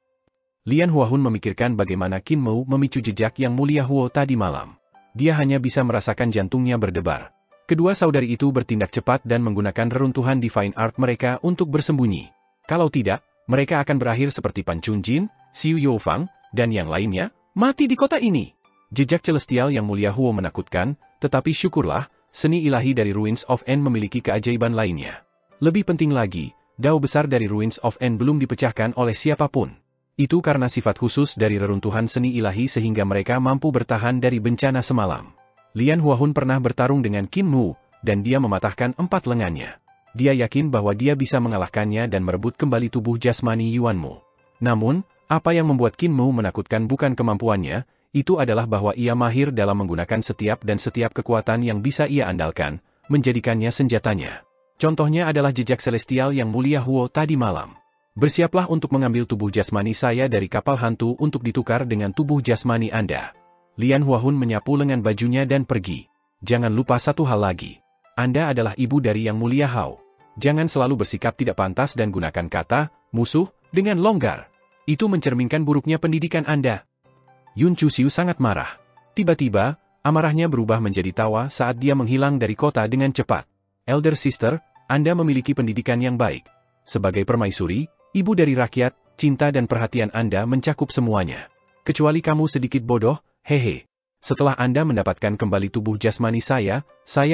Lian Huahun memikirkan bagaimana Qin Mu memicu jejak Yang Mulia Huo tadi malam. Dia hanya bisa merasakan jantungnya berdebar. Kedua saudari itu bertindak cepat dan menggunakan reruntuhan Divine Art mereka untuk bersembunyi. Kalau tidak, mereka akan berakhir seperti Pan Chunjin, Xiu Youfang, dan yang lainnya, mati di kota ini. Jejak celestial Yang Mulia Huo menakutkan, tetapi syukurlah, seni ilahi dari Ruins of N memiliki keajaiban lainnya. Lebih penting lagi, dao besar dari Ruins of N belum dipecahkan oleh siapapun. Itu karena sifat khusus dari reruntuhan seni ilahi sehingga mereka mampu bertahan dari bencana semalam. Lian Huahun pernah bertarung dengan Qin Mu, dan dia mematahkan 4 lengannya. Dia yakin bahwa dia bisa mengalahkannya dan merebut kembali tubuh jasmani Yuan Mu. Namun, apa yang membuat Qin Mu menakutkan bukan kemampuannya, itu adalah bahwa ia mahir dalam menggunakan setiap kekuatan yang bisa ia andalkan, menjadikannya senjatanya. Contohnya adalah jejak celestial Yang Mulia Huo tadi malam. Bersiaplah untuk mengambil tubuh jasmani saya dari kapal hantu untuk ditukar dengan tubuh jasmani Anda. Lian Huahun menyapu lengan bajunya dan pergi. Jangan lupa satu hal lagi. Anda adalah ibu dari Yang Mulia Hao. Jangan selalu bersikap tidak pantas dan gunakan kata, musuh, dengan longgar. Itu mencerminkan buruknya pendidikan Anda. Yun Chusiu sangat marah. Tiba-tiba, amarahnya berubah menjadi tawa saat dia menghilang dari kota dengan cepat. Elder Sister, Anda memiliki pendidikan yang baik. Sebagai permaisuri, ibu dari rakyat, cinta dan perhatian Anda mencakup semuanya. Kecuali kamu sedikit bodoh, hehe. Setelah Anda mendapatkan kembali tubuh jasmani saya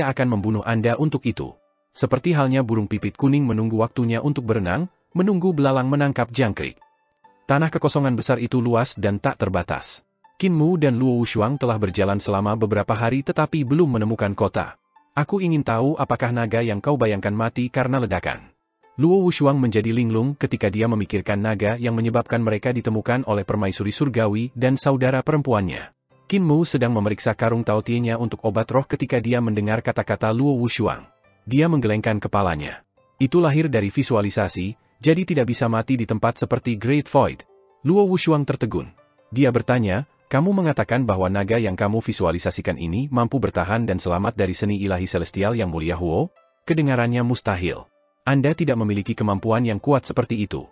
akan membunuh Anda untuk itu. Seperti halnya burung pipit kuning menunggu waktunya untuk berenang, menunggu belalang menangkap jangkrik. Tanah kekosongan besar itu luas dan tak terbatas. Qin Mu dan Luo Wushuang telah berjalan selama beberapa hari tetapi belum menemukan kota. Aku ingin tahu apakah naga yang kau bayangkan mati karena ledakan. Luo Wushuang menjadi linglung ketika dia memikirkan naga yang menyebabkan mereka ditemukan oleh permaisuri surgawi dan saudara perempuannya. Qin Mu sedang memeriksa karung taotienya untuk obat roh ketika dia mendengar kata-kata Luo Wushuang. Dia menggelengkan kepalanya. Itu lahir dari visualisasi, jadi tidak bisa mati di tempat seperti Great Void. Luo Wushuang tertegun. Dia bertanya, Kamu mengatakan bahwa naga yang kamu visualisasikan ini mampu bertahan dan selamat dari seni ilahi celestial yang mulia Huo? Kedengarannya mustahil. Anda tidak memiliki kemampuan yang kuat seperti itu.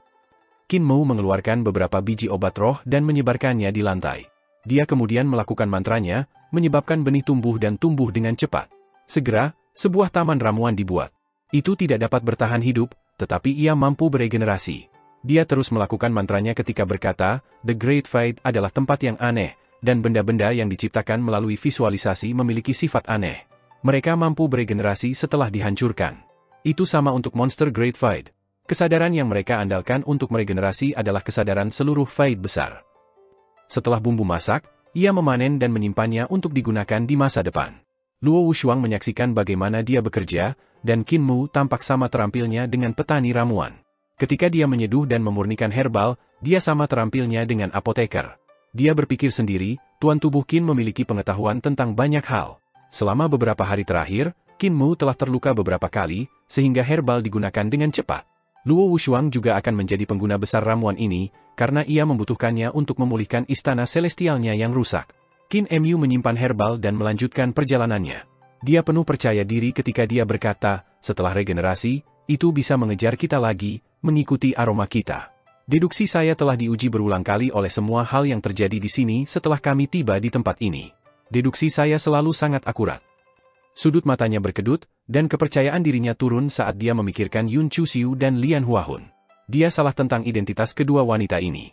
Qin Mu mengeluarkan beberapa biji obat roh dan menyebarkannya di lantai. Dia kemudian melakukan mantranya, menyebabkan benih tumbuh dan tumbuh dengan cepat. Segera, sebuah taman ramuan dibuat. Itu tidak dapat bertahan hidup, tetapi ia mampu beregenerasi. Dia terus melakukan mantranya ketika berkata, The Great Fight adalah tempat yang aneh, dan benda-benda yang diciptakan melalui visualisasi memiliki sifat aneh. Mereka mampu beregenerasi setelah dihancurkan. Itu sama untuk monster Great Fight. Kesadaran yang mereka andalkan untuk meregenerasi adalah kesadaran seluruh Fight besar. Setelah bumbu masak, ia memanen dan menyimpannya untuk digunakan di masa depan. Luo Wushuang menyaksikan bagaimana dia bekerja, dan Qin Mu tampak sama terampilnya dengan petani ramuan. Ketika dia menyeduh dan memurnikan herbal, dia sama terampilnya dengan apoteker. Dia berpikir sendiri, tuan tubuh Qin memiliki pengetahuan tentang banyak hal. Selama beberapa hari terakhir, Qin Mu telah terluka beberapa kali, sehingga herbal digunakan dengan cepat. Luo Wushuang juga akan menjadi pengguna besar ramuan ini, karena ia membutuhkannya untuk memulihkan istana celestialnya yang rusak. Qin Mu menyimpan herbal dan melanjutkan perjalanannya. Dia penuh percaya diri ketika dia berkata, setelah regenerasi, itu bisa mengejar kita lagi, mengikuti aroma kita. Deduksi saya telah diuji berulang kali oleh semua hal yang terjadi di sini setelah kami tiba di tempat ini. Deduksi saya selalu sangat akurat. Sudut matanya berkedut, dan kepercayaan dirinya turun saat dia memikirkan Yun Chuxiu dan Lian Huahun. Dia salah tentang identitas kedua wanita ini.